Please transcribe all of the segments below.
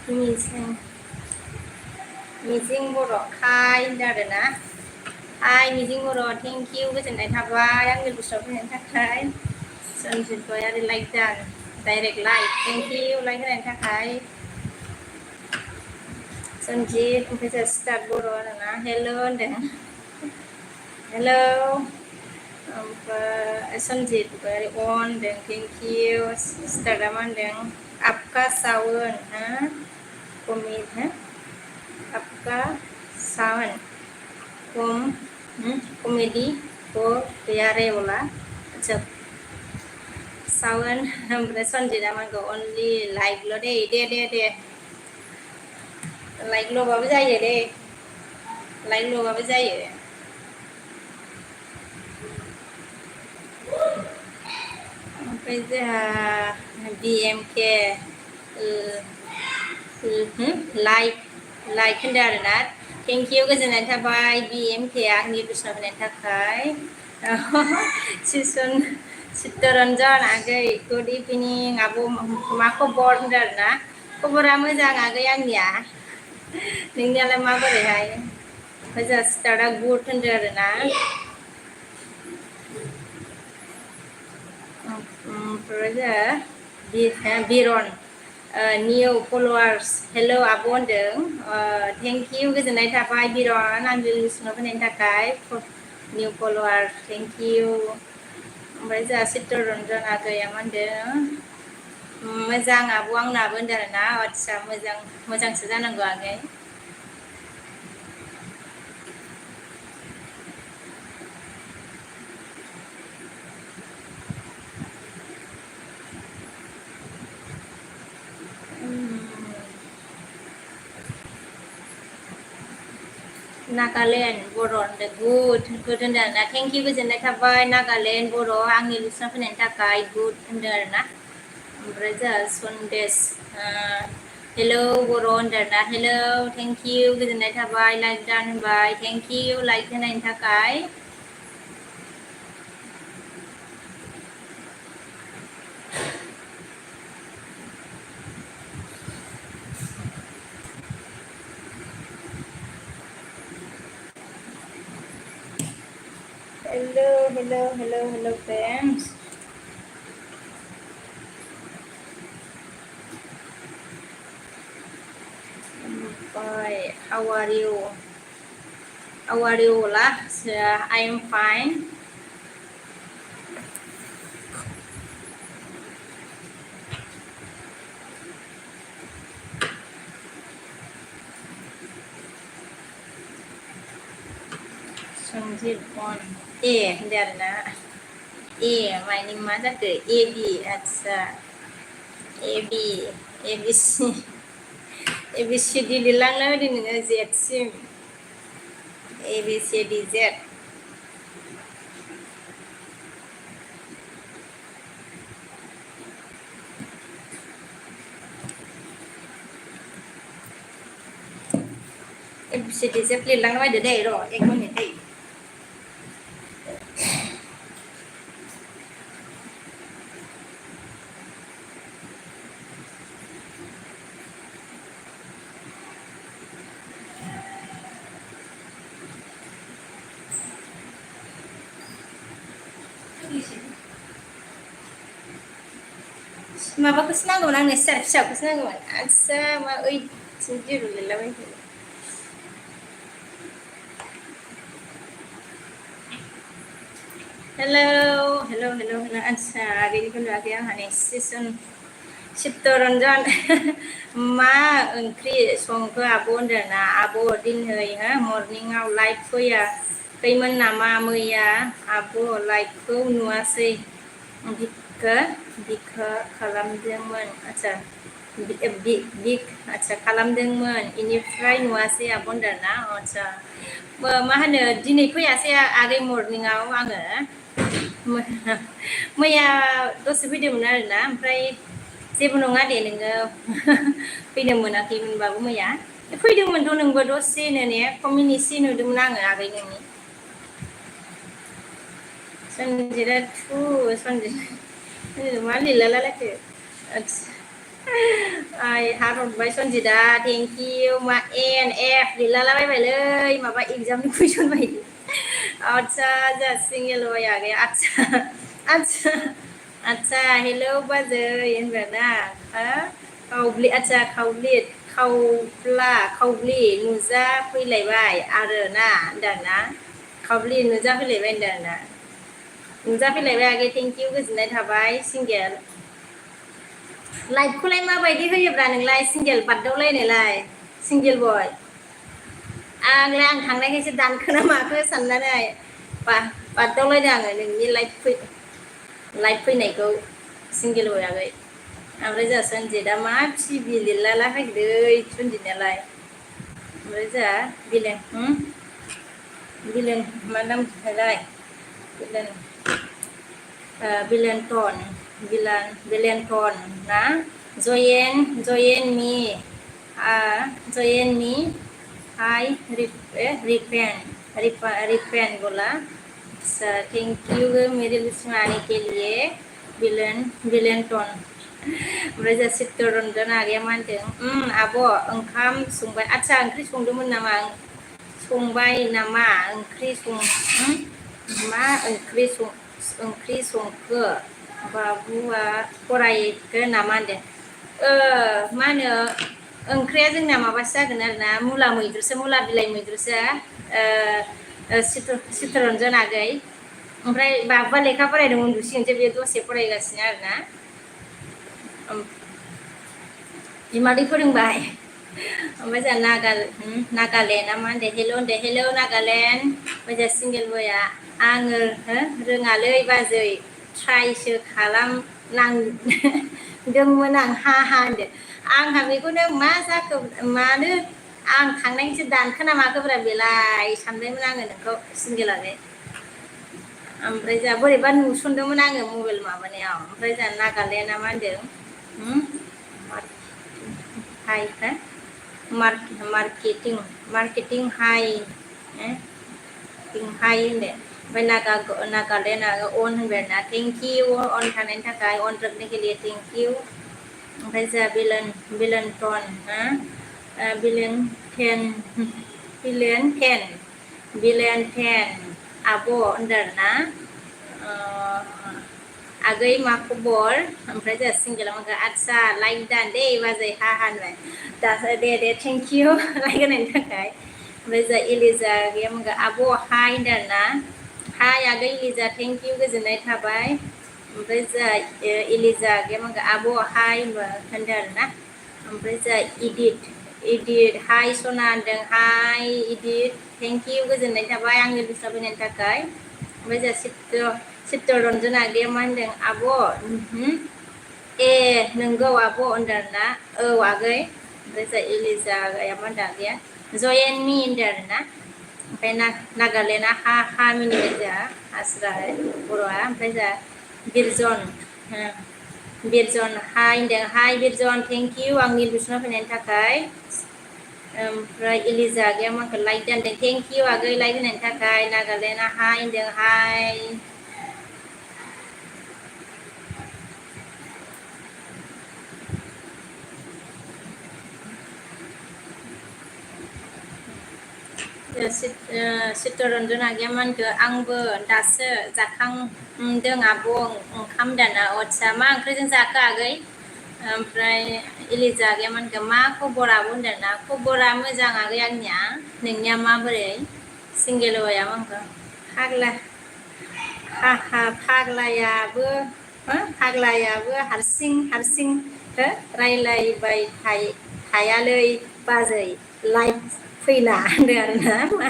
मिजिं बर' हाय होनदों आरोना हाय मिजिं बर' थेंक इउ गोजोननाय थाबाय आंनि बुस्थुआव फैनायनि थाखाय सनजित आरो लाइक दान direct like thank you like होनायनि थाखाय सनजित ओमफ्राय स्टार्ट बर' आरोना हेल' होनदों हेल' ओमफ्राय सनजित अन होनदों थेंक इउ स्टार्टआ मा होनदों आपका सावन हा कमिट हा आपका सावन कॉमेडी को तैयार बोला अच्छा सावन ओमफ्राय सनजितआ माखौ अनलि लाइकल' दे लाइकल'बाबो जायो दे लाइकल'बाबो जायो ओमफ्राय जोंहा BMK लाइक होनदों आरोना थेंक इउ गोजोननाय थाबाय BMK आंनि बुस्थुआव होनायनि थाखाय चित्तरन्जन आगै गुड इभिनिं आब' मा खबर होनदों आरोना खबरा मोजां आगै आंनिया नोंनियालाय माबोरैहाय मोजां स्टार्टआ गुड होनदों आरोना ओमफ्राय जोंहा बिरन निउ फल'वार्स हेल' आब' होनदों थेंक इउ गोजोननाय थाबाय बिरन आंनि लिसनाव फैनायनि थाखाय निउ फल'वार थेंक इउ ओमफ्राय जोंहा चित्तरन्जन आगैया मा होनदों मोजां आब' आंनाबो होनदों आरोना आदसा मोजांसो जानांगौ आगै नागालेण्ड बर' होनदों गुड होनदों आरोना थेंक इउ गोजोननाय थाबाय नागालेण्ड बर' आंनि लिसनाव फैनायनि थाखाय गुड होनदों आरोना ओमफ्राय जोंहा सन्देश हेलौ बर' होनदों आरोना हेलौ थेंक इउ गोजोननाय थाबाय लाइक दान होनबाय थेंक इउ लाइक होनायनि थाखाय hello friends bye how are you lah I am fine Sanjit on होनदों आरोना माइनि मा जाखो AB आदसा ABCD लिरलांना होदों नोङो जेसिम ABCDZ ABCDZ लिरलांना होदो दे र' 1 मिनिट दै माबाखौसो नांगौमोन आंनो सियार फिसाखौसो नांगौमोन आदसा मा जिरु लिरलाबायखो हेलौ आदसा आगैनिखौ नुवाखै आंहा नै चित्तरन्जन मा ओंख्रि संखो आब' होनदों ना आब' दिनै मर्निंआव लाइट फैयाखैमोन नामा मैया आब' लाइटखौ नुवासै बिखा खालामदोंमोन आदसा खालामदोंमोन इनिफ्राय नुवासै आब' होनदों ना आदसा मा होनो दिनै फैयासै आगै मर्निंआव आङो मैया दसे फैदोंमोन आरोना ओमफ्राय जेबो नङा दे नोङो फैनो मोनाखैमोनबाबो मैया फैदोंमोनथ' नोंबो दसेनो ने कमिनिसि नुदोंमोन आङो आगै नोंनि सन्जितआ सन्जित मा लिरलालायखो I heart hरबाय सनजिदा thank you मा N F लिरलालाबायबाय लै माबा एगजामनि कुइसन बायदि आच्छा जा सिंगेल आगै आच्छा आच्छा आच्छा हेलौ बाजै होनबायना खावब्लि आच्छा खावब्लि नुजा फैलायबाय आरो ना होनदोंना खावब्लि नुजा फैलायबाय होनदोंना नुजा फैलायबाय आगै थेंक इउ गोजोननाय थाबाय सिंगेल लाइभखौलाय माबायदि होयोब्रा नोंलाय सिंगेल बारदावलायनायलाय सिंगेल बय आंलाय आं थांनायखायसो दानखोना माखो साननानै बारदावलायदों आङो नोंनि लाइभ फैनायखौ सिंगेल बय आगै ओमफ्राय जोंहा सनजितआ मा टिभि लिरलाला फैदों सनजितनालाय ओमफ्राय जोंहा बिलेन मा नाम थालाय बिलेनटन ना जयेन मी हाय रिपेन बोला थैंक यू मेरे लिस्टमें आने के लिए बिलेनटन ओमफ्राय जोंहा चित्तरन्जन आगैया मा होनदों आब' ओंखाम संबाय आच्छा ओंख्रि संदोंमोन नामा संबाय नामा मा ओंख्रि संखो बाबुआ फरायखो नामा होनदों मा होनो ओंख्रिया जोंना माबासो जागोन आरोना मुला बिलाइ मैद्रुसो चित्तरन्जन आगै ओमफ्राय बाबुआ लेखा फरायदों उन्दुसिगोनसो बे दसे फरायगासिनो आरोना बिमादै फोरोंबाय ओमफ्राय जोंहा नागालेण्डआ मा होनदों हेलौ नागालेण्ड ओमफ्राय जोंहा सिंगेल बयआ आङो रोङालै बाजै ट्राइसो खालामनांदोंमोन आं हा होनदों आंहा बेखौनो मा जाखो मानो आं थांनायनिसो दानखोना माखोब्रा बेलाय सानबायमोन आङो नोंखौ सिंगेलानो ओमफ्राय जोंहा बोरैबा नुसनदोंमोन आङो मबाइल माबानायाव ओमफ्राय जोंहा नागालेण्डआ मा होनदों हाय मार्केटिं हाय होनदों ओमफ्राय नागालेण्डआ अन होनबाय आरोना थेंक इउ अन थानायनि थाखाय अन रखने के लिए थेंक इउ ओमफ्राय जोंहा बिलेन आब' होनदों आरोना आगै मा खबर ओमफ्राय जोंहा सिंगेला मा आच्छा लाइक दान दे बाजै हा होनबाय दासो दे थेंक इउ लाइक होनायनि थाखाय ओमफ्राय जोंहा इलिजा गैया मा आब' हाय होनदों आरोना हाय आगै इलिजा थेंक इउ गोजोननाय थाबाय ओमफ्राय जोंहा इलिजा गैया मा आब' हाय होनदों आरोना ओमफ्राय जोंहा इदिट हाय सना होनदों हाय इदिट थेंक इउ गोजोननाय थाबाय आंनि दस्रा फैनायनि थाखाय ओमफ्राय जोंहा चित्तरन्जन आगैया मा होनदों आब' ए नोंगौ आब' होनदों आरोना औ आगै ओमफ्राय जोंहा इलिजा आगैया मा होनदों आगैया जयेन मी होनदों आरोना ओमफ्राय नागालेण्डआ हा मिनिबाय जोंहा आस्रा बर'आ ओमफ्राय जोंहा बिरजन हाय होनदों हाय बिरजन थेंक इउ आंनि लुसनाव फैनायनि थाखाय ओमफ्राय इलिजा आगैया मा होनखो लाइक दानदों थेंक इउ आगै लाइक होनायनि थाखाय नागालेण्डआ हाय होनदों हाय चित्तरन्जन आगैया मा होनखो आंबो दासो जाखांदों आब' ओंखाम दाना आच्छा मा ओंख्रिजों जाखो आगै ओमफ्राय इलिजा आगैया मा होनखो मा खबर आब' होनदोंना खबरा मोजां आगै आंनिया नोंनिया माबोरै सिंगेल बयआ मा होनखो फाग्लायाबो हारसिं रायलायबाय थायालै बाजै लाइभ फैना होनदों आरोना मा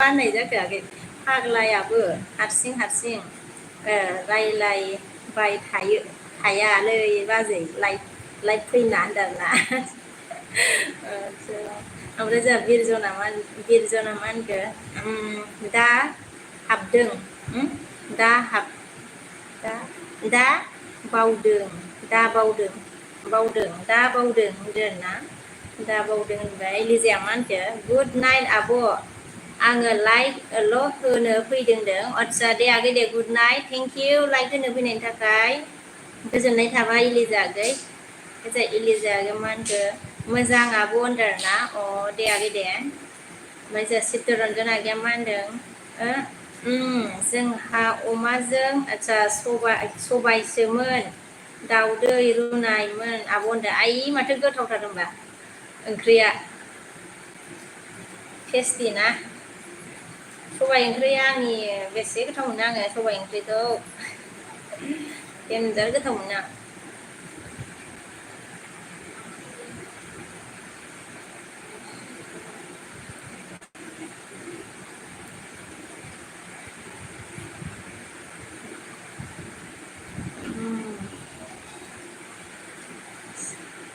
होननाय जाखो आगै फाग्लायाबो हारसिं रायलायबाय थायालै बाजै लाइभ फैना होनदों आरोना ओमफ्राय जोंहा बिरजना मा होनखो दा हाबदों दा बावदों होनदों आरोना दा बावदों होनबाय लिजाया मा होनखो गुड नाइट आब' आङो लाइकल' होनो फैदों आच्छा दे आगै दे good night thank you like होनो फैनायनि थाखाय गोजोननाय थाबाय लिजा आगै ओजा इलिजा मा होनखो मोजां आब' होनदों आरोना दे आगै दे ओमफ्राय जोंहा चित्तरन्जन आगैया मा होनदों जोंहा अमाजों आदसा सबायसोमोन दाउदै रुनायमोन आब' होनदों आइ माथो गोथावथार होनबा ओंख्रिया टेस्टि ना सबाइ ओंख्रिया आंनि बेसे गोथाव मोनो आङो सबाइ ओंख्रिखौ देनजार गोथाव मोनो आं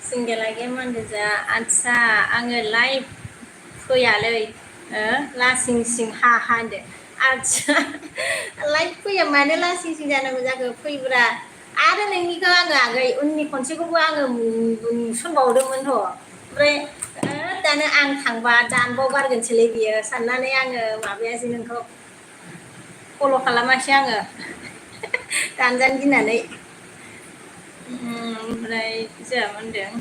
सिंगेल आगैया मा होनदों जा आदसा आङो लाइभ फैयालै लासिं सिं हा हा होनदो आदसा लाइभ फैया मानो लासिं सिं जानांगौ जाखो फैब्रा आरो नोंनिखौ आङो आगै उननि खनसेखौबो आङो नुसनबावदोंमोनथ' ओमफ्राय दानो आं थांबा दानबावगारगोनसोलै बियो साननानै आङो माबायासै नोंखौ फल' खालामासै आङो दानजानो गिनानै ओमफ्राय जोंहा मा होनदों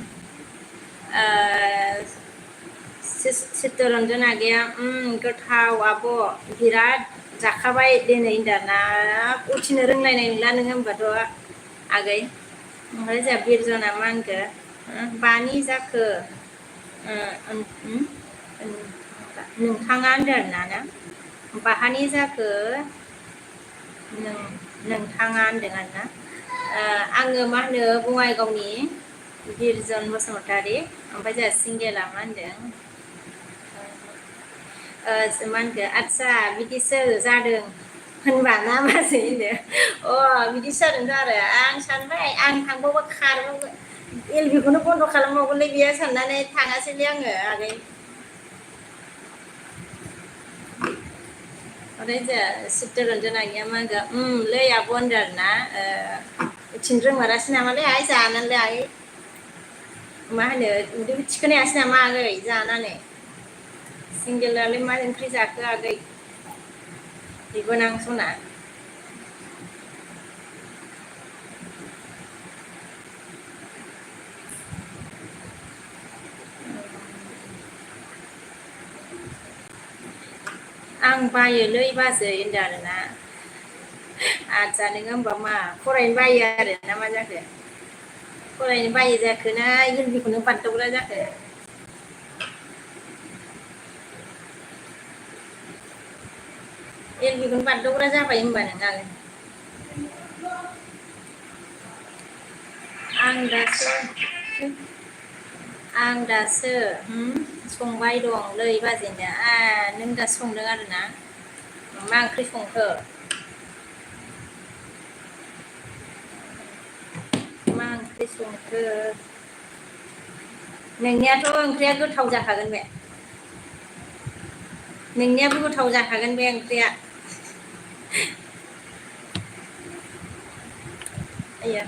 चित्तरन्जन आगैया गोथाव आब' बिराद जाखाबाय दिनै दाना उथिनो रोंलायनाय नंला नोङो होनबाथ' आगै ओमफ्राय जोंहा बिरजना मा होनखो बानि जाखो नोंथाङा होनदों आरोना बाहानि जाखो नोंथाङा होनदों आरोना आङो मा होनो बङाइगावनि बिरजन बसुमतारी ओमफ्राय जोंहा सिंगेला मा होनदों मा होनखो आदसा बिदिसो जादों होनबा ना मासै होनदो बिदिसो जादोंथ' आरो आं सानबाय आं थांबावबा खारबावगोन एलबिखौनो बन्द' खालामबावगोनलै बियो साननानै थाङासैलै आङो आगै ओमफ्राय जोंहा चित्तरन्जन आगैया मा होनगोन लै आब' होनदों आरोना उथिनो रोंमारासै नामालै आइ जानानैलाय आइ मा होनो उदैबो थिखोनो हायासै नामा आगै जानानै सिंगेलालाय मा ओंख्रि जाखो आगै बिबोनां सना आं बायोलै बाजै होनदों आरोना आदसा नोङो होमबा मा फरायनो बायो आरो ना मा जाखो फरायनो बायो जाखो ना एलबिखौनो बारदावग्रा जाखो एलबिखौनो बारदावग्रा जाबाय होनबा नों आगै आं दासो संबाय दं लै बाजैनो नों दासो संदों आरोना मा ओंख्रि संखो मा ओंख्रि संखो नोंनियाथ' ओंख्रिया गोथाव जाखागोन बे नोंनियाबो गोथाव जाखागोन बे ओंख्रिया आया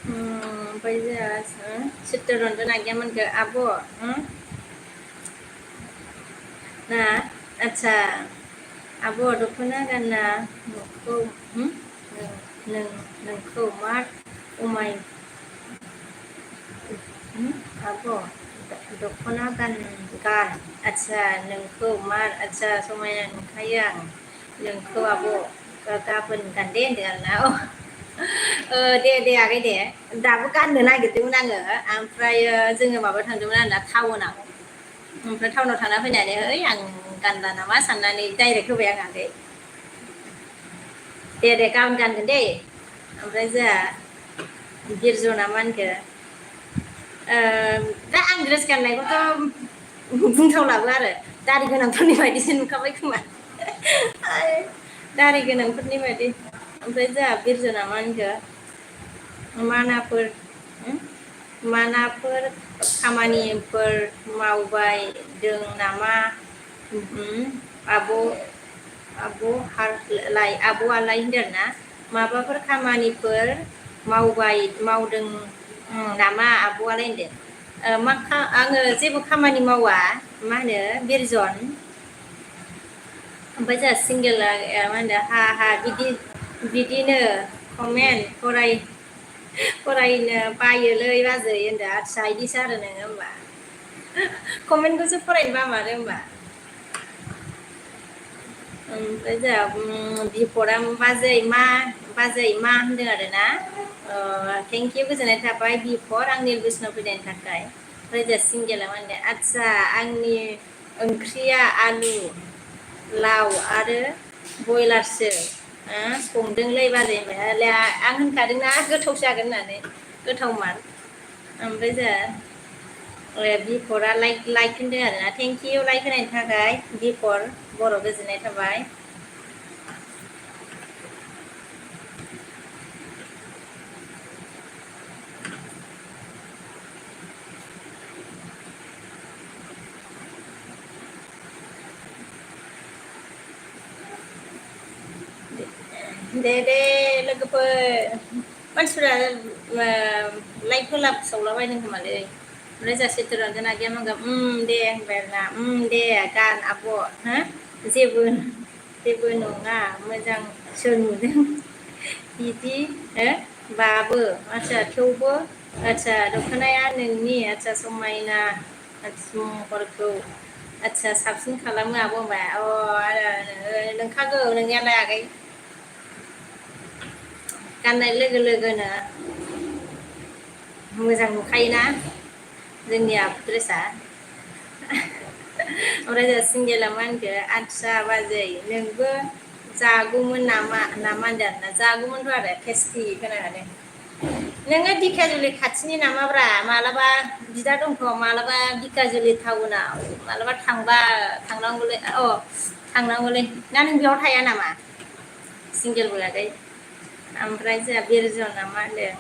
ओमफ्राय जोंहा चित्तरन्जन आगैया मोनखो आब' ना आदसा आब' दख'ना गानना नोंखौ मा अमाय आब' दख'ना गान आदसा नोंखौ मा आदसा समायना नुखायो आं नोंखौ आब' गाबोन गानदे होनदों आरोना दे दे आगै दे दाबो गाननो नागिरदोंमोन आङो ओमफ्रायो जोङो माबा थांदोंमोन आरोना टाउनाव ओमफ्राय टाउनाव थांना फैनानै ओइ आं गानला नामा साननानै डाइरेक्ट होबाय आं आगै दे दे गाबोन गानगोन दे ओमफ्राय जोंहा बिरजना मा होनखो दा आं ड्रेस गाननायखौथ' बुंथावलाबो आरो दारि गोनांफोरनि बायदिसो नुखाबाय खोमा दारि गोनांफोरनि बायदि ओमफ्राय जोंहा बिरजना मा होनखो मानाफोर खामानिफोर मावबायदों नामा आब'आलाय होनदों आरोना माबाफोर खामानिफोर मावदों नामा आब'आलाय होनदों आङो जेबो खामानि मावा मा होनो बिरजन ओमफ्राय जोंहा सिंगेला मा होनो हा बिदिनो कमेन्ट फरायनो बायोलै बाजै होनदो आदसा इदिसो आरो नोङो होमबा कमेन्टखौसो फरायनो बामारो होमबा ओमफ्राय जोंहा बिपदा बाजै मा होनदों आरोना थेंक इउ गोजोननाय थाबाय बिपर आंनि बोसोनाव फैनायनि थाखाय ओमफ्राय जोंहा सिंगेला मा होनदों आदसा आंनि ओंख्रिया आलु लाव आरो बयलारसो संदोंलै बाजै होनबाय आं होनखादोंना गोथावसो जागोन होननानै गोथावमार ओमफ्राय जोंहा बिपरा लाइक होनदों आरोना थेंक इउ लाइक होनायनि थाखाय बिपर बर' गोजोननाय थाबाय दे लोगोफोर मानसिफोरा लाइक होलाबसावलाबायदों खोमालै ओमफ्राय जोंहा चित्तरन्जन आगैया मा होनगोन दे होनबाय आरोना दे गान आब' हो जेबो नङा मोजांसो नुदों बिदि हो बाबो आदसा थेवबो आदसा दख'नाया नोंनि आदसा समायना महरखौ आदसा साबसिन खालामो आब' होनबाय नोंखागौ नोंनियालाय आगै गाननाय लोगो लोगोनो मोजां नुखायोना जोंनिया ड्रेसा ओमफ्राय जोंहा सिंगेला मा होनखो आदसा बाजै नोंबो जागौमोन नामा होनदों आरोना जागौमोनथ' आरो टेस्टि खोनानानै नोङो दिखियाजुलि खाथिनि नामाब्रा मालाबा बिदा दंथ' मालाबा दिखियाजुलि टाउनाव मालाबा थांनांगौलै ना नों बेयाव थाया नामा सिंगेल आगै ओमफ्राय जोंहा बिरजना मा होनदों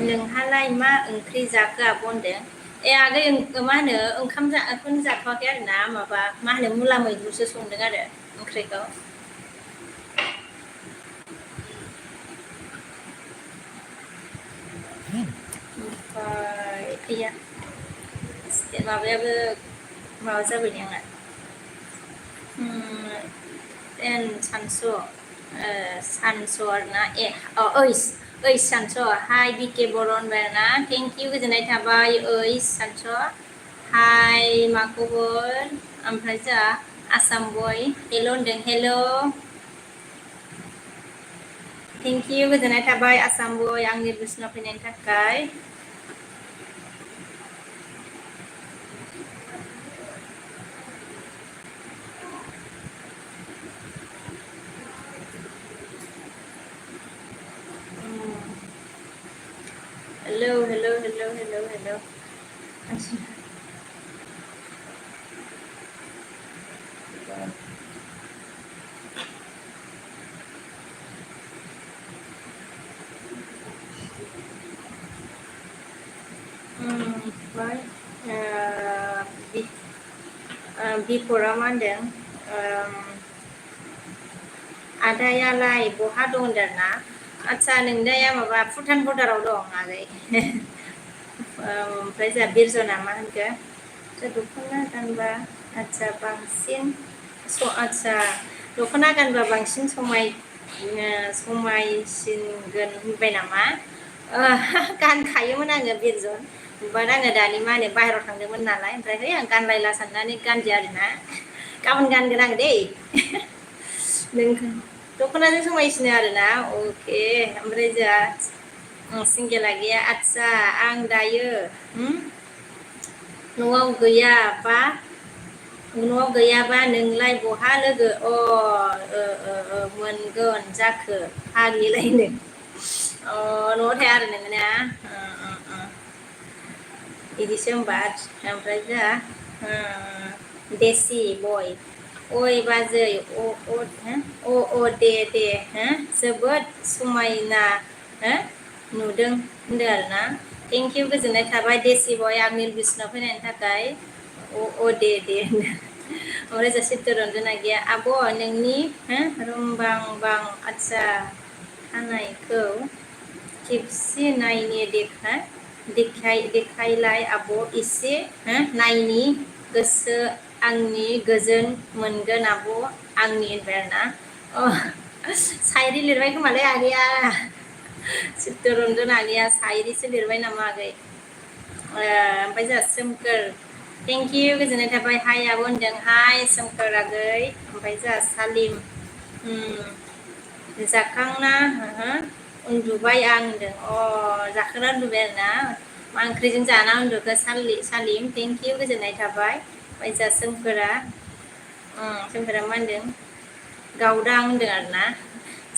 नोंहालाय मा ओंख्रि जाखो आब' होनदों आगै मा होनो ओंखामखौनो जाथ'वाखै आरोना माबा मा होनो मुला मैद्रुसो संदों आरो ओंख्रिखौ ओमफ्राय माबायाबो माबा जाबाय नै आंना सानस' आरोना ओइस सानस' हाय बिके बर' होनबाय आरोना थेंक इउ गोजोननाय थाबाय ओइस सानस' हाय मा खबर ओमफ्राय जोंहा आसाम बय हेल' होनदों हेल' थेंक इउ गोजोननाय थाबाय आसाम बय आंनि बोसोनाव फैनायनि थाखाय हेल' ओमफ्राय बिपरा मा होनदों आदायालाय बहा दं होनदों आरोना आदसा नोंदाया माबा भुटान बर्डाराव दं आगै ओमफ्राय जोंहा बिरजना मा होनखो दख'ना गानबा आदसा दख'ना गानबा बांसिन समायसिनगोन होनबाय नामा गानखायोमोन आङो बिरजन बाट आङो दानि मा होनो बाहेरायाव थांदोंमोन नालाय ओमफ्राय आं गानलायला साननानै गानदिया आरोना गाबोन गानगोन आं दै दख'नाजों समायसिनो आरोना अके ओमफ्राय जोंहा सिंगेला गैया आदसा आं दायो न'आव गैयाबा नोंलाय बहा लोगो मोनगोन जाखो फाग्लिलायनो न'आव थाया आरो नोङो ना बिदिसो होनबा ओमफ्राय जोंहा देसि बय ओइ बाजै दे हो जोबोद समायना हो नुदों होनदों आरोना थेंक इउ गोजोननाय थाबाय देसि बय आंनि बिसिनाव फैनायनि थाखाय दे ओमफ्राय जों चित्तरन्जना गैया आब' नोंनि रुमबां आदसा खानायखौ खेबसे नायनो देखायलाय आब' एसे नायनि गोसो आंनि गोजोन मोनगोन आब' आंनि होनबाय आरोना सायरि लिरबाय खोमालै आगैया चित्तरन्जन आगैया सायरिसो लिरबाय नामा आगै ओमफ्राय जोंहा सोमखोर थेंक इउ गोजोननाय थाबाय हाय आब' होनदों हाय सोमखोर आगै ओमफ्राय जोंहा सालिम जाखांना उन्दुबाय आं होनदों जाखांना उन्दुबाय आरोना मा ओंख्रिजों जाना उन्दुखो सालिम थेंक इउ गोजोननाय थाबाय ओमफ्राय जोंहा सोमखोरा मा होनदों गावदां होनदों आरोना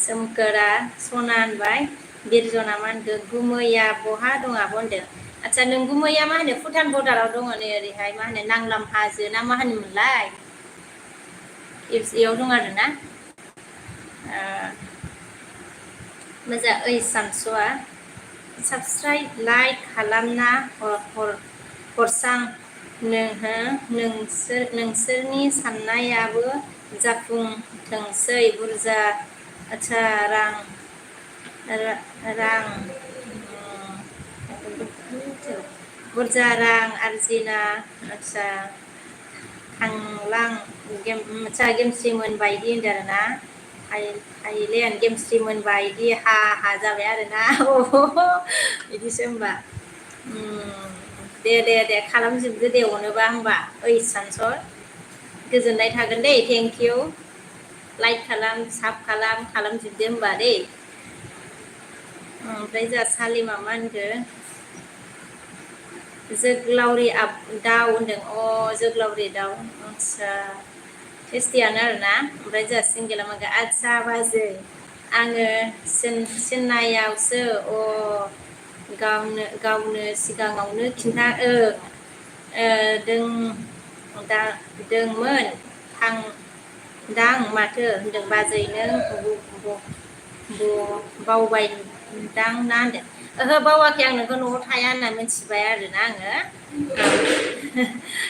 सोमखोरा सना होनबाय बिरजना मा होनदों गुमैया बहा दं आब' होनदों आदसा नोंगुमैया मा होनो भुटान बर्डाराव दङ नै ओरैहाय मा होनो नांलाम हाजो ना मा होनोमोनलाय इयाव दं आरोना मोजां ओइ सानसुआ साबस्क्राइब लाइक खालामना हरसां नोंसोरनि साननायाबो जाफुंथोंसै बुरजा आदसा बुरजा रां आरजिना आदसा गेमस्रिमोन बायदि होनदों आरोना थाइलेण्ड गेमस्रिमोन बायदि हा जाबाय आरोना बिदिसो होनबा दे खालामजोबदो दे अनोबा होनबा ओइ सानसर गोजोननाय थागोन दे थेंक इउ लाइक खालाम साब खालामजोबदो होनबा दे ओमफ्राय जोंहा सालिमा मा होनखो जोग्लावरि दाउ होनदों जोग्लावरि दाउ आदसा टेस्टियानो आरोना ओमफ्राय जोंहा सिंगेला मा आदसा बाजै आङो चेन्नाइआवसो गावनो सिगाङावनो दोंमोन थांदां माथो होनदों बाजै नों बावबायदां ना होनदों ओहो बावाखै आं नोंखौ न'आव थाया होनना मिथिबाय आरोना आङो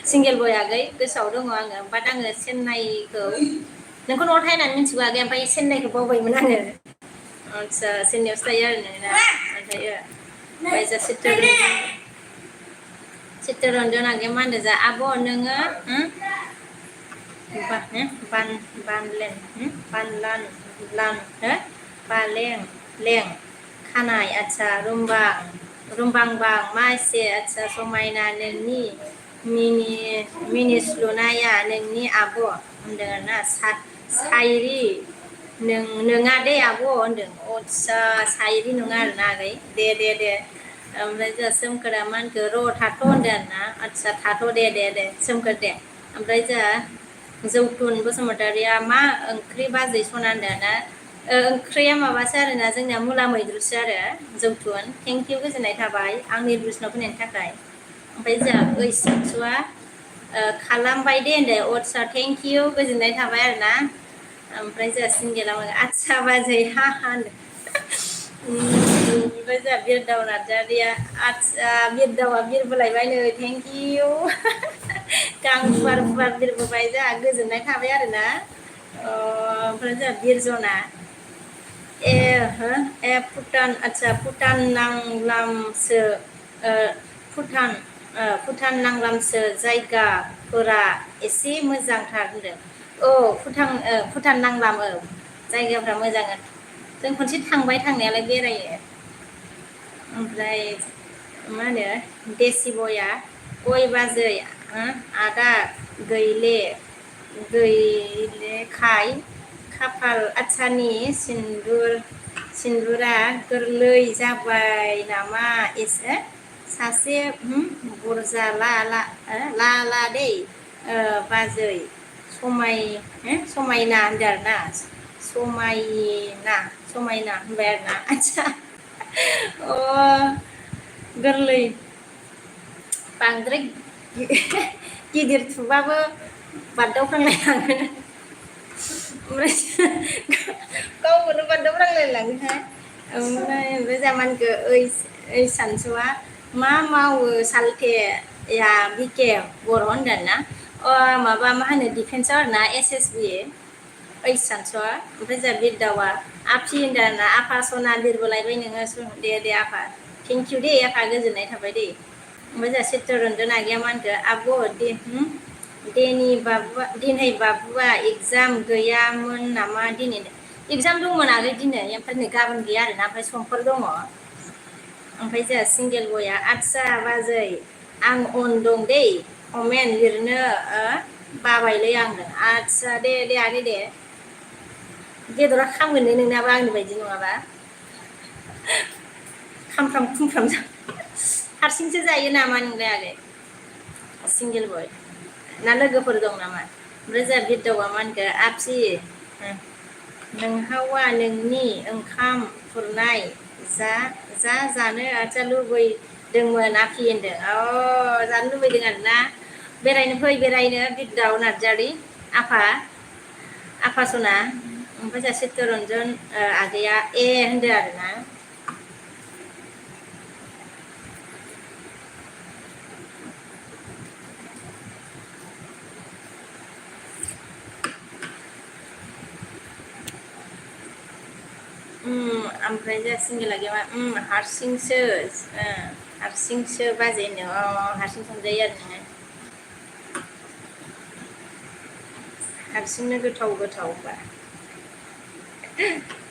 सिंगेल बय आगै गोसोआव दङ आङो बाट आङो चेन्नाइखौ नोंखौ न'आव थाया होननानै मिथिगौ आगै ओमफ्राय चेन्नाइखौ बावबायमोन आङो आदसा चेन्नाइआवसो थायो आरो नोंना ओमफ्राय चित्तरन्जन आगैया मा होनदों जा आब' नोङो बालें खानाय आदसा रुमबांबां मा एसे आदसा समायना नोंनि मिनिस्लुनाया नोंनि आब' होनदों आरोना सायरि नोङा दे आब' होनदों आदसा सायरि नङा आरोना आगै दे ओमफ्राय जोंहा सोमखोरा मा होनखो र' थाथ' होनदों आरोना आदसा थाथ' दे सोमखोर दे ओमफ्राय जोंहा जौथुन बसुमतारिया मा ओंख्रि बाजै सना होनदों ना ओंख्रिया माबासो आरोना जोंनिया मुला मैद्रुसो आरो जौथुन थेंक इउ गोजोननाय थाबाय आंनि रुसनाव फैनायनि थाखाय ओमफ्राय जोंहा ओइ सानसुआ खालामबाय दे होनदों आदसा थेंक इउ गोजोननाय थाबाय आरोना ओमफ्राय जोंहा सिंगेला आदसा बाजै हा होनदों ओमफ्राय जोंहा बिरदाव नार्जारिया आदसा बिरदावा बिरबोलायबायनो थेंक इउ गां फुवार बिरबोबाय जोंहा गोजोननाय थाबाय आरोना ओमफ्राय जोंहा बिरजना भुटान आदसा भुटान नांलामसो जायगाफोरा एसे मोजांथार होनदों भुटान नांलाम जायगाफ्रा मोजां जों खनसे थांबाय थांनायालाय बेरायो ओमफ्राय मा होनो देसि बया गय बाजै आदा गैलेखाय खाफाल आदसानि सिन्दुरा गोरलै जाबाय नामा एसे सासे बुरजा ला दै बाजै समायना होनदों आरोना समायना होनबाय आरोना आदसा गोरलै बांद्राय गिदिर थुबाबो बारदावफ्लांलायलाङो ओमफ्राय गावखौनो बारदावफ्लांलायलाङोहाय ओमफ्राय जामानखो ओइ सानसुआ मा मावो सालथेया बिके बर' होनदों ना माबा मा होनो डिफेन्सआव आरोना SSB ओइ सानसुआ ओमफ्राय जोंहा बिरदावा आफि होनदों आरोना आफा सना लिरबोलायबाय नोङो दे आफा थेंक इउ दे आफा गोजोननाय थाबाय दे ओमफ्राय जोंहा चित्तरन्जन आगैया मा होनखो आब' दिनै बाबुआ एगजाम गैयामोन नामा दिनै एगजाम दंमोन आगै दिनै ओमफ्राय नै गाबोन गैया आरोना ओमफ्राय समफोर दङ ओमफ्राय जोंहा सिंगेल बया आदसा बाजै आं अन दं दै कमेन्ट लिरनो बाबायलै आङो आदसा दे आगै दे बेदरा खामगोन दे नोंनाबो आंनि बायदि नङाबा खामफ्राम खुमफ्राम हारसिंसो जायो नामा नोंलाय आगै सिंगेल बय ना लोगोफोर दं नामा ओमफ्राय जोंहा बिरदावा मा होनखो आफि नोंहावा नोंनि ओंखाम खुरनाय जानो आथिया लुबैदोंमोन आफि होनदों जानो लुबैदों आरोना बेरायनो फै बेरायनो बिरदाव नार्जारि आफा सना ओमफ्राय जोंहा चित्तरन्जन आगैया होनदो आरोना ओमफ्राय जोंहा सिंगेला मा हारसिंसो बाजै होनदों हारसिं संजायो आरो नोङो हारसिंनो गोथावबा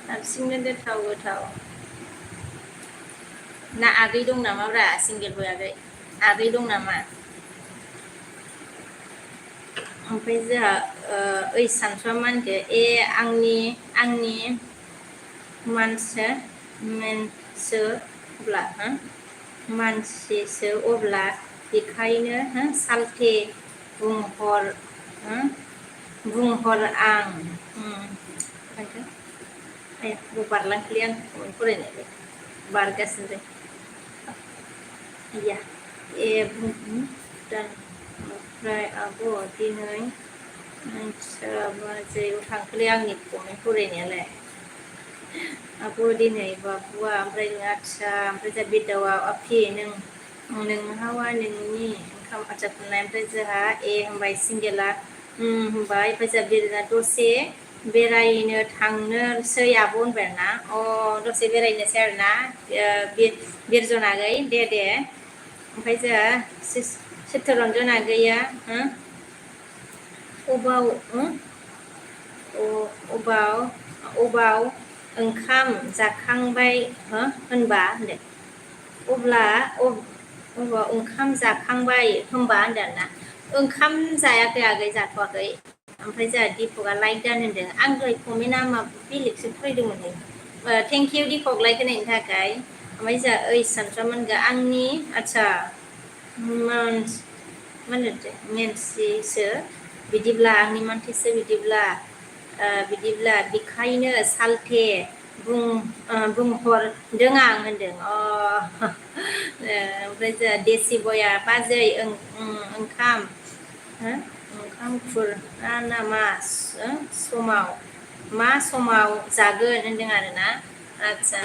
हारसिंनो गोथाव ना आगै दं नामाब्रा सिंगेल बय आगै दं नामा ओमफ्राय जोंहा ओइ सानसुआ मा होनखो आंनि मानसिसो अब्ला बेखायनो सालथे बुंहर आं बारलांखोलै आं फरायनायलाय बारगासिनो या ओमफ्राय आब' दिनै बाजै थांखोलै आंनि फरायनायालाय आब' दिनै बाबुआ ओमफ्राय आदसा ओमफ्राय जोंहा बिरदावा आफि नोंहावा नोंनि ओंखाम आथिया खुरनाय ओमफ्राय जोंहा होनबाय सिंगेला होनबाय ओमफ्राय जोंहा बिरना दसे बेरायनो थांनोसै आब' होनबाय आरोना दसे बेरायनोसै आरोना बिरजन आगै दे ओमफ्राय जोंहा चित्तरन्जन आगैया अबाव ओंखाम जाखांबाय होनबा होनदों अब्ला ओंखाम जाखांबाय होनबा होनदों आरोना ओंखाम जायाखै आगै जाथ'वाखै ओमफ्राय जोंहा दिपकआ लाइक दान होनदों आं दहाय कमेन्टआ माबा बेलेगसो फरायदोंमोन थेंक इउ दिपक लाइक होनायनि थाखाय ओमफ्राय जोंहा ओइ सानफ्रा मोनगोन आंनि आदसा मानसिसो बिदिब्ला आंनि मानसिसो बिदिब्ला बेखायनो सालथे बुंहरदों आं होनदों ओमफ्राय जोंहा देसि बया बाजै ओंखाम खुरा नामा मा समाव जागोन होनदों आरोना आदसा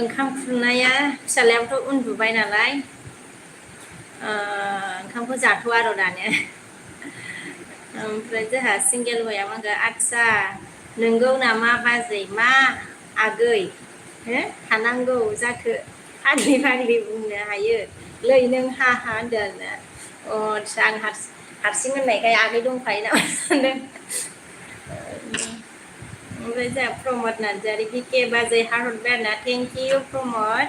ओंखाम खुरनाया फिसाज्लायाबोथ' उन्दुबाय नालाय ओंखामखौ जाथ'आ आरो दानो ओमफ्राय जोंहा सिंगेल बया मा होनगोन आदसा नंगौ नामा बाजै मा आगै थानांगौ जाखो फाग्लि बुंनो हायो लै नों हा होनदों आरोना आदसा आं हारसिं होननायखाय आगै दंफायो नामा सानदों ओमफ्राय जोंहा प्रमद नार्जारि बिके बाजै हरबाय आरोना थेंक इउ प्रमद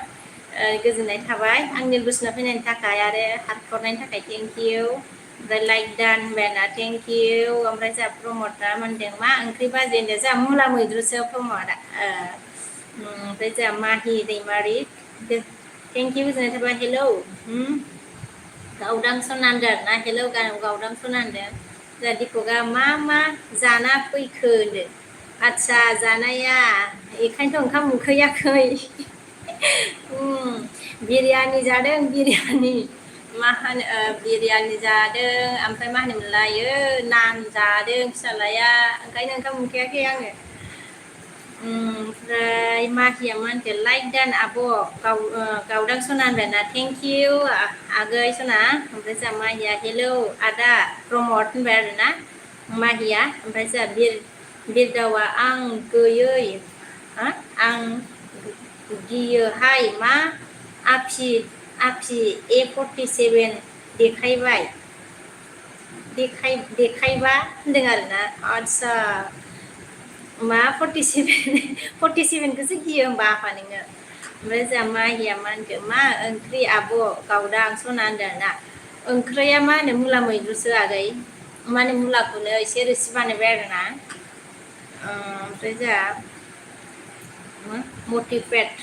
गोजोननाय थाबाय आंनि बोसोना फैनायनि थाखाय आरो हरनायनि थाखाय थेंक इउ ओमफ्राय लाइक दान होनबायना थेंक इउ ओमफ्राय जोंहा प्रमदआ मोनदों मा ओंख्रि बाजै होनदों जोंहा मुला मैद्रुसो प्रमदआ ओमफ्राय जोंहा माहि दैमारि थेंक इउ गोजोननाय थाबाय हेलौ गावदां सना होनदों आरोना हेलौ गावदां सना होनदों जोंहा दिपकआ मा जाना फैखो होनदों आदसा जानाया बेखायनोथ' ओंखाम उखैयाखै बिरियानि जादों मा होनो बिरियानि जादों ओमफ्राय मा होनोमोनलाय नान जादों फिसाज्लाया ओंखायनो ओंखाम उखैयाखै आङो ओमफ्राय माहिया मा होनखो लाइक दान आब' गावदां सना होनबायना थेंक इउ आगै सना ओमफ्राय जोंहा माहिया हेलौ आदा प्रमद होनबाय आरोना माहिया ओमफ्राय जोंहा बिरदावा आं गियोहाय मा आफि A47 देखायबाय देखायबा होनदों आरोना आदसा मा 47 47खौसो गियो होमबा आफा नोङो ओमफ्राय जोंहा माहिया मा होनखो मा ओंख्रि आब' गावदां सना होनदों आरोना ओंख्रिया मा होनो मुला मैद्रुसो आगै मा होनो मुलाखौनो एसे रोसि बानायबाय आरोना ओमफ्राय जोंहा motivate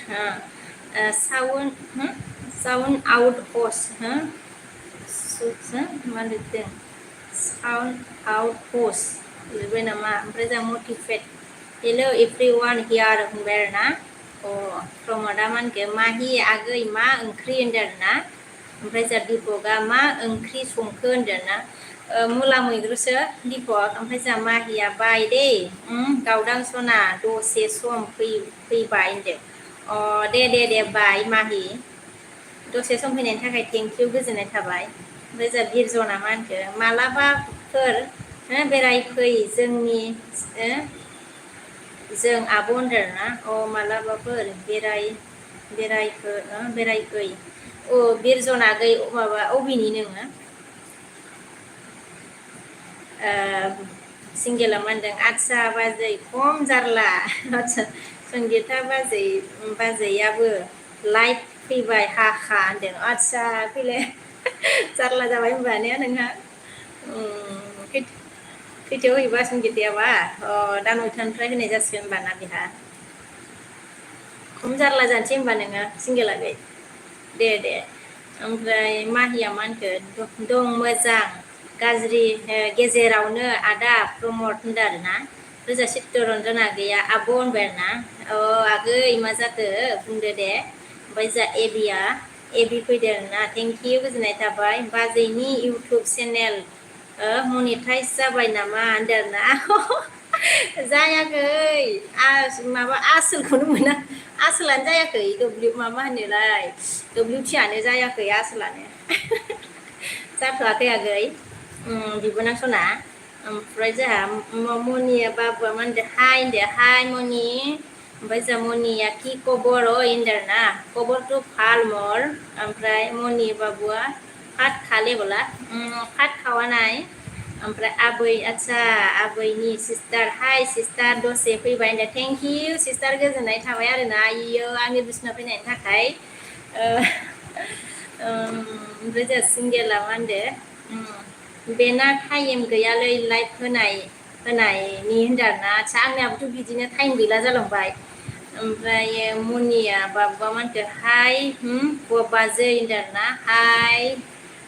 sound out host मा लिरदों sound out host लिरबाय नामा ओमफ्राय जों motivate hello everyone here होनबाय आरोना प्रमदा मा होनखो माहि आगै मा ओंख्रि होनदों आरोना ओमफ्राय जोंहा दिपकआ मा ओंख्रि संखो होनदों आरोना मुला मैद्रुसो दिपक ओमफ्राय जोंहा माहिया बाय दे गावदां सना दसे सम फैबाय होनदों दे बाय माहि दसे सम फैनायनि थाखाय थेंकिउ गोजोननाय थाबाय ओमफ्राय जोंहा बिरजना मा होनखो मालाबाफोर बेरायफै जोंनि जों आब' होनदों ना मालाबाफोर बेरायफै बिरजना गै माबा अबेनि नोङो सिंगेला मा होनदों आदसा बाजै खम जारला आदसा संगिता बाजैयाबो लाइभ फैबाय हाखा होनदों आदसा फैलाय जारला जाबाय होनबा ने नोंहा खैथायाव होयोबा संगितायाबा दा 9टानिफ्राय होनाय जासिगोन होनबाना बेहा खम जारला जानोसै होनबा नोङो सिंगेलागै दे ओमफ्राय माहिया मा होनखो दं मोजां गाज्रि गेजेरावनो आदा प्रमद होनदों आरोना रोजा चित्तरन्जना गैया आब' होनबाय आरोना आगै मा जाखो बुंदो दे ओमफ्राय जा एबि फैदों आरोना थेंकिउ गोजोननाय थाबाय बाजैनि इउटुब चेनेल मनिटाइज जाबाय नामा होनदों आरोना जायाखै माबा आसोलखौनो मोना आसोलानो जायाखै माबा होनोलाय WTआनो जायाखै आसोलानो जाथ'वाखै आगै बिबोनां सना ओमफ्राय जोंहा मनिया बाबुआ मा होनदों हाय मनि ओमफ्राय जोंहा मनिया कि खबर होनदों आरोना खबरथ' ভাল मोर ओमफ्राय मनि बाबुआ भात खाले बोला भात खावा नाय ओमफ्राय आबै आदसा आबैनि सिस्टार हाय सिस्टार दसे फैबाय होनदों थेंकिउ सिस्टार गोजोननाय थाबाय आरोना इयो आंनि बिसिनाव फैनायनि थाखाय ओमफ्राय जोंहा सिंगेला मा होनदों बेना टाइम गैयालै लाइभ होनायनि होनदों आरोना आदसा आंनियाबोथ' बिदिनो टाइम गैला जालांबाय ओमफ्राय मनिया बाबुआ मा होनखो हाय बाजै होनदों आरोना हाय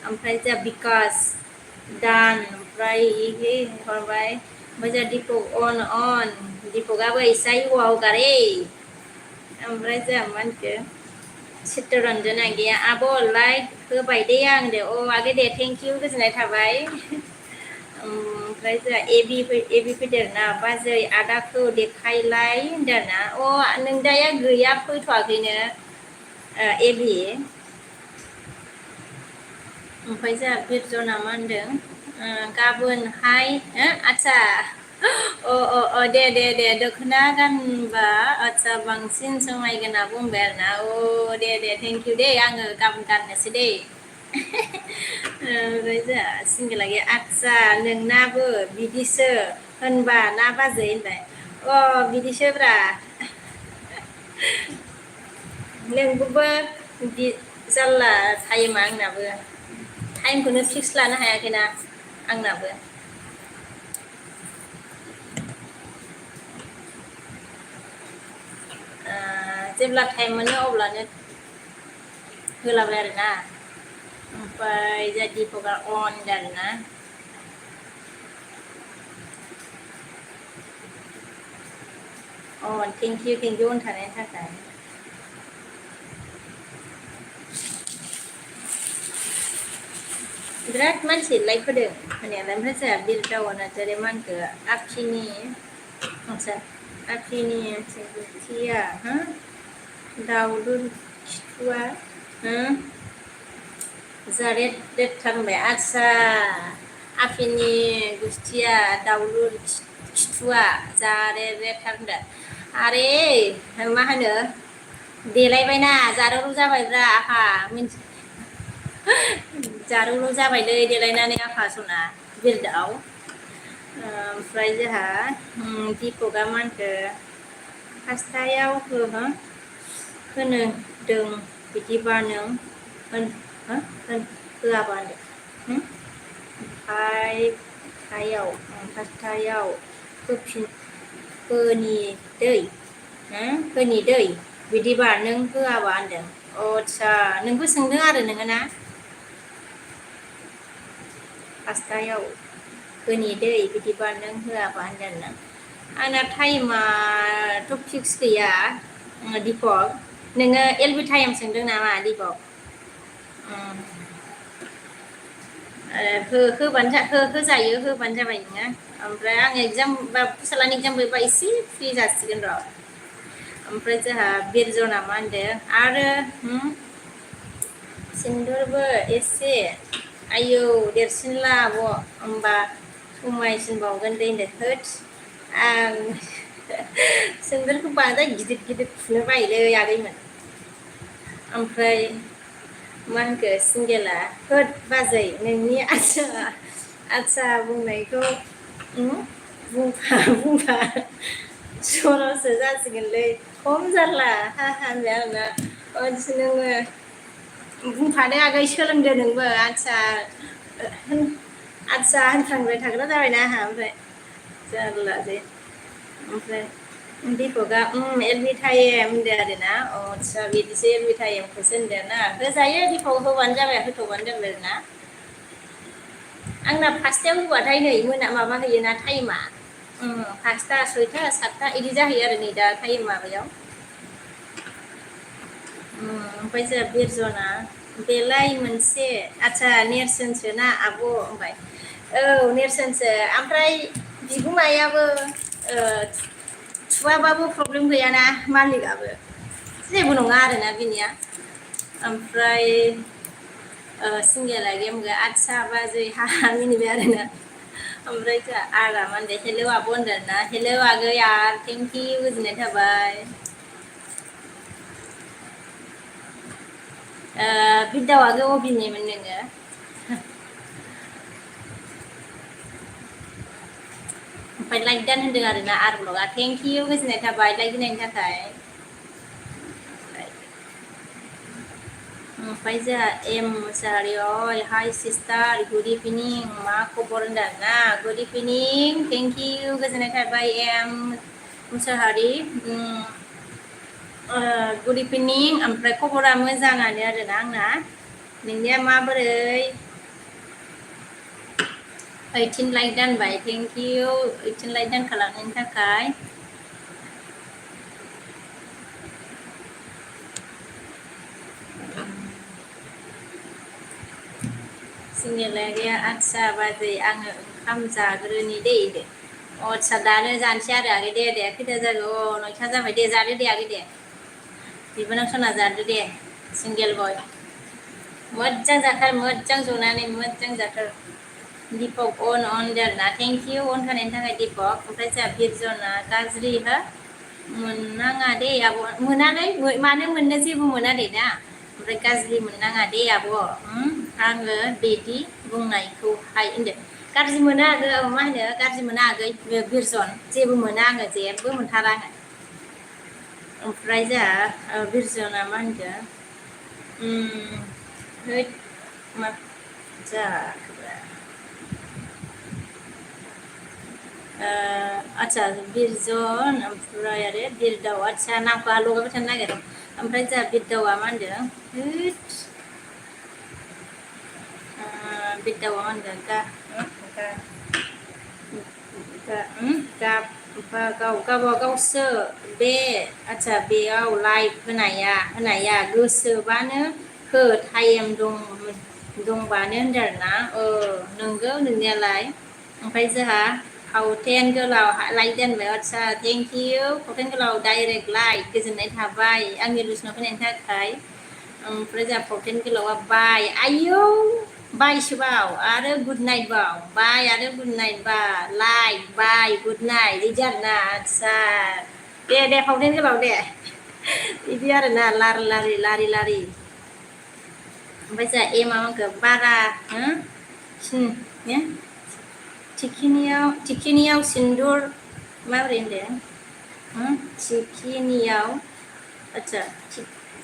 ओमफ्राय जोंहा बिकास दान ओमफ्राय हरबाय ओमफ्राय जोंहा दिपक अन दिपकआबो ऐसा ही हुआ होगा रे ओमफ्राय जोंहा मा होनखो चित्तरन्जना गैया आब' लाइक होबाय दे आं दे आगै दे थेंकिउ गोजोननाय थाबाय ओमफ्राय जोंहा एबि फैदों आरोना बाजै आदाखौ देखायलाय होनदों आरोना नोंदाया गैया फैथ'वाखैनो एबि ओमफ्राय जोंहा बिरजना मा होनदों गाबोनहाय आदसा दे दख'ना गानबा आदसा बांसिन समायगोन आब' बुंबाय आरोना दे थेंकिउ दे आङो गाबोन गाननोसै दे ओमफ्राय जोंहा सिंगेला गैया आदसा नोंनाबो बिदिसो होनबा ना बाजै होनबाय बिदिसोब्रा नोंबो बिदि जारला टाइमा आंनाबो टाइमखौनो फिक्स लानो हायाखैना आंनाबो जेब्ला टाइम मोनो अब्लानो होलाबाय आरोना ओमफ्राय जा दिपकआ अन आरोना थेंकिउ अन थानायनि थाखाय बिराद मानसि लाइक होदों होनायालाय ओमफ्राय जोंहा बिरदावा नार्जारि मा होनखो आखिनि गुस्थिया दाउलुर खिथुआ रेडथार होनबाय आदसा आफिनि गुस्थिया दाउलुर खिथुआ रेडथार होनदों आरे मा होनो देलायबायना जारौरौ जाबायब्रा आफा जारौरौ जाबायलै देलायनानै आफा सना बिल्डआव ओमफ्राय जोंहा दीपकआ मा होनखो फार्स्टआव होनो दों बिदिबा नों होआबा होनदों ओमफ्राय फार्स्टआव होनि दै बिदिबा नों होआबा होनदों आदसा नोंबो सोंदों आरो नोङो ना फार्स्टआव होनि दै बिदिबा नों होआबा होनदों नों आंना टाइमाथ' फिक्स गैया दीपक नोङो एलबि टाइम सोंदों नामा दीपक होजायो होबानो जाबाय नोङो ओमफ्राय आं एगजाम बा फिसालानि एगजाम बा एसे फ्रि जासिगोन र' ओमफ्राय जोंहा बिरजना मा होनदों आरो सिन्दुरबो एसे आयौ देरसिनला आब' होमबा समायसिनबावगोन दे होनदों होद आं सिन्दुरखौ बांद्राय गिदिर गिदिर थुनो बायोलै आगैमोन ओमफ्राय मा होनखो सिंगेला होद बाजै नोंनि आदसा बुंनायखौ बुंफा सरसो जासिगोनलै खम जारला होनबाय आरोना नोङो बुंफादो आगै सोलोंदो नोंबो आदसा होनफ्लांबाय थाग्रा जाबायना आंहा ओमफ्राय जारलासै ओमफ्राय दीपकआ एलबि टाइम होनदो आरोना आदसा बिदिसो एलबि टाइमखौसो होनदो ना होजायो दीपक होबानो जाबाय होथ'बानो जाबाय आरोना आंना फार्स्टआव होबाथाय नै माबा होयोना टाइमा पासथा सयथा सातथा बिदि जाहैयो आरो नै दा टाइम माबायाव ओमफ्राय जोंहा बिरजना बेलाय मोनसे आदसा नेरसोनसो ना आब' होनबाय औ नेरसोनसो ओमफ्राय बिगुमायाबो थुवाबाबो प्रब्लेम गैयाना मालिकआबो जेबो नङा आरोना बिनिया ओमफ्राय सिंगेला गेम आदसा बाजै मिनिबाय आरोना ओमफ्राय जोंहा आदा मा होनदों हेलौ आब' होनदों ना हेलौ आगै थेंकिउ गोजोननाय थाबाय बिदावा अबेनिमोन नोङो ओमफ्राय लाइक दान होनदों आरोना ब्लगा थेंकिउ गोजोननाय थाबाय लाइक होनायनि थाखाय ओमफ्राय जोंहा एम मुसाहारि हाय सिस्टार गुड इभिनिं मा खबर होनदों ना गुड इभिनिं थेंकिउ गोजोननाय थाबाय एम मुसाहारि गुड इभिनिं ओमफ्राय खबरा मोजाङानो आरोना आंना नोंनिया माबोरै 18 लाइक दानबाय थेंकिउ 18 लाइक दानखालांनायनि थाखाय सिंगेलारिया आदसा बाजै आङो ओंखाम जाग्रोनि दे आदसा दानो जानोसै आरो आगै दे खैथा जागौ 9था जाबाय दे जादो दे आगै दे बिबोनां सना जादो दे सिंगेल बय मोजां जाथार मोजां जनानै मोजां जाथार दीपक अन देरना थेंकिउ अन होनायनि थाखाय दीपक ओमफ्राय जोंहा बिरजना गाज्रि हो मोननाङा दे आब' मोनालै मानो मोननो जेबो मोना दे ना ओमफ्राय गाज्रि मोननाङा दे आब' आङो बिदि बुंनायखौहाय होनदो गाज्रि मोना आगै मा होनो गाज्रि मोना आगै बिरजन जेबो मोना आङो जेबो मोनथारा आङो ओमफ्राय जोंहा बिरजना मा होनदों मा जाखोब्रा आदसा बिरजन ओमफ्राय आरो बिरदाव आदसा नामखौ लगायबाय थानो नागिरो ओमफ्राय जोंहा बिरदावा मा होनदों बिरदावा मा होनदों गावबागावसो बे आदसा बेयाव लाइक होनाया गोसोबानो हो टाइम दंबानो होनदों आरोना नंगौ नोंनियालाय ओमफ्राय जोंहा फावथेन गोलाव लाइक दोनबाय आदसा थेंकिउ फावथेन गोलाव डाइरेक्ट लाइक गोजोननाय थाबाय आंनि लुसनाव फैनायनि थाखाय ओमफ्राय जोंहा फावथेन गोलावा बाय आयौ बायसोबाव आरो गुड नाइट बाव बाय आरो गुड नाइट बा लाइक बाय गुड नाइट बिदि आरोना आदसा दे फावथेन गोलाव दे बिदि आरोना लारि ओमफ्राय जोंहा एमा माखौ बारा थिखिनियाव सिन्दुर माबोरै होनदों थिखिनियाव आच्छा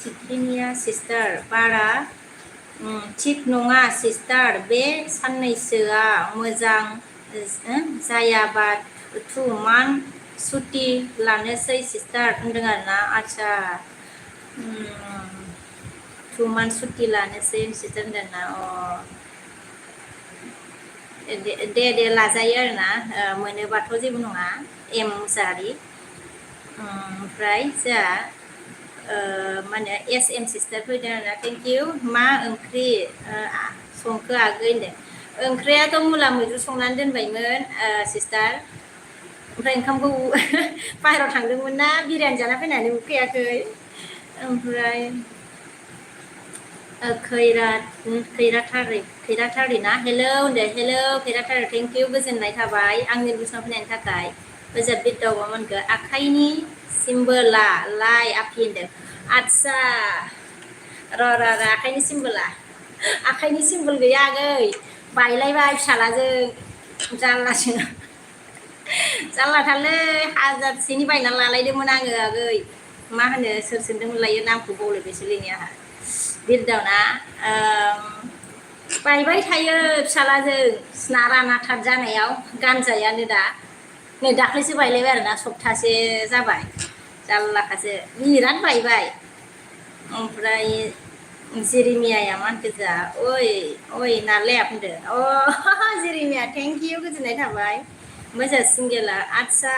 थिखिनिया सिस्टार बारा थिग नङा सिस्टार बे साननैसोआ मोजां जायाबा 2 मान्थ सुटि लानोसै सिस्टार होनदों आरोना आच्छा 2 मान्थ सुटि लानोसै सिस्टार होनदोंना दे लाजायो आरोना मोनोबाथ' जेबो नङा एम मुसाहारि ओमफ्राय जोंहा मा होनो एस एम सिस्टार फैदों आरोना थेंक इउ मा ओंख्रि संखो आगै होनदों ओंख्रियाथ' मुला मैद्रु संनानै दोनबायमोन सिस्टार ओमफ्राय ओंखामखौ बाहेरायाव थांदोंमोन ना बिरियानि जाना फैनानै उखैयाखै ओमफ्राय खैराथारि ना हेलौ होनदो हेलौ खैराथारि थेंक इउ गोजोननाय थाबाय आंनि बुसनाव फैनायनि थाखाय ओजा बिदावमोनखो आखाइनि सिम्बोला लाइ आफि होनदों आच्छा र' आखाइनि सिम्बोल गैया आगै बायलायबाय फिसालाजों जारलाथारलै हाजारसेनि बायना लालायदोंमोन आङो आगै मा होनो सोर सोंदोंमोन लायो नामखौ बावलायबायसोलै आंहा बिरदावना बायबाय थायो फिसालाजों नारा नाथार जानायाव गानजायानो दा नै दाख्लैसो बायलायबाय आरोना सप्तासे जाबाय जारलाखासो बिराद बायबाय ओमफ्राय जेरिमियाया मा होनखो जा ओइ नालाया बुंदो जेरिमिया थेंक इउ गोजोननाय थाबाय मोजां सिंगेला आच्छा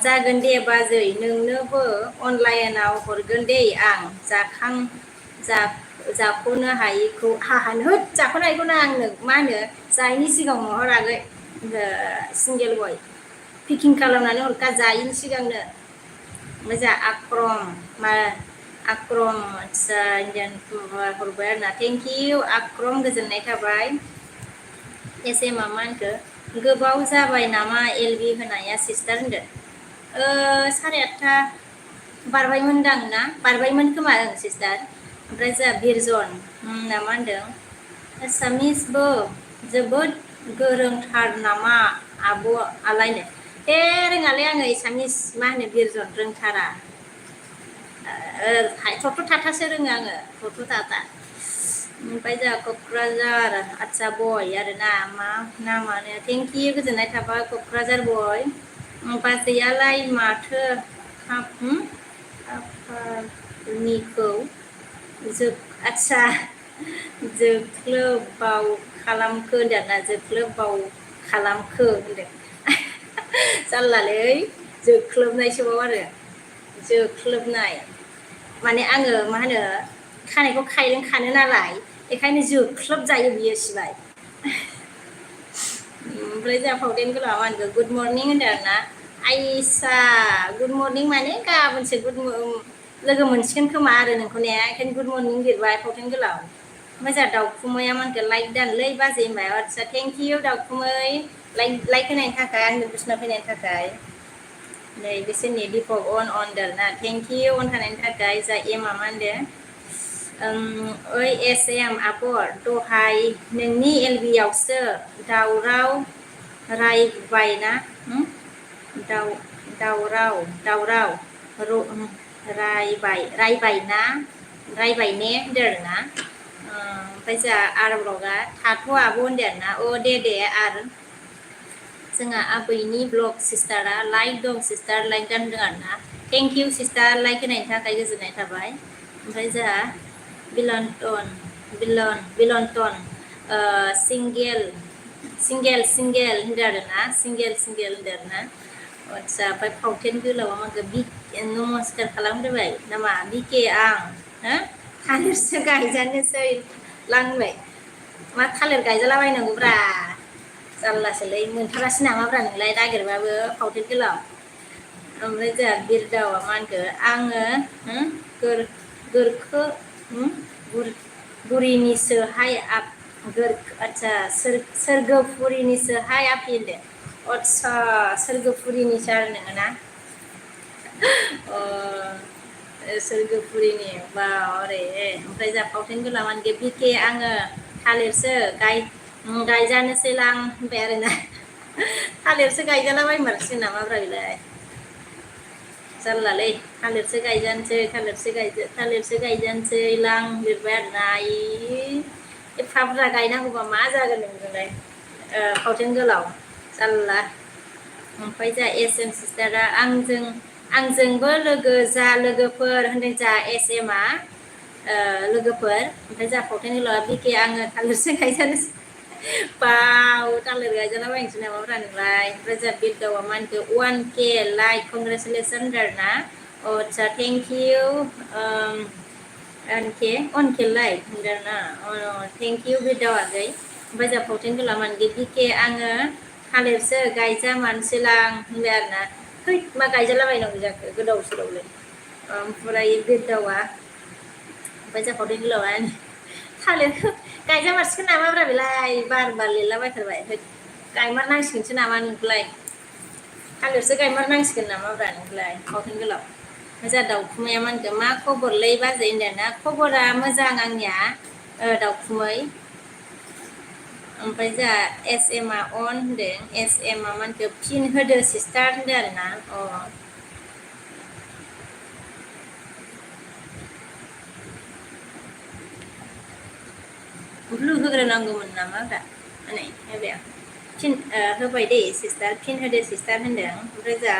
जागोन दे बाजै नोंनोबो अनलाइनाव हरगोन दे आं जाख'नो हायिखौ जाख'नो हायिखौनो आंनो मा होनो जायैनि सिगाङाव हरागै सिंगेल बय पिकिं खालामनानै हरखा जायैनि सिगांनो मोजां आक्रम आच्छा इन्डियान हरबाय आरोना थेंक इउ आक्रम गोजोननाय थाबाय एसे मा होनखो गोबाव जाबाय नामा एलबि होनाया सिस्टार होनदो 8:30 बारबायमोनदां ना बारबायमोन खोमा सिस्टार ओमफ्राय जोंहा बिरजन ना मा होनदों एसामिसबो जोबोद गोरोंथार नामा आब' आलायनो रोङालै आङो एसामिस मा होनो बिरजन रोंथारा थथ' थाथासो रोङो आङो थथ' थाथा ओमफ्राय जोंहा क'क्राझार आच्छा बय आरोना मा नामानो थेंक इउ गोजोननाय थाबाय क'क्राझार बय बाजैयालाय माथो खाफालनिखौ आच्छा जोख्लोबाव खालामखो होनदों ना जोख्लोबाव खालामखो होनदों जारलालै जोख्लोबनायसोबाव आरो जोख्लोबनाय माने आङो मा होनो खानायखौ खायलें खानो नालाय बेखायनो जोख्लोब जायो बियो सिबाय ओमफ्राय जोंहा फावटेन गोलावा मा होनगो गुड मर्निं होनदों आरोना आइसा गुड मर्निं माने गाबोनसो लोगो मोनसिगोन खोमा आरो नोंखौ ने ओंखायनो गुड मर्निं लिरबाय फावटेन गोलाव मोजां दाउखुमैया मा होनगो लाइक दानलै बाजै होनबाय आच्छा थेंक इउ दाउखुमै लाइक होनायनि थाखाय आंनि बुसना फैनायनि थाखाय नै बिसोरनि दिपक अन ना थेंक इउ अन थानायनि थाखाय जा एमा मा होनदों ओइ एस एम आब' दहाय नोंनि एलबियावसो दावराव रायबायना दावराव रायबाय ने होनदों आरोना ओमफ्राय जोंहा आर ब्लगा थाथ' आब' होनदों आरोना दे आरो जोंहा आबैनि ब्लग सिस्टारा लाइक दं सिस्टार लाइक गानदों आरोना थेंक इउ सिस्टार लाइक होनायनि थाखाय गोजोननाय थाबाय ओमफ्राय जोंहा बिलन्टन सिंगेल होनदों आरोना सिंगेल होनदों आरोना आच्छा ओमफ्राय फावटेन गोलावा माखो नमस्कार खालामग्रोबाय नामा बिके आं थालिरसो गायजानोसै लांबाय मा थालिर गायजालाबायनांगौब्रा जारलासोलै मोनथारासै नामाब्रा नोंलाय नागिरबाबो फावटेन गोलाव ओमफ्राय जोंहा बिरदावा मा होनखो आङो गुरिनिसोहाय आच्छा सोरगोफुरिनिसोहाय आफि होनदो आच्छा सोरगोफुरिनिसो आरो नोङो ना सोरगोफुरिनि बा ओमफ्राय जोंहा फावटेन गोलाव मा होनखो बिके आङो थालिरसो गायजानोसै लां होनबाय आरोना थालिरसो गायजालाबायमारसिगोन नामाब्रा बेलाय जारलालै थालिरसो गायजानोसै लां लिरबाय आरोना एफा बुरजा गायनांगौबा मा जागोन नोंजोंलाय फावथेन गोलाव जारला ओमफ्राय जा एस एम सिस्टारा आंजोंबो लोगो जा लोगोफोर होनदों जा एस एम आ लोगोफोर ओमफ्राय जा फावथेन गोलावा बिके आङो थालिरसो गायजानोसै बाव थालिर गायजालाबायनोसै नामाब्रा नोंलाय ओमफ्राय जा बिरदावा मा होनखो 1K लाइक कंग्रेचुलेसन होनदों आरोना आदसा थेंक इउ अनके लाइक होनदों आरोना थेंक इउ बिरदावा आगै ओमफ्राय जा फावथेन गोलावा मा होनखो बिके आङो थालिरसो गायजामारनोसैलां होनबाय आरोना है मा गायजालाबायनांगौ जाखो गोदाव सोरावलै ओमफ्राय बिरदावा ओमफ्राय जा फावथेन गोलावा थालिरखौ गायजामारसिगोन नामाब्रा बेलाय बार लिरलाबायथारबाय गायमारनांसिगोनसो नामा नोंखौलाय थालिरसो गायमारनांसिगोन नामाब्रा नोंखौलाय फावथेन गोलाव ओमफ्राय जा दाउखुमैया मा होनखो मा खबरलै बाजै होनदों ना खबरा मोजां आंनिया दाउखुमै ओमफ्राय जा एस एम आ अन होनदों एस एम आ मा होनखो फिन होदो सिस्टार होनदों आरोना ब्लु होग्रोनांगौमोन नामाब्रा नै होबाय आं फिन होबाय दे सिस्टार फिन होदो सिस्टार होनदों ओमफ्राय जा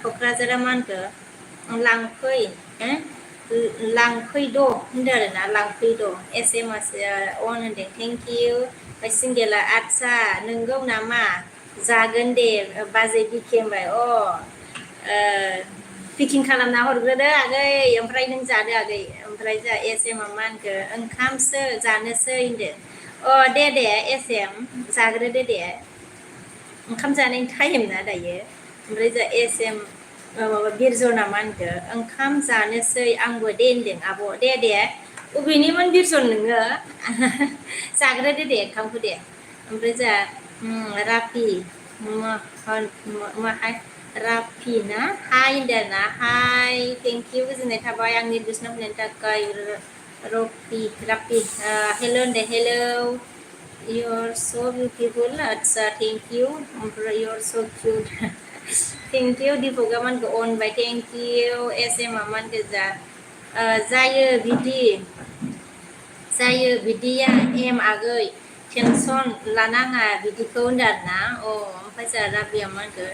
क'क्राझारा मा होनखो लांफै लांफैद' होनदों आरोना लांफैद' एस एम अन होनदों थेंक इउ ओमफ्राय सिंगेला आदसा नोंगौ नामा जागोन दे बाजै बिके होनबाय पिकिं खालामना हरग्रोदो आगै ओमफ्राय नों जादो आगै ओमफ्राय जा एस एम आ मा होनखो ओंखामसो जानोसै होनदो दे एस एम जाग्रोदो दे ओंखाम जानायनि टाइम ना दायो ओमफ्राय जा एस एम माबा बिरजना मा होनखो ओंखाम जानोसै आंबो दे होनदों आब' दे अबेनिमोन बिरजन नोङो जाग्रोदो दे ओंखामखौ दे ओमफ्राय जा राफि राफि ना हाय होनदों ना हाय थेंक इउ गोजोननाय थाबाय आंनि दुसना फैनायनि थाखाय राफि हेल' होनदो हेल' You are so beautiful. Atsa, thank you. You are so cute. Thank you. Dipoga man go on by thank you. SM man go जा जायो बिदिया एम आगै टेनसन लानाङा बिदिखौ होनदों आरोना ओमफ्राय जा राबिया मा होनखो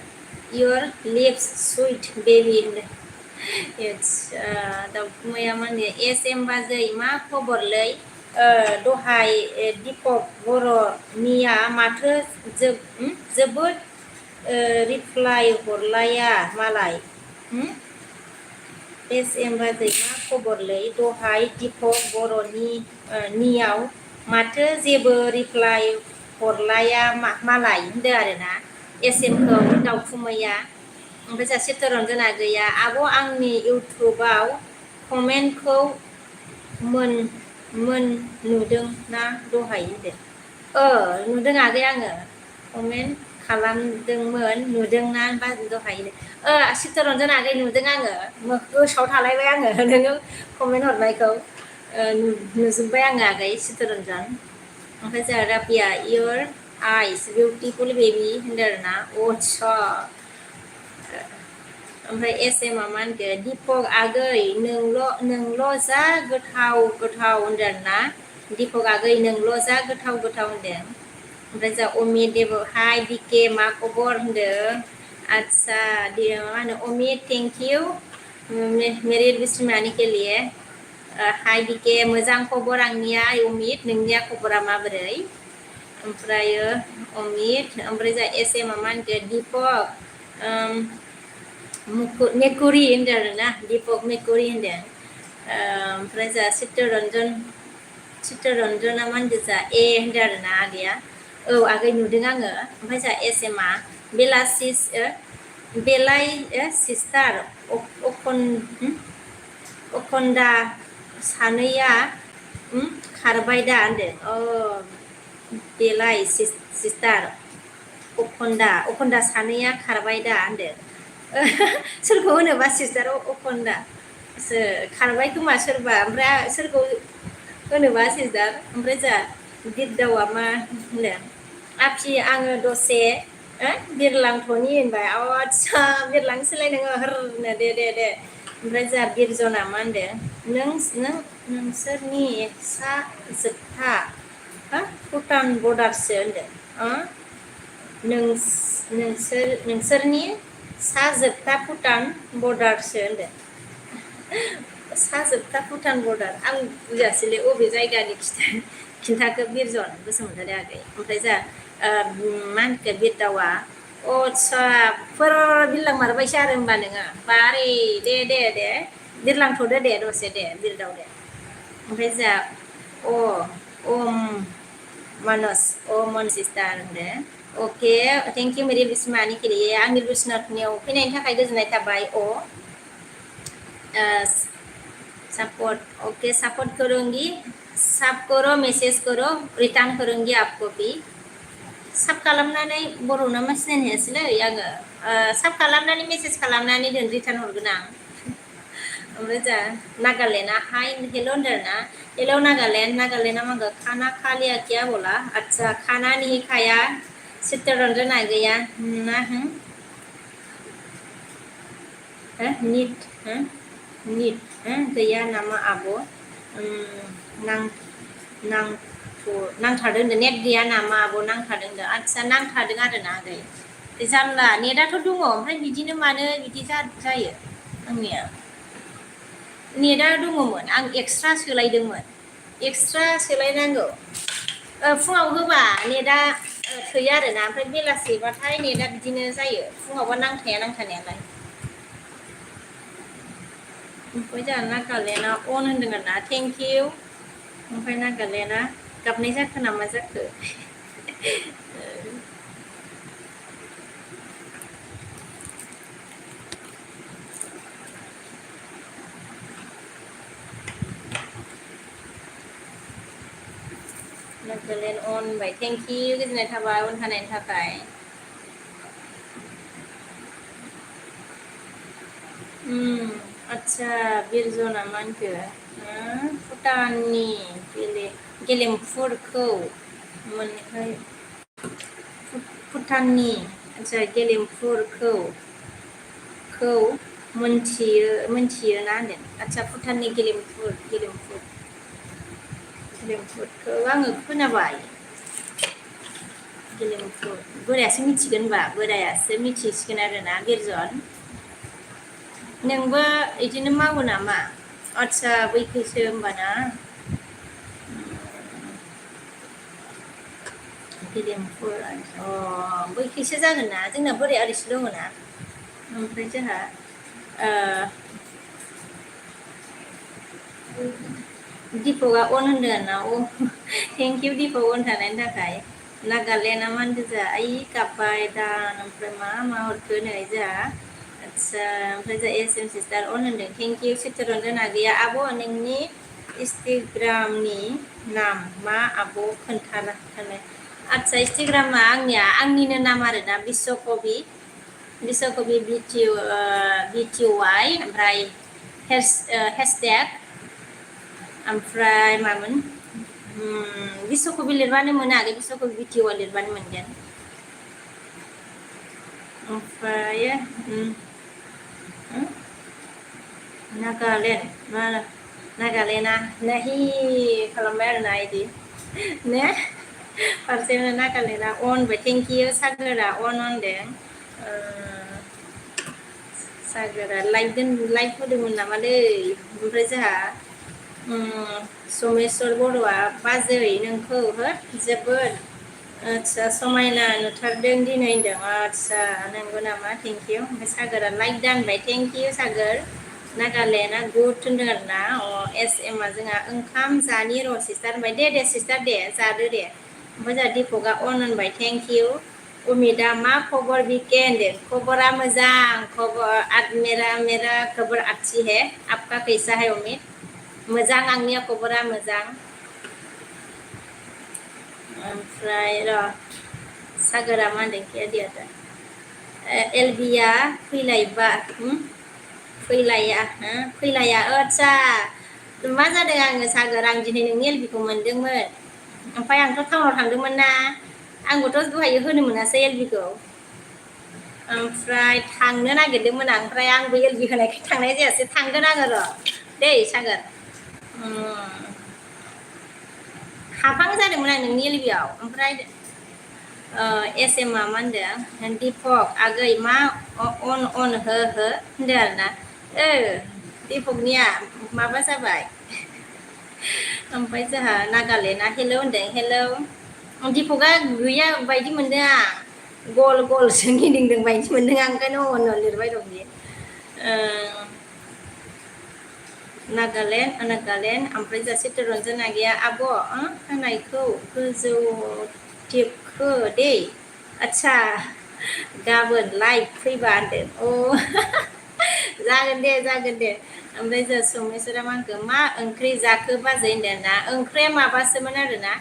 Your lips sweet baby दाउखुमैया मा होनो SM बाजै मा खबरलै दहाय दीपक बर'निया माथो जोबोद रिप्लाइ हरलाया मालाय SM बाजै मा खबरलै दहाय दीपक बर'नियाव माथो जेबो रिप्लाइ हरलाया मालाय होनदों आरोना SM खौ दाउखुमैया ओमफ्राय जा चित्तरन्जना गैया आब' आंनि इउटुबाव कमेन्टखौ नुदों ना दहाय होनदों नुदों आगै आङो कमेन्ट खालामदोंमोन नुदोंना दहाय चित्तरन्जना आगै नुदों आङो गोसोआव थालायबाय आङो नोङो कमेन्ट हरनायखौ नुजोब्बाय आङो आगै चित्तरन्जन ओमफ्राय जोंहा Rafia your eyes beautiful baby होनदों आरोना आदसा ओमफ्राय SM आ मा होनखो दीपक आगै नोंल' जा गोथाव होनदों आरोना दीपक आगै नोंल' जा गोथाव होनदों ओमफ्राय जा अमित देब हाय बिके मा खबर होनदों आदसा मा होनो अमित थेंक इउ मेरे विश में आने के लिए हाय बिके मोजां खबर आंनिया अमित नोंनिया खबरा माबोरै ओमफ्राय अमित ओमफ्राय जा SM आ मा होनखो दीपक मेकुरि होनदों आरोना दीपक मेकुरि होनदों ओमफ्राय जा चित्तरन्जना मा होनदों जा होनदों आरोना आगैया आगै नुदों आङो ओमफ्राय जा SM आ बेलाय सिस्टार अखन्दा सानैया खारबाय दा होनदों बेलाय सिस्टार अखन्दा सानैया खारबाय दा होनदों सोरखौ होनोबा सिस्टार अखन्दा खारबाय खोमा सोरबा ओमफ्राय सोरखौ होनोबा सिस्टार ओमफ्राय जा बिरदावा मा होनो आपि आङो दसे बिरलांथ'नि होनबाय आदसा बिरलांसैलाय नोङो होरनो दे ओमफ्राय जोंहा बिरजना मा होनदों नोंसोरनि सा जोबथा भुटान बर्डारसो होनदों नोंसोरनि सा जोबथा भुटान बर्डारसो होनदों सा जोबथा भुटान बर्डार आं बुजियासैलै अबे जायगानि खिन्थाखो बिरजन बसुमतारी आगै ओमफ्राय जोंहा मा होनखो बिरदावा आदसा बिरलां मारबायसो आरो होमबा नोङो बारे दे बिरलांथ'दो दे दसे दे बिरदाव दे ओमफ्राय जोंहा सिस्टार होनदो अके थेंक इउ मेरी बिस्मानि केलिए आंनि बिस्नाथनियाव फैनायनि थाखाय गोजोननाय थाबाय सपोर्ट ओके सपोर्ट करूंगी सब करो मेसेज करो रिटार्न करूंगी आपको भी साब खालामनानै बर' नामा सिनायनो हायासैलै आङो साब खालामनानै मेसेज खालामनानै दोन रिटार्न हरगोन आं ओमफ्राय जोंहा नागालेण्डआ हाय हेल' होनदों ना हेल' नागालेण्डआ मा खाना खा लिया क्या बोला अच्छा खाना नहीं खाया चित्तरंजन आ गया ना निट गैया नामा आब' नांथारदों होनदों नेट गैया नामा आब' नांथारदों होनदों आदसा नांथारदों आरो ना आगै जानला नेटआथ' दङ ओमफ्राय बिदिनो मानो बिदि जायो आंनिया नेटआ दङमोन आं एक्सट्रा सोलायदोंमोन एक्सट्रा सोलायनांगौ फुङाव होबा नेटआ थोयो आरोना ओमफ्राय बेलासिबाथाय नेटआ बिदिनो जायो फुङावबा नांखाया नांखानायालाय ओमफ्राय जोंहा नागालेण्डआ अन होनदों आरोना थेंक इउ ओमफ्राय नागालेण्डआ गाबनाय जाखो ना मा जाखो नागालेण्ड अन होनबाय थेंक इउ गोजोननाय थाबाय अन थानायनि थाखाय आदसा बिरजना मा होनखो भुटाननि गेलेमफुरखौ मोनहै भुटाननि आदसा गेलेमफुरखौ मोनथियो ना होनदों आदसा भुटाननि गेलेमफुरखौ आङो खोनाबाय गेलेमफुर बोरायासो मिथिगोन होनबा बोरायासो मिथिसिगोन आरोना बिरजन नोंबो बिदिनो मावो नामा आदसा बैखैसो होमबाना गेलेमफुर बैखैसो जागोन ना जोंना बोराया ओरैसो दङ ना ओमफ्राय जोंहा दिपकआ अन होनदों ना थेंक इउ दिपक अन थानायनि थाखाय नागालेण्डआ मा होनदों जोंहा आइ गाबबाय दान ओमफ्राय मा हरखो नै जोंहा आदसा ओमफ्राय जोंहा एस एम सिस्टार अन होनदों थेंक इउ चित्तरन्जन आगैया आब' नोंनि इन्सटाग्रामनि नाम मा आब' खोन्थानाय आदसा इन्सटाग्रामा आंनिनो नाम आरोना बिश्वकबि बिटिवाइ ओमफ्राय हेशटेग ओमफ्राय मामोन बिश्वकबि लिरबानो मोनो आगै बिश्वकबि बिटिवाइ लिरबानो मोनगोन ओमफ्राय नागालेण्डआ नाहि खालामबाय आरोना इदि ने फारसेनो नागालेण्डआ अन होनबाय थेंक इउ सागोरा अन होनदों सागोरा लाइक होदोंमोन नामालै ओमफ्राय जोंहा समेस्वर बर'आ बाजै नोंखौ जोबोद आदसा समायना नुथारदों दिनै होनदों आदसा नंगौ नामा थेंक इउ ओमफ्राय सागोरा लाइक दानबाय थेंक इउ सागोर नागालेण्डआ गुड होनदों आरोना एस एमआ जोंहा ओंखाम जानि र' सिस्टार होनबाय दे सिस्टार दे जादो दे ओमफ्राय जोंहा दिपकआ अन होनबाय थेंक इउ उमिदा मा खबर बिके होनदों खबरा मोजां खबर मेरा खबर अच्छी है आपका कैसा है उमिद मोजां आंनिया खबरा मोजां ओमफ्राय सागोरा मा होनदों केदियादा एलबिया फैलाया आदसा मा जादों आङो सागोर आं दिनै नोंनि एलबिखौ मोनदोंमोन ओमफ्राय आंथ' टाउनाव थांदोंमोन ना आंबोथ' दहाय होनो मोनासै एलबिखौ ओमफ्राय थांनो नागिरदोंमोन आं ओमफ्राय आंबो एलबि होनायखाय थांनाय जायासै थांगोन आङो र' दै सागोर हाबहां जादोंमोन आं नोंनि एलबियाव ओमफ्राय एस एम मा होनदों दिपक आगै मा अन हो होनदों आरोना दिपकनिया माबा जाबाय ओमफ्राय जोंहा नागालेण्डआ हेलौ होनदों हेलौ दिपकआ गैया बायदि मोनदों आं गल गलसो गिदिंदों बायदि मोनदों आं ओंखायनो अन लिरबाय दं बियो नागालेण्ड ओमफ्राय जासे रन्जना गैया आब' खानायखौ गोजौ टेपखो दे आदसा गाबोन लाइभ फैबा होनदों जागोन दे ओमफ्राय जों सोमेसोरा मा होनखो मा ओंख्रि जाखो बाजै होनदों ना ओंख्रिया माबासोमोन आरोना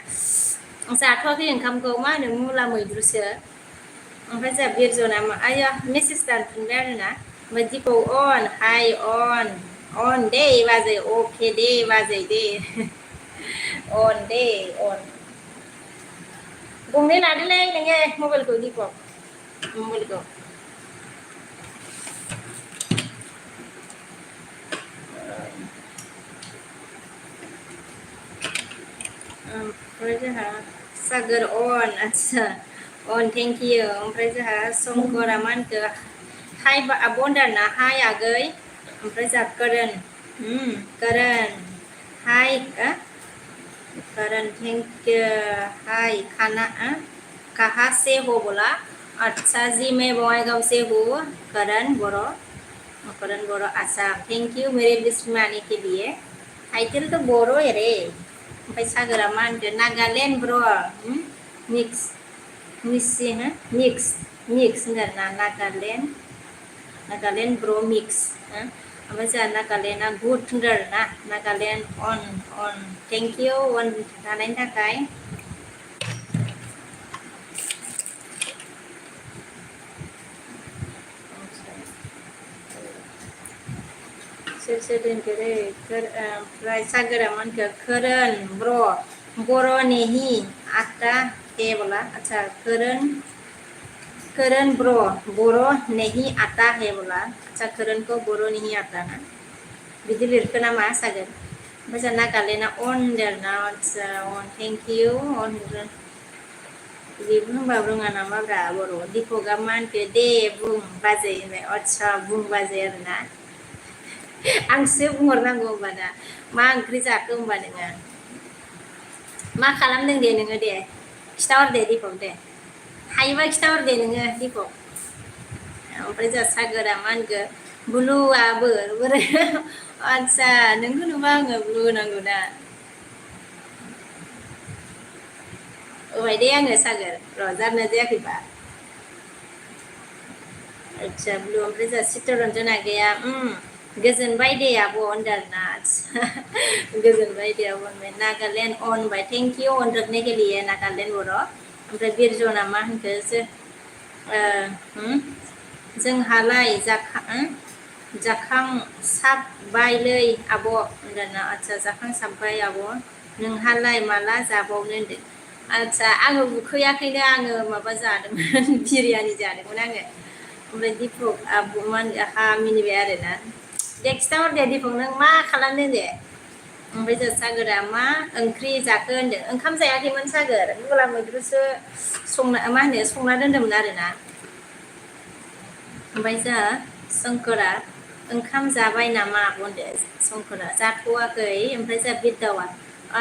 जाथ'वाखै ओंखामखौ मा होनो मुला मैद्रुसो ओमफ्राय जोंहा बिरजना आया मेसेज दानफिनबाय आरोना ओमफ्राय दिपक अन हाय अन दे बाजै अके दे बाजै दे अन दे अन गंनै लादोलै नोङो मबाइलखौ दिपक मबाइलखौ ओमफ्राय जोंहा सागोर अन आदसा अन थेंक इउ ओमफ्राय जोंहा संकरा मा होनखो हाय आब' होनदों ना हाय आगै ओमफ्राय जोंहा करण हाय करण थेंक यू हाय खाना कहाँ से हो बोला अच्छा जी मैं बङाइगांव से हूँ करण बोरो आसाम थैंक यू मेरे लिस्ट में आने के लिए टाइटल तो बोरो है रे ओमफ्राय सागोरा मा होनदों नागालेण्ड ब्र मिक्स मिक्स होनदों ना नागालेण्ड ब्र मिक्स ओमफ्राय जोंहा नागालेण्डआ गुड होनदों आरो ना नागालेण्ड अन थेंक इउ अन थानायनि थाखाय सोर दोनखो रे ओमफ्राय सागोरा मा होनखो करण बर' नहीं आता है बोला अच्छा करण बर' नहीं आता है बोला अच्छा करणखौ बर' नहीं आता ना बिदि लिरखो नामा सागोर ओमफ्राय जोंहा नागालेण्डआ अन होनदों आरोना आदसा अन थेंक इउ अन बेबो होनबाबो रोङा नामाब्रा बर' दिपकआ मा होनखो दे बुं बाजै होनबाय आदसा बुं बाजै आरोना आंसो बुंहरनांगौ होनबाना मा ओंख्रि जाखो होनबा नोङो मा खालामदों दे नोङो दे खिथाहर दे दिपक दे हायोबा खिथाहर दे नोङो दिपक ओमफ्राय जोंहा सागोरा मा होनखो ब्लुआबो बोरै आदसा नोंखौ नुबा आङो ब्लु होनांगौ ना होबाय दे आङो सागोर र' जारना जायाखैबा आदसा ब्लु ओमफ्राय जोंहा चित्तरन्जना गैया गोजोनबाय दे आब' होनदों आरोना गोजोनबाय दे आब' होनबाय नागालेण्ड अन होनबाय थेंक इउ अन रखने के लिए नागालेण्ड बर' ओमफ्राय बिरजना मा होनखो जोंहालाय जाखांसाबबायलै आब' होनदोंना आदसा जाखांसाबबाय आब' नोंहालाय माला जाबावनो होनदों आदसा आङो उखैयाखैनो आङो माबा जादोंमोन बिरियानि जादोंमोन आङो ओमफ्राय दिपक हा मिनिबाय आरोना दे खिथाहर दे दिपक नों मा खालामदों दे ओमफ्राय जों सागोरा मा ओंख्रि जाखो होनदों ओंखाम जायाखैमोन सागोर मुला मैद्रुसो संना दोन्दोंमोन आरोना ओमफ्राय जोंहा संकरा ओंखाम जाबाय नामा आब' होनदों संकरा जाथ'वाखै ओमफ्राय जोंहा बिरदावा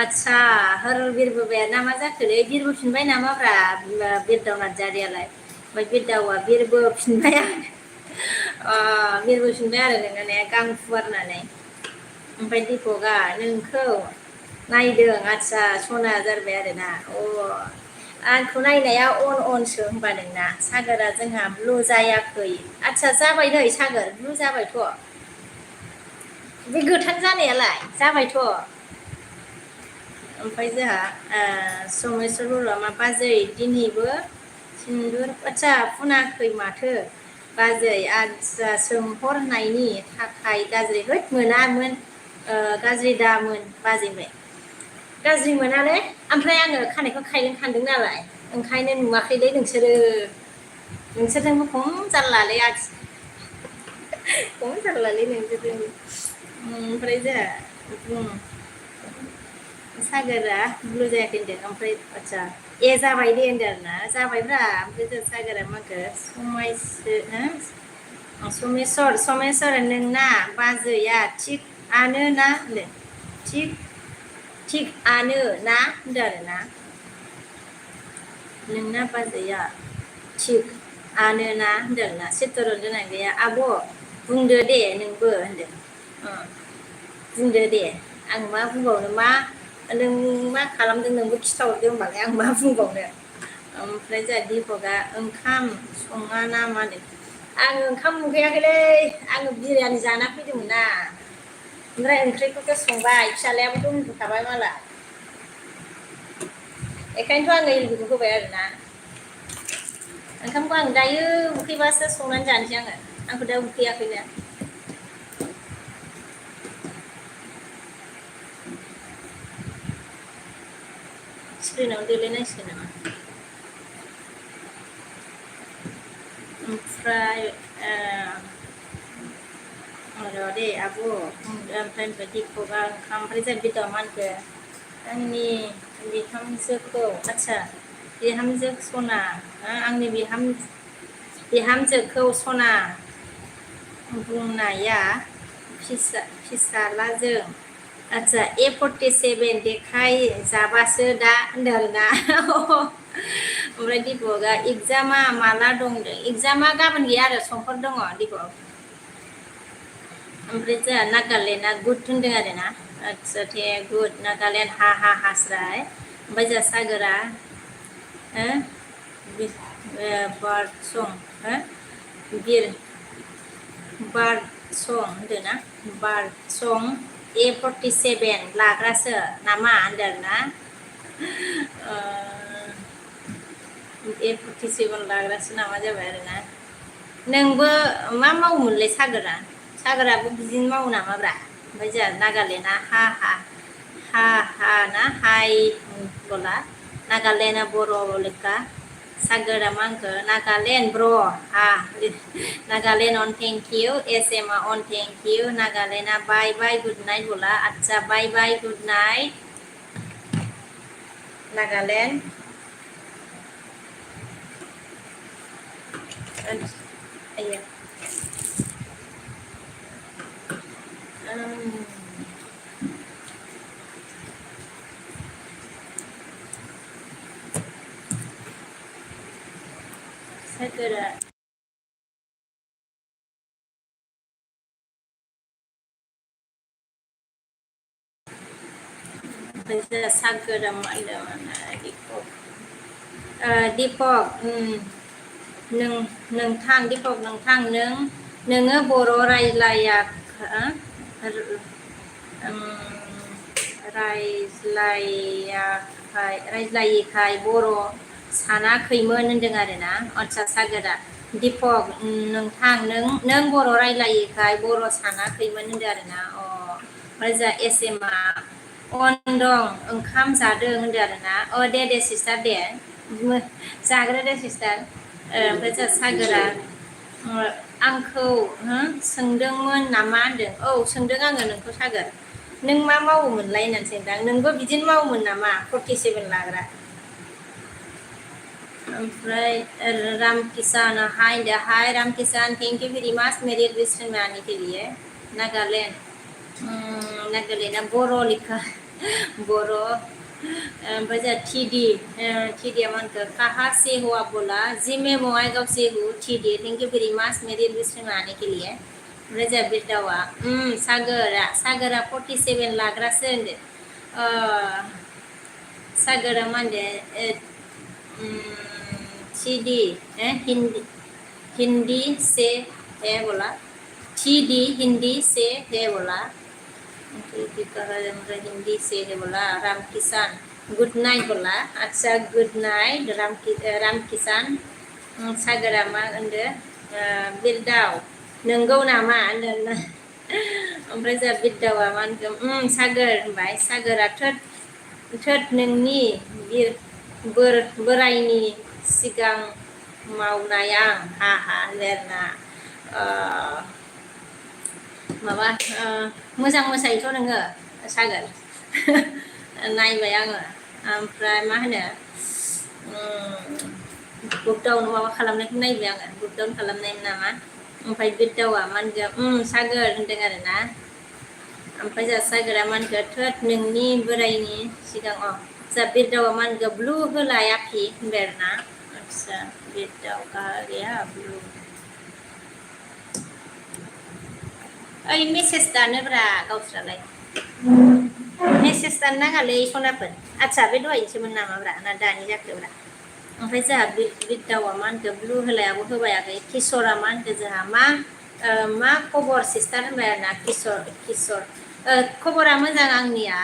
आदसा हर बिरबोबाय ना मा जाखोलै बिरबोफिनबाय नामाब्रा बिरदाव नार्जारियालाय ओमफ्राय बिरदावा बिरबोफिनबाय आरो नोङो ने गां फुवारनानै ओमफ्राय दिपकआ नोंखौ नायदों आदसा सना जारबाय आरोना आंखौ नायनाया अनसो होनबा नोंना सागोरा जोंहा ब्लु जायाखै आदसा जाबाय नै सागोर ब्लु जाबायथ' बे गोथां जानायालाय जाबायथ' ओमफ्राय जोंहा सोमेस्वर बर'आ मा बाजै दिनैबो सिन्दुर आदसा फुनाखै माथो बाजै आदसा सोंहरनायनि थाखाय गाज्रि मोनामोन गाज्रि दामोन बाजैबाय गाज्रि मोनालै ओमफ्राय आङो खानायखौ खायलें खानदों नालाय ओंखायनो नुवाखैलै नोंसोरजोंबो खम जारलालै खम जारलालै नोंसोरजोंबो ओमफ्राय जोंहा सागोरा ब्लु जायाखै होनदों ओमफ्राय आदसा ए जाबाय दे होनदों आरोना जाबायब्रा ओमफ्राय जों सागोरा माखो समेस्वर नोंना बाजैया थिगआनो ना होनदों थिगआनो ना होनदों आरोना नोंना बाजैया थिगआनो ना होनदों आरोना चित्तरन्जन आगैया आब' बुंदो दे नोंबो होनदों बुंदो दे आं मा बुंबावनो नों मा खालामदों नोंबो खिथाहरदो होनबालाय आं मा बुंबावनो ओमफ्राय जोंहा दिपकआ ओंखाम सङा ना मानो आङो ओंखाम उखैयाखैलै आङो बिरियानि जाना फैदोंमोन ना ओमफ्राय ओंख्रिखौथ' संबाय फिसालायाबोथ' उन्दुखाबाय मालाय बेखायनोथ' आङो इलबिखौ होबाय आरोना ओंखामखौ आं दायो उखैबासो संनानै जानोसै आंखौ दा उखैयाखैनो स्क्रिनाव देलायनांसिगोन नामा ओमफ्राय र' दे आब' ओमफ्राय दिपकआ ओंखाम ओमफ्राय जों बिदआ मा होनखो आंनि बिहामजोखौ आदसा बिहामजो सना आंनि बिहामजोखौ सना बुंनाया फिसालाजों आदसा A47 देखाय जाबासो दा होनदों आरोना ओमफ्राय दिपकआ एगजामा माला दं एगजामा गाबोन गैया आरो समफोर दङ दिपक ओमफ्राय जोंहा नागालेण्डआ गुड होनदों आरोना आदसा दे गुड नागालेण्ड हा हास्राय ओमफ्राय जोंहा सागोरा बार्ड सं बार्ड सं होनदों ना बार्ड सं A47 लाग्रासो नामा होनदों आरोना A47 लाग्रासो नामा जाबाय आरोना नोंबो मा मावोमोनलाय सागोराबो बिदिनो मावो नामाब्रा ओमफ्राय जोंहा नागालेण्डआ हा ना हाय बोला नागालेण्डआ बर' लेखा सागोरा मा होनखो नागालेण्ड ब्र' नागालेण्ड अन थेंक इउ SM अन थेंक इउ नागालेण्डआ बाय बाय गुड नाइट बोला आदसा bye bye good night Nagaland आयो सागोरा ओमफ्राय सागोरा मा होनदों दिपक नोंथां नोङो बर' रायज्लायिखाय बर' सानाखैमोन होनदों आरोना आदसा सागोरा दिपक नोंथां नों बर' रायज्लायिखाय बर' सानाखैमोन होनदों आरोना ओमफ्राय जोंहा SMआ अन दं ओंखाम जादों होनदों आरोना दे सिस्टार दे जाग्रोदो सिस्टार ओमफ्राय जोंहा सागोरा आंखौ सोंदोंमोन नामा होनदों सोंदों आङो नोंखौ सागोर नों मा मावोमोनलाय होननानै सोंदां नोंबो बिदिनो मावोमोन नामा 47 लाग्रा ओमफ्राय Ramkishan hi Ramkishan thank you very much मेरे रिक्वेस्ट में आने के लिए नागालैंड बर' लेखा बर' ओमफ्राय जोंहा TDया मा होनखो कहाँ से हो आप बोला जी मैं बङाइगाव से हूँ TD thank you very much मेरे रिक्वेस्ट में आने के लिए ओमफ्राय जोंहा बिरदावा सागोरा 47 लाग्रासो होनदो सागोरा मा होनदो TD हिंदी से है बोला TD हिंदी से है बोला हिंदी से है बोला रामकिसान गुड नाइट बोला अच्छा गुड नाइट रामकिसान सागोरा मा होनदो बिरदाव नंगौ नामा होनदों ओमफ्राय जोंहा बिरदावा मा होनगोन सागोर होनबाय सागोराथ' थोद नोंनि बोरायनि सिगां मावनाय आं हा हा लेरना माबा मोजां मोसायोथ' नोङो सागोर नायबाय आङो ओमफ्राय मा होनो बुकडाउन माबा खालामनायखौ नायबाय आङो बुकडाउन खालामनायमोन नामा ओमफ्राय बे दाउआ मा होनगोन सागोर होनदों आरो ना ओमफ्राय जोंहा सागोरा मा होनगोन थोद नोंनि बोरायनि सिगां जा बे दाउआ मा होनगोन ब्लु होलाय आफि होनबाय आरो ना आदसा बे दाउ गैया ब्लु ओइ मेसेज दानोब्रा गावस्रालाय मेसेज दानो नाङालै सनाफोर आदसा बे दहायसोमोन नामाब्रा ना दानि जाखोब्रा ओमफ्राय जोंहा बे दाउआ मा होनखो ब्लु होलायाबो होबायाखै किसरा मा होनखो जोंहा मा खबर सिस्टार होनबाय आरो ना किसर खबरा मोजां आंनिया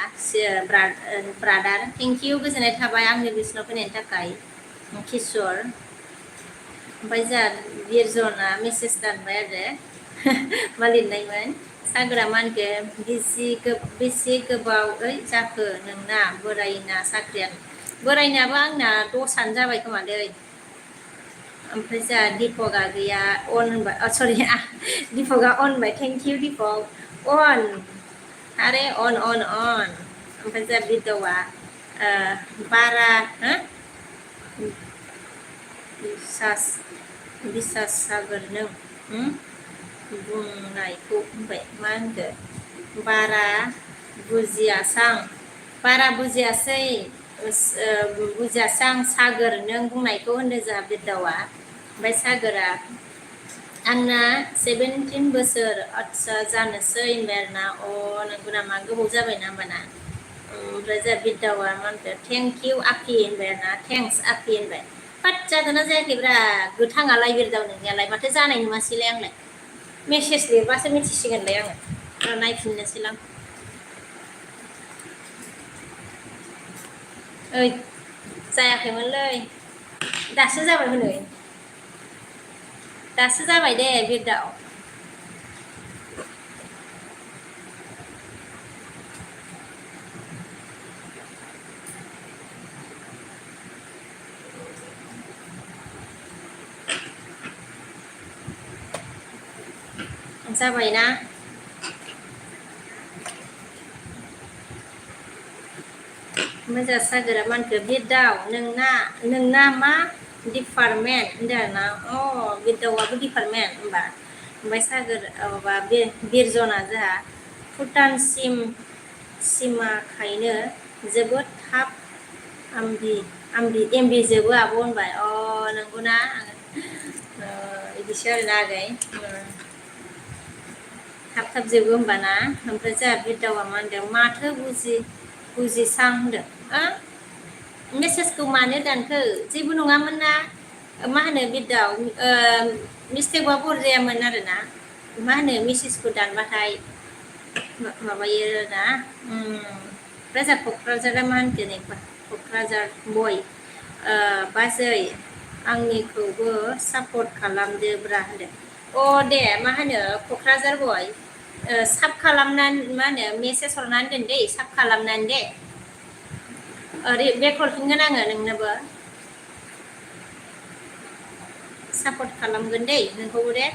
ब्रादार थेंकिउ गोजोननाय थाबाय आंनि बिसिनाव फैनायनि थाखाय किसर ओमफ्राय जोंहा बिरजना मेसेज दानबाय आरो मा लिरनायमोन सागोरा मा होनखो बेसे गोबाव जाखो नोंना बोरायना साख्रिया बोरायनाबो आंना दसानो जाबाय खोमालै ओमफ्राय जोंहा दिपकआ गैया अन होनबाय सरि दिपकआ अन होनबाय थेंकिउ दिपक अन आरे अन ओमफ्राय जोंहा बिदावा बारा बिसास सागोर नों बुंनायखौ होनबाय मा होनखो बारा बुजियासै बुजियासै आं सागोर नों बुंनायखौ होनदों जोंहा बिदावा ओमफ्राय सागोरा आंना 17 बोसोर आदसा जानोसै होनबाय आरो ना नंगौ नामा गोबाव जाबायना होमबाना ओमफ्राय जोंहा बिदावा मा होनखो थेंकिउ आफि होनबाय आरो ना थेंक्स आफि होनबाय पाट जादोंना जायाखैब्रा गोथाङालाय बिरदाव नोंनियालाय माथो जानाय नुवासैलाय आंलाय मेसेज लिरबासो मिथिसिगोनलाय आङो नायफिननोसैलां ओइ जायाखैमोनलै दासो जाबाय हनै दासो जाबाय दे बिरदाव जाबायना मोजां सागोरा मा होनखो बिरदाव नोंना मा डिपार्टमेन्ट होनदों आरो ना बिरदावाबो डिपार्टमेन्ट होनबा ओमफ्राय सागोर माबा बिरजना जोंहा भुटानसिमाखायनो जोबोद थाब एमबि जोबो आब' होनबाय नंगौना बिदिसो आरोना आगै थाब जोबो होमबाना ओमफ्राय जोंहा बिरदावा मा होनदों माथो बुजिसां होनदों मेसेजखौ मानो दानखो जेबो नङामोन ना मा होनो बिरदाव मिस्टेकबाबो अरजायामोन आरोना मा होनो मेसेजखौ दानबाथाय माबायो ना राजा क'क्राझारा मा होनखो क'क्राझार बय बाजै आंनिखौबो सापर्ट खालामदोब्रा होनदों दे मा होनो क'क्राझार बय साब खालामनानै मा होनो मेसेज हरनानै दोन दे साब खालामनानै दे बेक हरफिनगोन आङो नोंनोबो सापर्ट खालामगोन दै नोंखौबो दे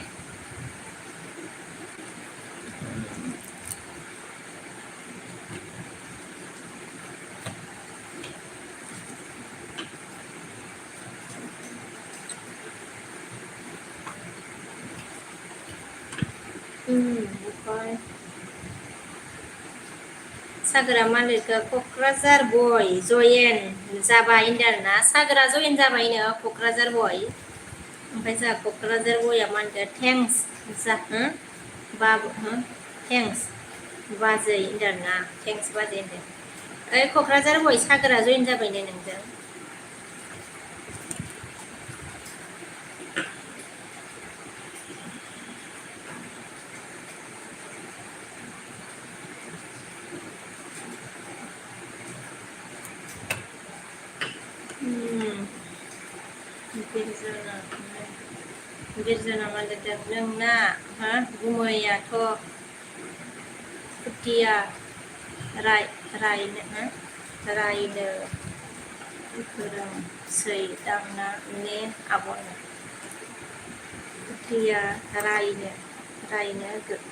सागोरा मा लिरखो क'क्राझार बय जयेन जाबाय होनदों आरोना सागोरा जयेन जाबायनो क'क्राझार बय ओमफ्राय जोंहा क'क्राझार बयआ मा होनदों थेंक्स थेंक्स बाजै होनदों आरोना थेंक्स बाजै होनदों क'क्राझार बय सागोरा जयेन जाबायनो नोंजों बिरजना मा लिरदों नोंना गुमैयाथ' खुथिया रायनो रायनो गोरोंसै दांनाने आब'नो फुथिया रायनो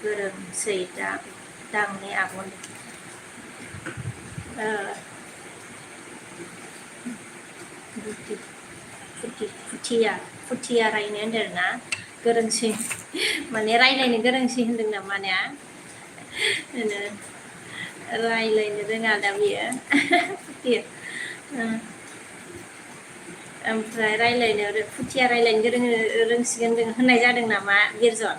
गोरोंसै दांने आब'नो फुथिया रायनो होनदों ना गोरोंसै माने रायलायनो गोरोंसै होनदों नामा ने रायलायनो रोङा दा बियो फुथिया ओमफ्राय फुथिया रायलायनो रोंसिगोन होननाय जादों नामा बिरजन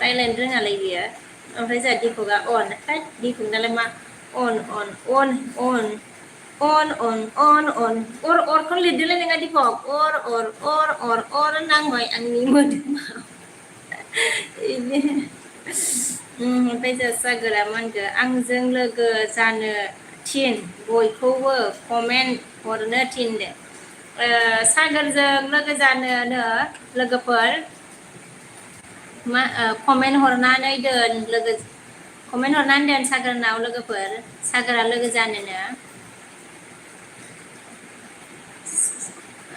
रायलायनो रोङालै बियो ओमफ्राय जोंहा दिपकआ दिपकनालाय मा अरखौनो लिरदोलै नोङो दिपक अर नांबाय आंनि मोदोमाव ओमफ्राय जों सागोरा मा होनखो आंजों लोगो जानो थिन बयखौबो कमेन्ट हरनो थिनदो सागोरजों लोगो जानोनो लोगोफोर मा कमेन्ट हरनानै दोन सागोरनाव लोगोफोर सागोरा लोगो जानोनो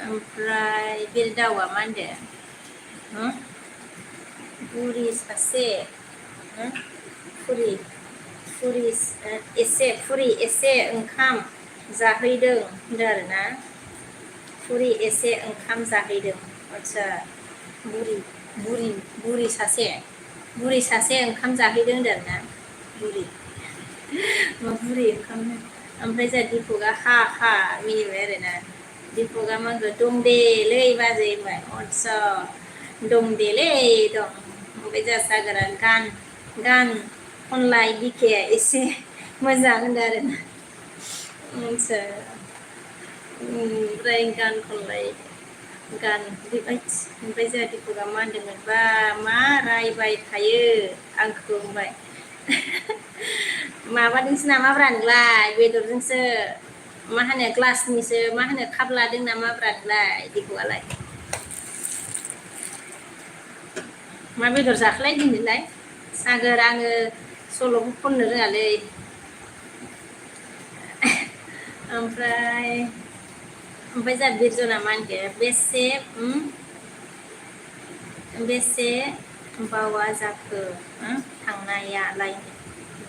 ओमफ्राय बिरदावा मा होनदो बुरि सासे फुरि एसे ओंखाम जाहैदों होनदों आरोना फुरि एसे ओंखाम जाहैदों आदसा बुरि सासे ओंखाम जाहैदों होनदों आरोना बुरि ओंखाम ओमफ्राय जोंहा दिपकआ हा मिनिबाय आरोना दिपकआ मा होनखो दं देलै बाजै होनबाय आदसा दं देलै दं ओमफ्राय जोंहा सागोरा गान खनलाय बिखाया एसे मोजां होनदों आरोना ओमफ्राय गान खनलाय ओमफ्राय जोंहा दिपकआ मा होनदोंमोन बा मा रायबाय थायो आंखौ होनबाय माबादोंसो नामाब्रा नोंलाय बेदरजोंसो मा होनो ग्लासनिसो मा होनो काप लादों नामाब्रा नोंलाय दिपकआलाय मा बेदर जाखोलाय दिनैलाय सागोर आङो सल'बो खननो रोङालै ओमफ्राय जोंहा बिरजना मा होनखो बेसे बावा जाखो थांनायालाय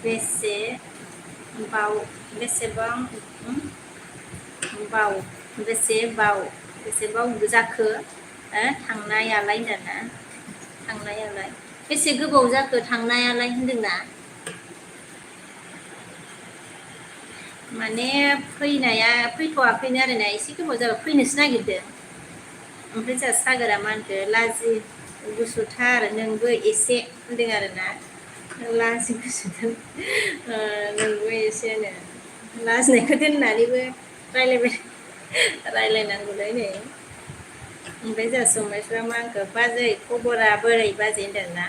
बेसेबां जाखो थांनायालाय होनदोंना थांनायालाय बेसे गोबाव जाखो थांनायालाय होनदोंना माने फैथ'वाखैनो आरोना एसे गोबाव जाबाय फैनोसो नागिरदों ओमफ्राय जोंहा सागोरा मा होनखो लाजि गुसुथार नोंबो एसे होनदों आरोना लाजि गुसुथार नोंबो एसे लाजिनायखौ दोननानैबो रायलायनांगौलै नै ओमफ्राय जोंहा सोमायस्रा मा होनखो बाजै खबरा बोरै बाजै होनदोंना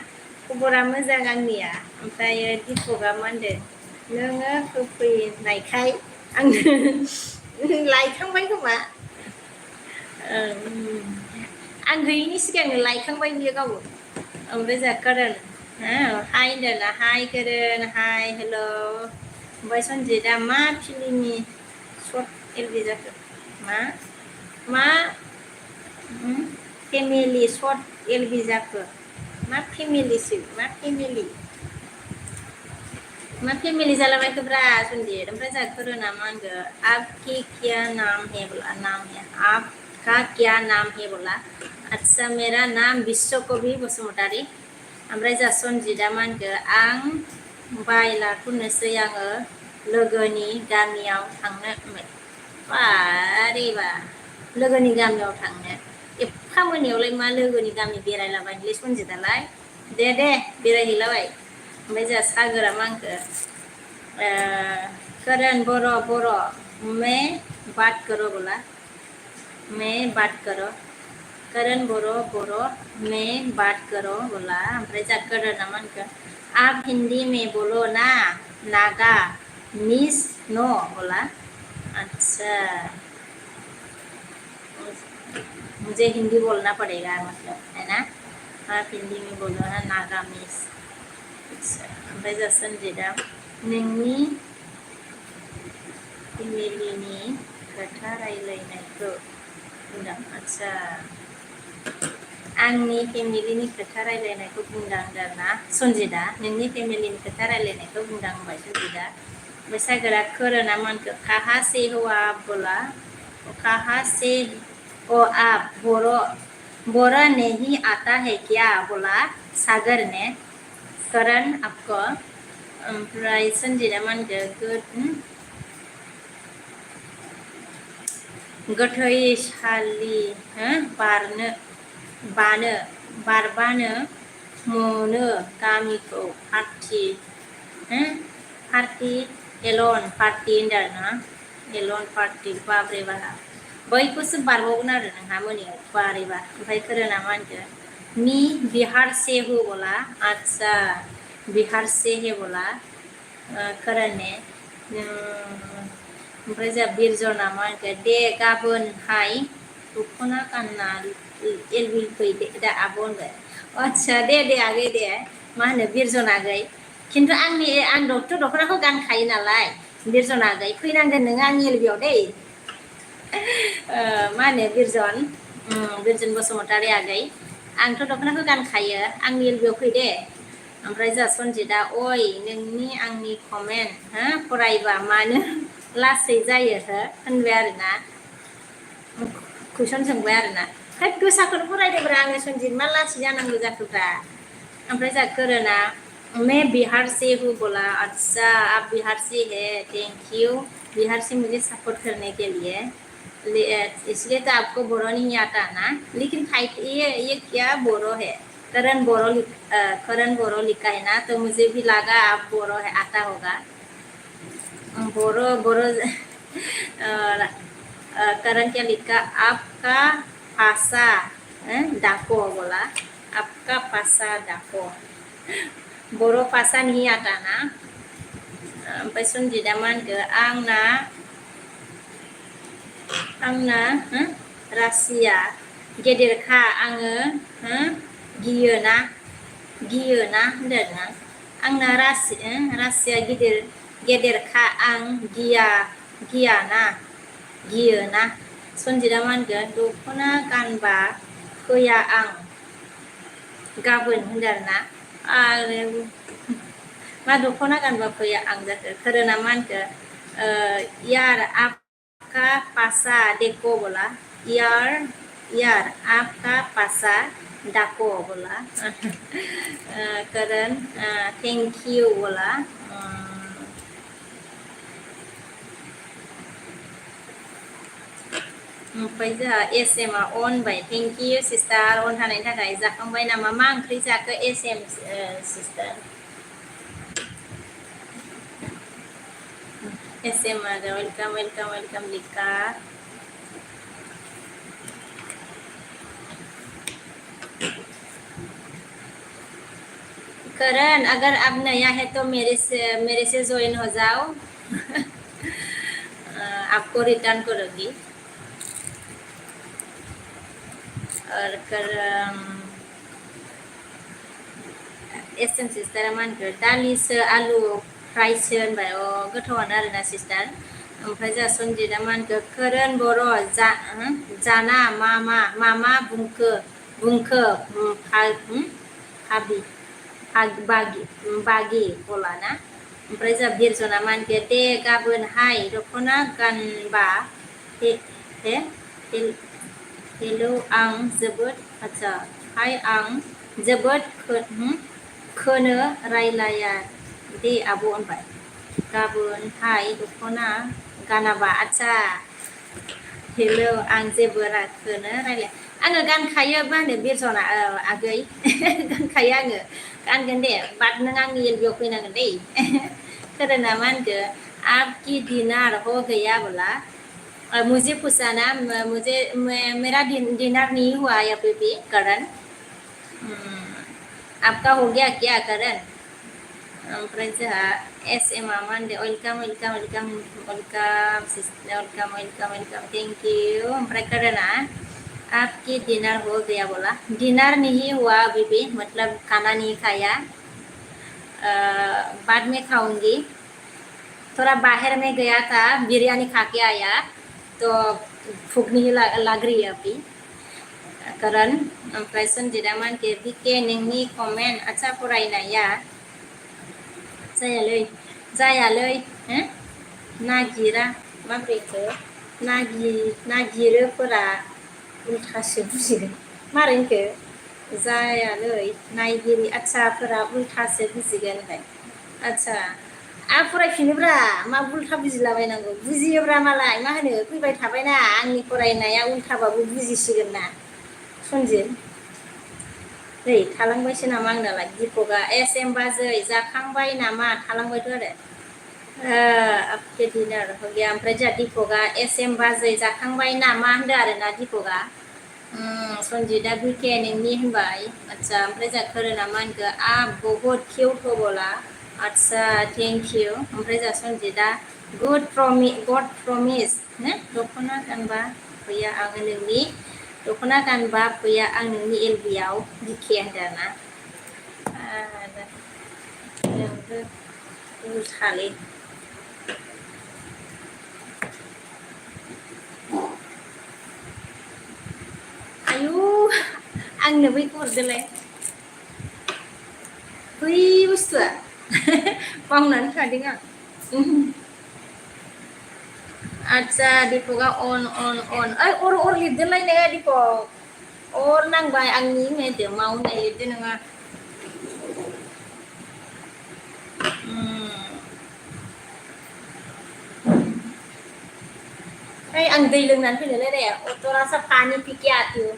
खबरा मोजां आंनिया ओमफ्राय दिपकआ मा होनदों नोङो होफैनायखाय आङो लायखांबाय खोमा आं गैयिनि सिगांनो लायखांबाय बियो गावबो ओमफ्राय जोंहा करण हाय होनदोंना हाय करण हाय हेल' ओमफ्राय सन्जितआ मा फिल्मनि सर्ट एलबि जाखो मा फेमिलि सर्ट एलबि जाखो मा फेमिलि जालाबायखोब्रा सन्जित ओमफ्राय जोंहा करणआ मा होनखो आपका क्या नाम है बोला आच्छा मेरा नाम बिश्वकबि बसुमतारी ओमफ्राय जोंहा सन्जितआ मा होनखो आं बाय लाथ'नोसै आङो लोगोनि गामियाव थांनो बारेबा लोगोनि गामियाव थांनो एफा मोनायावलाय मा लोगोनि गामि बेरायलाबायनोलै सन्जितआलाय दे बेरायहैलाबाय ओमफ्राय जोंहा सागोरा मा होनखो करण बर' मैं बात करो बोला मैं बात करो करण बर' मैं बात करो बोला ओमफ्राय जोंहा करणआ मा होनखो आप हिंदी में बोलो ना नागा मिस नो बोला अच्छा मुझे हिंदी बोलना पड़ेगा मतलब है ना आप हिंदी में बोलो ना नागा मिस ओमफ्राय जोंहा सन्जितआ फेमिलिनि खोथा रायलायनायखौ बुंदां आच्छा आंनि फेमिलिनि खोथा रायलायनायखौ बुंदां आरोना सन्जिता नोंनि फेमिलिनि खोथा रायलायनायखौ बुंदां होनबाय सन्जिता बैसागोरा खोरोना मानखो कहाँ से हो आप बोला कहाँ से ओ आप बोरो नहीं आता है क्या बोला सागर ने करण आपको ओमफ्राय सन्जिता मानखो गोथै सालि बारबानो मोनो गामिखौ पार्टी एलन पार्टी होनदों आरोना एलन पार्टी बाब्रे बाहा बैखौसो बारबावगोन आरो नोंहा मोनायाव बारैबा ओमफ्राय खोरोना मा होनखो मी बिहार से हो बोला आच्छा बिहार से है बोला करण ने ओमफ्राय जोंहा बिरजना मा होनखो दे गाबोनहाय दख'ना गानना एलबिल फै दा आब' होनबाय आच्छा दे आगै दे मा होनो बिरजना आगै खिन्थु आं दख'नाखौ गानखायो नालाय बिरजना आगै फैनांगोन नोङो आंनि एलबियाव दै मा होनो बिरजन बसुमतारी आगै आंथ' दख'नाखौ गानखायो आंनि एलबियाव फै दे ओमफ्राय जोंहा सन्जिता अय नोंनि आंनि कमेन्ट फरायबा मानो लासै जायो होनबाय आरोना कुइसन सोंबाय आरोना है गोसाखौनो फरायदोंब्रा आङो सन्जित मा लासै जानांगौ जाखोब्रा ओमफ्राय जोंहा खोरोना मैं बिहार से हूँ बोला अच्छा आप बिहार से है थैंक यू बिहार से मुझे सपोर्ट करने के लिए इसलिए तो आपको बोरो नहीं आता ना लेकिन ये क्या बोरो है करण बोरो लिखा है ना तो मुझे भी लगा आप बोरो है आता होगा बोरो करण क्या लिखा आपका भाषा डाको बोला आपका भाषा डाको बोरो भाषा नहीं आता ना ओमफ्राय सन्जिता मा होनखो आंना रासिया गेदेरखा आङो गियोना होनदों ना आंना रासिया गेदेरखा आं गियोना सन्जिता मा होनखो दख'ना गानबा फैया आं गाबोन होनदों आरोना आरो मा दख'ना गानबा फैया आं जाखो खोरोना मा होनखो यार आपका पासा देखो बोला यार आपका पासा डाको बोला करण थैंक यू बोला ओमफ्राय जोंहा एसएमआ अन बाय थेंक इउ सिस्टार अन थानायनि थाखाय जाखांबाय नामा मा ओंख्रि जाखो एसएम सिस्टार एसएम वेलकम लिखा करण अगर आप नया है तो मेरे से ज्वाइन हो जाओ आपको रिटर्न करूंगी और एसएम सिस्टारा मा होनखो दालिसो आलु फ्रायसो होनबाय गोथावानो आरोना सिस्टार ओमफ्राय जोंहा सन्जिता मा होनखो करण बर' जाना मामा बुंखो बागि बोला ना ओमफ्राय जोंहा बिरजना मा होनखो दे गाबोनहाय दख'ना गानबा हेलौ आं जोबोद आच्छा हाय आं जोबोद खोनो रायलाया दे आब' होनबाय गाबोनहाय दख'ना गानाबा आच्छा हेलौ आं जेबो खोनो रायलाया आङो गानखायो मा होनो बिरजना आगै गानखायो आङो गानगोन दे बाट नों आंनि एलबियाव फैनांगोन दै खोरोना मा होनखो आपकी डिनार हो गया बोला मुझे पूछा मुझे मेरा डिनर नहीं हुआ है अभी भी करण आपका हो गया क्या करण ओमफ्राय जोंहा एसएम मा होनदों वेलकाम थेंक यू ओमफ्राय करणा आपकी डिनर हो गया बोला डिनर नहीं हुआ अभी भी मतलब खाना नहीं खाया बाद में खाऊंगी थोड़ा बाहर में गया था बिरयानी खा के आया तो भूख नहीं लग रही है अभी करण ओमफ्राय सनजिदा मानके बिके नोंनि कमेन्ट आच्छा फरायनाया जायालै हो नागिरा माब्रैखो नागिरोफोरा उल्थासो बुजिगोन मारै होनखो जायालै नायगिरि आच्छाफोरा उल्थासो बुजिगोन होनबाय आच्छा फरायफिनोब्रा मा उल्था बुजिलाबायनांगौ बुजियोब्रा मालाय मा होनो फैबाय थाबायना आंनि फरायनाया उल्थाबाबो बुजिसिगोन ना सनजित नै थालांबायसो नामा आंनालाय दीपकआ एम बाजै जाखांबाय नामा थालांबायथ' आरो आपके डिनार हो गया ओमफ्राय जोंहा दीपकआ एम बाजै जाखांबाय नामा होनदों आरोना दीपकआ सनजितआ बिके नोंनि होनबाय आच्छा ओमफ्राय जोंहा खोरोना मा होनखो बहुत किउट हो बोला आच्छा थेंक इउ ओमफ्राय जोंहा सनजितआ गड प्रमिस दख'ना गानबा फैया आङो नोंनि दख'ना गानबा फैया आं नोंनि एलबियाव बिके होनदों ना नोंबो उल्थालै आयु आंनो बैखौ हरदोलाय बै बुस्थुआ बावनानै थादों आं आच्छा दीपकआ अन अर लिरदोलाय नो दीपक अर नांबाय आंनि मेदेमाव होननाय लिरदो नोङो आं दै लोंनानै फैनोलाय रे थोड़ा सा पानी पी के आती हूँ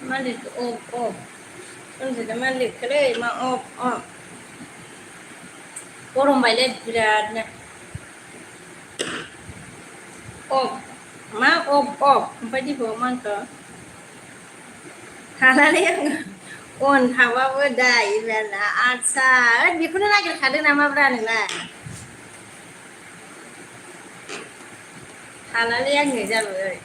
Malik op सनजितआ मा लिरखोलै मा अफ गरमबायलै बिरादनो अफ मा अफ ओमफ्राय दीपकआ मा होनखो हालालै आङो अन थाबाबो दाय बेना आच्छा बेखौनो नागिरखादों नामाब्रा नोंलाय हालालै आङो जाबाय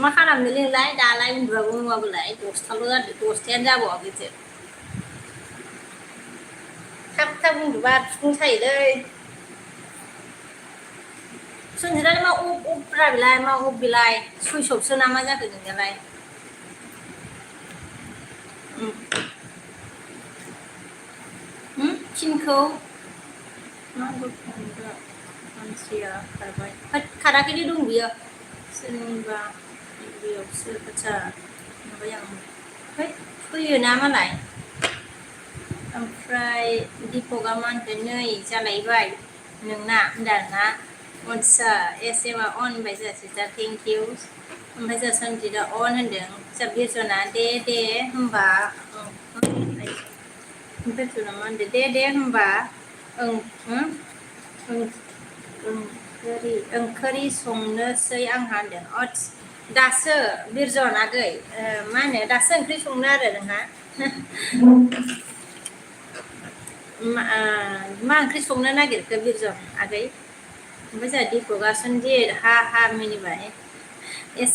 मा खालामनो नोंलाय दालाय उन्दुआबो मुवाबोलाय दसथाल' जादों दसथायानो जाबावाखैसो थाब उन्दुबा बिखुं सायोलै सनजितआलाय मा अफब्रा बेलाय मा अफ बेलाय सुइस अफसो ना मा जाखो नोंनियालाय फिनखौ मा मानसिया खारबाय खाराखैनो दं बियो सोरनिबा बेयावसो आच्छा माबाय आं फैयोना मालाय ओमफ्राय दीपकआ मा होनखो नै जालायबाय नोंना होनदों आरोना आच्छा एमआ अन होनबाय जोंहा सिस्टार थेंक इउ ओमफ्राय जोंहा सनजितआ अन होनदों जोंहा बिरजना दे होमबा बिरजना मा होनदों दे होमबा ओंख्रि संनोसै आंहा होनदों दासो बिरजन आगै मा होनो दासो ओंख्रि संनो आरो नोंहा मा ओंख्रि संनो नागिरखो बिरजन आगै ओमफ्राय जोंहा दीपकआ सनजित हा मिनिबाय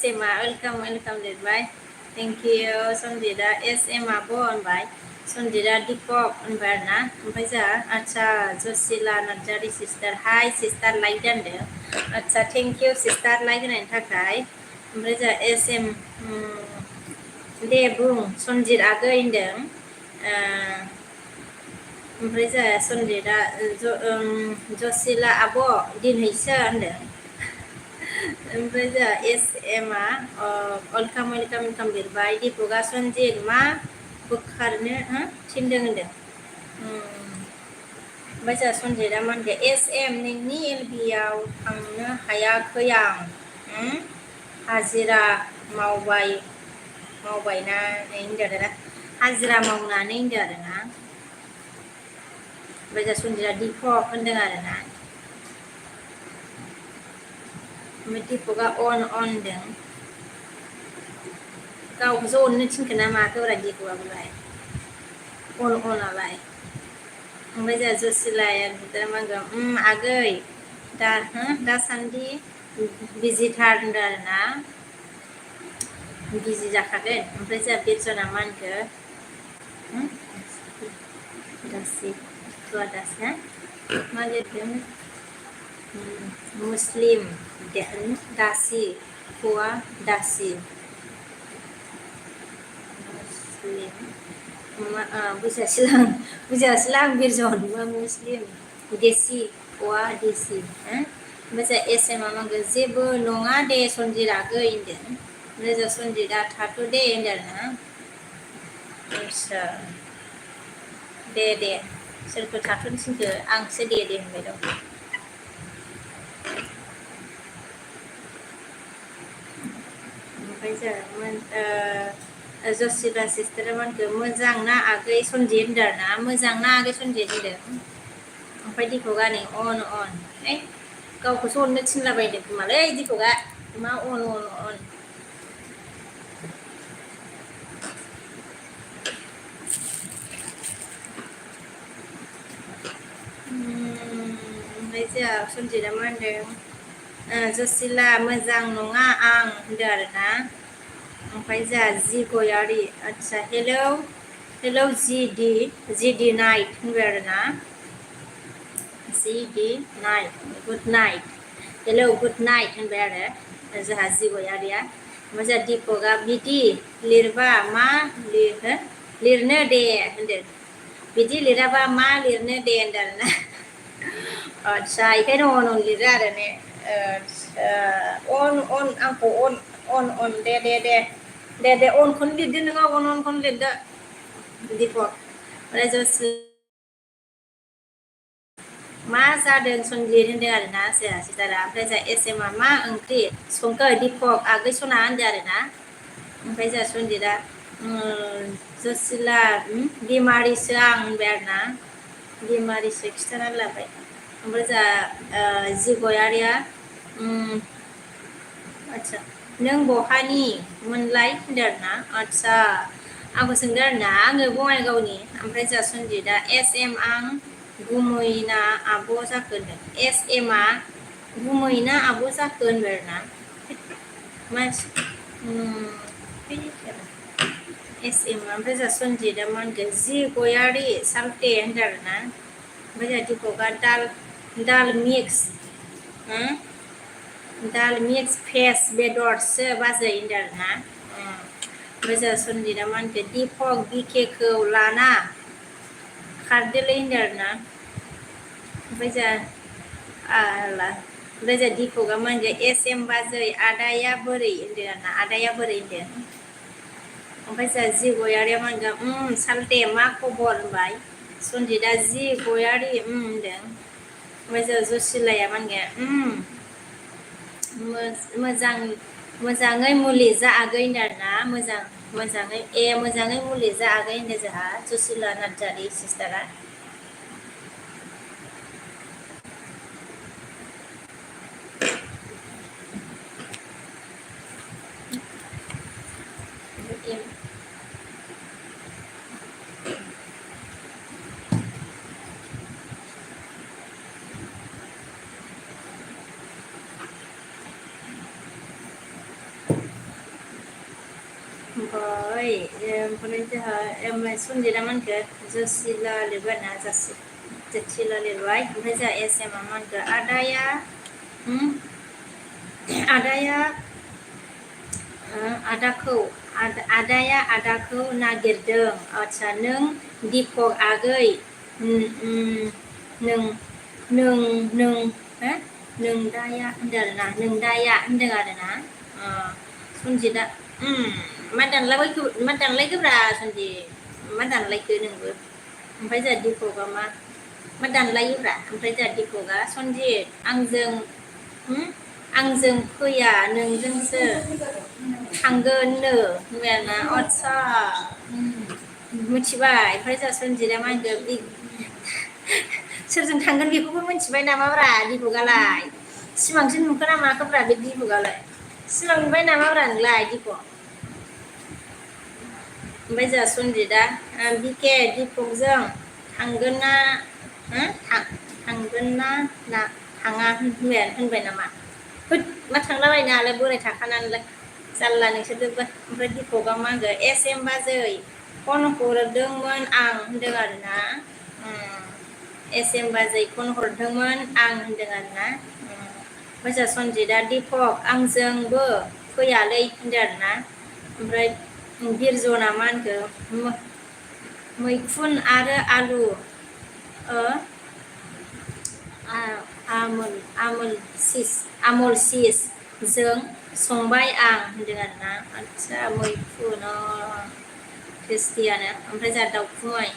एमआ वेलकाम लिरबाय थेंक इउ सनजितआ एम आब' होनबाय सनजितआ दीपक होनबाय आरोना ओमफ्राय जोंहा आच्छा जसिला नार्जारि सिस्टार हाय सिस्टार लाइक दोनदों आच्छा थेंक इउ सिस्टार लाइक होनायनि थाखाय ओमफ्राय जोंहा एम दे बुं सनजित आगै होनदों ओमफ्राय जोंहा सनजितआ जसिला आब' दिनैसो होनदों ओमफ्राय जोंहा एस एमआ वेलकाम वेलकाम वेलकाम लिरबाय दीपकआ सनजित मा बोखारनो थिनदों होनदों ओमफ्राय जोंहा सनजितआ मा होनदों एस एम नोंनि एलबिआव थांनो हायाखै आं हाजिरा मावबायना होनदों आरोना हाजिरा मावनानै होनदों आरोना ओमफ्राय जोंहा सनजितआ दीपक होनदों आरोना ओमफ्राय दीपकआ अन होनदों गावखौसो अननो थिनखो ना माखोब्रा दीपकआबोलाय अनालाय ओमफ्राय जोंहा जसिलाया मा होनगोन आगै दासान्दि बिजिथार होनदों आरोना बिजि जाखागोन ओमफ्राय जोंहा बिरजना मा होनखो दासि थुवा दास मा लिरदों मुस्लिम दासि हौवा दासि बुजियासैलां बिरजन मुस्लिम देसि हौवा देसि ओमफ्राय जोंहा एस एमआ मा होनगोन जेबो नङा दे सनजित आगै होनदों ओमफ्राय जोंहा सनजितआ थाथ' दे होनदों आरोना आच्छा दे सोरखौ थाथ'नो थिनखो आंसो दे होनबाय दं ओमफ्राय जोंहा जसिला सिस्टारा मा होनखो मोजां ना आगै सनजित होनदों आरोना मोजां ना आगै सनजित होनदों ओमफ्राय दीपकआ नै अन गावखौसो अननो थिनलाबायदों खोमालै दीपकआ मा अन ओमफ्राय जोंहा सनजितआ मा होनदों जसिला मोजां नङा आं होनदों आरोना ओमफ्राय जोंहा जि गयारि आच्छा हेलौ जि डि नाइट होनबाय आरोना good night hello good night होनबाय आरो जोंहा जि गयारिया ओमफ्राय जोंहा दीपकआ बिदि लिरबा मा लिरनो दे होनदों बिदि लिराबा मा लिरनो दे होनदों आरोना आच्छा बेखायनो अन लिरो आरो ने अन आंखौ अन दे अनखौनो लिरदो नोङो अनखौनो लिरदो दीपक ओमफ्राय जसि मा जादों सनजित होनदों आरोना जोंहा सिस्टारा ओमफ्राय जोंहा एस एमआ मा ओंख्रि संखो दीपक आगै सना होनदों आरोना ओमफ्राय जोंहा सनजितआ जसिला बेमारिसो आं होनबाय आरोना बेमारिसो खिथानानै लाबाय ओमफ्राय जोंहा जि गयारिया आच्छा नों बहानि मोनलाय होनदों आरोना आच्छा आंखौ सोंदों आरोना आङो बङाइगावनि ओमफ्राय जोंहा सनजितआ एस एम आं गुमैना आब' जाखो होनदों एस एमआ गुमैना आब' जाखो होनबाय आरोना एस एम ओमफ्राय जोंहा सनजितआ मा होनगोन जि गयारि साल्टे होनदों आरोना ओमफ्राय जोंहा दीपकआ दाल मिक्स फेस बेदरसो बाजै होनदों आरोना ओमफ्राय जोंहा सनजितआ मा होनखो दीपक बिकेखौ लाना खारदोलै होनदों आरोना ओमफ्राय जोंहा दीपकआ मा होनगोन एस एम बाजै आदाया बोरै होनदों आरोना आदाया बोरै होनदों ओमफ्राय जोंहा जि गयारिया मा होनगोन साल्टे मा खबर होनबाय सनजितआ जि गयारि होनदों ओमफ्राय जोंहा जसिलाया मा होनगोन मोजाङै मुलि जा आगै होनदों आरोना मोजाङै मुलि जा आगै होनदों जोंहा जसिला नार्जारि सिस्टारा ओमफ्राय जोंहा सनजितआ मा होनखो जसिला लिरबाय ना जसिला लिरबाय ओमफ्राय जोंहा एस एमआ मा होनखो आदाया आदाखौ नागिरदों आच्छा नों दीपक आगै नों नोंदाया होनदों आरोना नोंदाया होनदों आरोना सनजितआ मा दानलायखोब्रा सनजित मा दानलायखो नोंबो ओमफ्राय जोंहा दिपकआ मा दानलायोब्रा ओमफ्राय जोंहा दिपकआ सनजित आंजों फैया नोंजोंसो थांगोननो होनबाय आरोना आदसा मिथिबाय ओमफ्राय जोंहा सनजितआ मा होनखो सोरजों थांगोन बेखौबो मिथिबाय नामाब्रा दिपकआलाय सिमांसो नुखो ना माखोब्रा बे दिपकआलाय सिमां नुबाय नामाब्रा नोंलाय दिपक ओमफ्राय जोंहा सनजितआ बिके दिपकजों थांगोन ना थांगोन ना थाङा होनबाय नामा होद मा थांलाबायनो आंलाय बोराय थाखानानैलाय जारला नोंसोरजोंबो ओमफ्राय दिपकआ मा होनगोन एम बाजै फन हरदोंमोन आं होनदों आरोना एम बाजै फन हरदोंमोन आं होनदों आरोना ओमफ्राय जोंहा सनजितआ दिपक आंजोंबो फैयालै होनदों आरोना ओमफ्राय बिरजना मा होनखो मैखुन आरो आलु आमल सिस जों संबाय आं होनदों आरोना आदसा मैखुन टेस्टियानो ओमफ्राय जोंहा दाउखुमै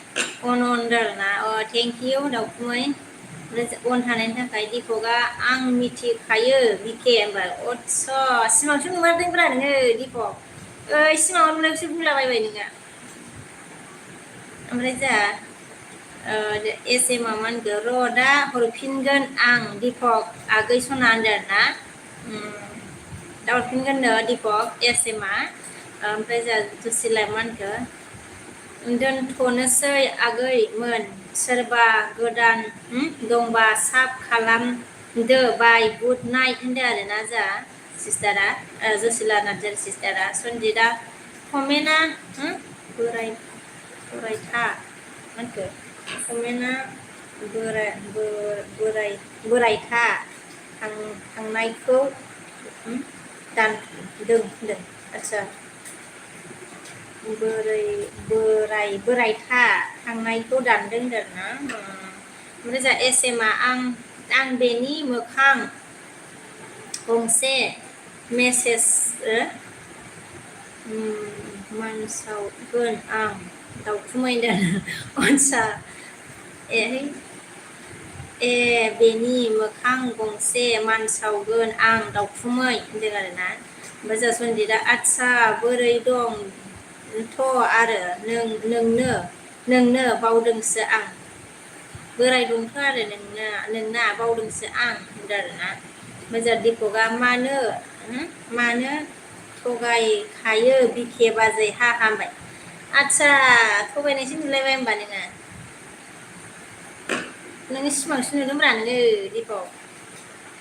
अन होनदों आरोना थेंक इउ दाउखुमै ओमफ्राय अन थानायनि थाखाय दिपकआ आं मिथिखायो बिके होनबाय अदसा सिमांसो नुमारदोंब्रा नोङो दिपक ओइ सिमाङाव नुनायखौसो बुंलाबायबाय नोङो ओमफ्राय जोंहा एमआ मा होनखो र' दा हरफिनगोन आं दिपक आगै सना होनदों आरोना दा हरफिनगोननो दिपक एमआ ओमफ्राय जोंहा जुसिला मा होनखो दोनथ'नोसै आगैमोन सोरबा गोदान दंबा साब खालामदो बाय गुड नाइट होनदों आरोना जोंहा सिस्टारा जुसिला नार्जारि सिस्टारा सनजितआ कमेन्टआ बोरायथा मानखो कमेन्टआ बोरायथा थांनायखौ दानदों होनदों आदसा बोरायथा थांनायखौ दानदों होनदों आरोना ओमफ्राय जोंहा एमआ आं बेनि मोखां गंसे मेसेज मानसावगोन आं दाउखुमै होनदों आदसा बेनि मोखां गंसे मानसावगोन आं दाउखुमै होनदों आरोना ओमफ्राय जोंहा सनजितआ आदसा बोरै दंथ' आरो नोंनो बावदोंसो आं बोराय दंथ' आरो नोंना बावदोंसो आं होनदों आरोना ओमफ्राय जोंहा दिपकआ मानो थगायखायो बिके बाजै हा हामबाय आदसा थगायनायसो नुलायबाय होनबा नोङो सिमांसो नुदोंब्रा नोङो दिपक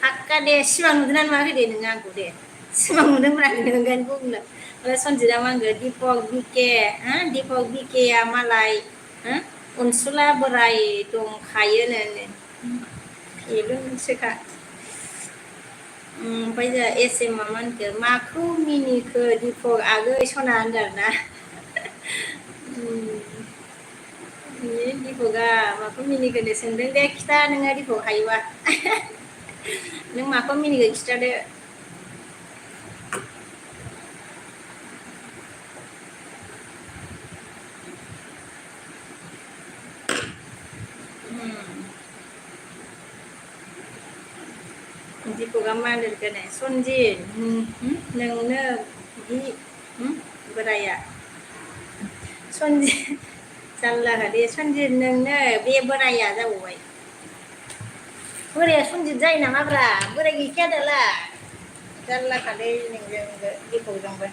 हाक्का दे सिमां नुदोंना नुवाखै दे नोङो आंखौ दे सिमां नुदोंब्रा नोङो ओंखायनो बुंनो ओमफ्राय सनजितआ मा होनगोन दिपक बिकेआ मालाय अनसुला बोराय दंखायोनो बेल'सोखा ओमफ्राय जोंहा एमआ मा होनखो माखौ मिनिखो दिपक आगै सना होनदों आरोना दिपकआ माखौ मिनिखोनो सोंदों दे खिथा नोङो दिपक हायोबा नों माखौ मिनिखो खिथादो दिपकआ मा होनगोन सनजित नोंनो बोराया सनजित जारलाखा दे सनजित नोंनो बे बोराया जाबावबाय बोराया सनजित जायो नामाब्रा बोराय गैखाया दालाय जारलाखालै नोंजोंबो दिपकजोंबो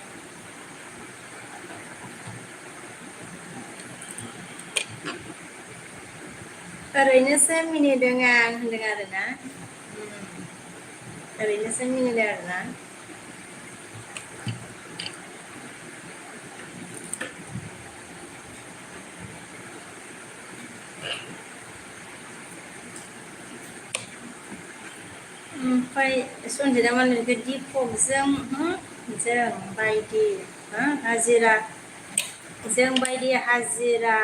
ओरैनोसो मिनिदों आं होनदों आरोना ओरैनोसो मिनिदों आरोना ओमफ्राय सनजितआ मा होनखो दिपकजों जों बायदि हाजिरा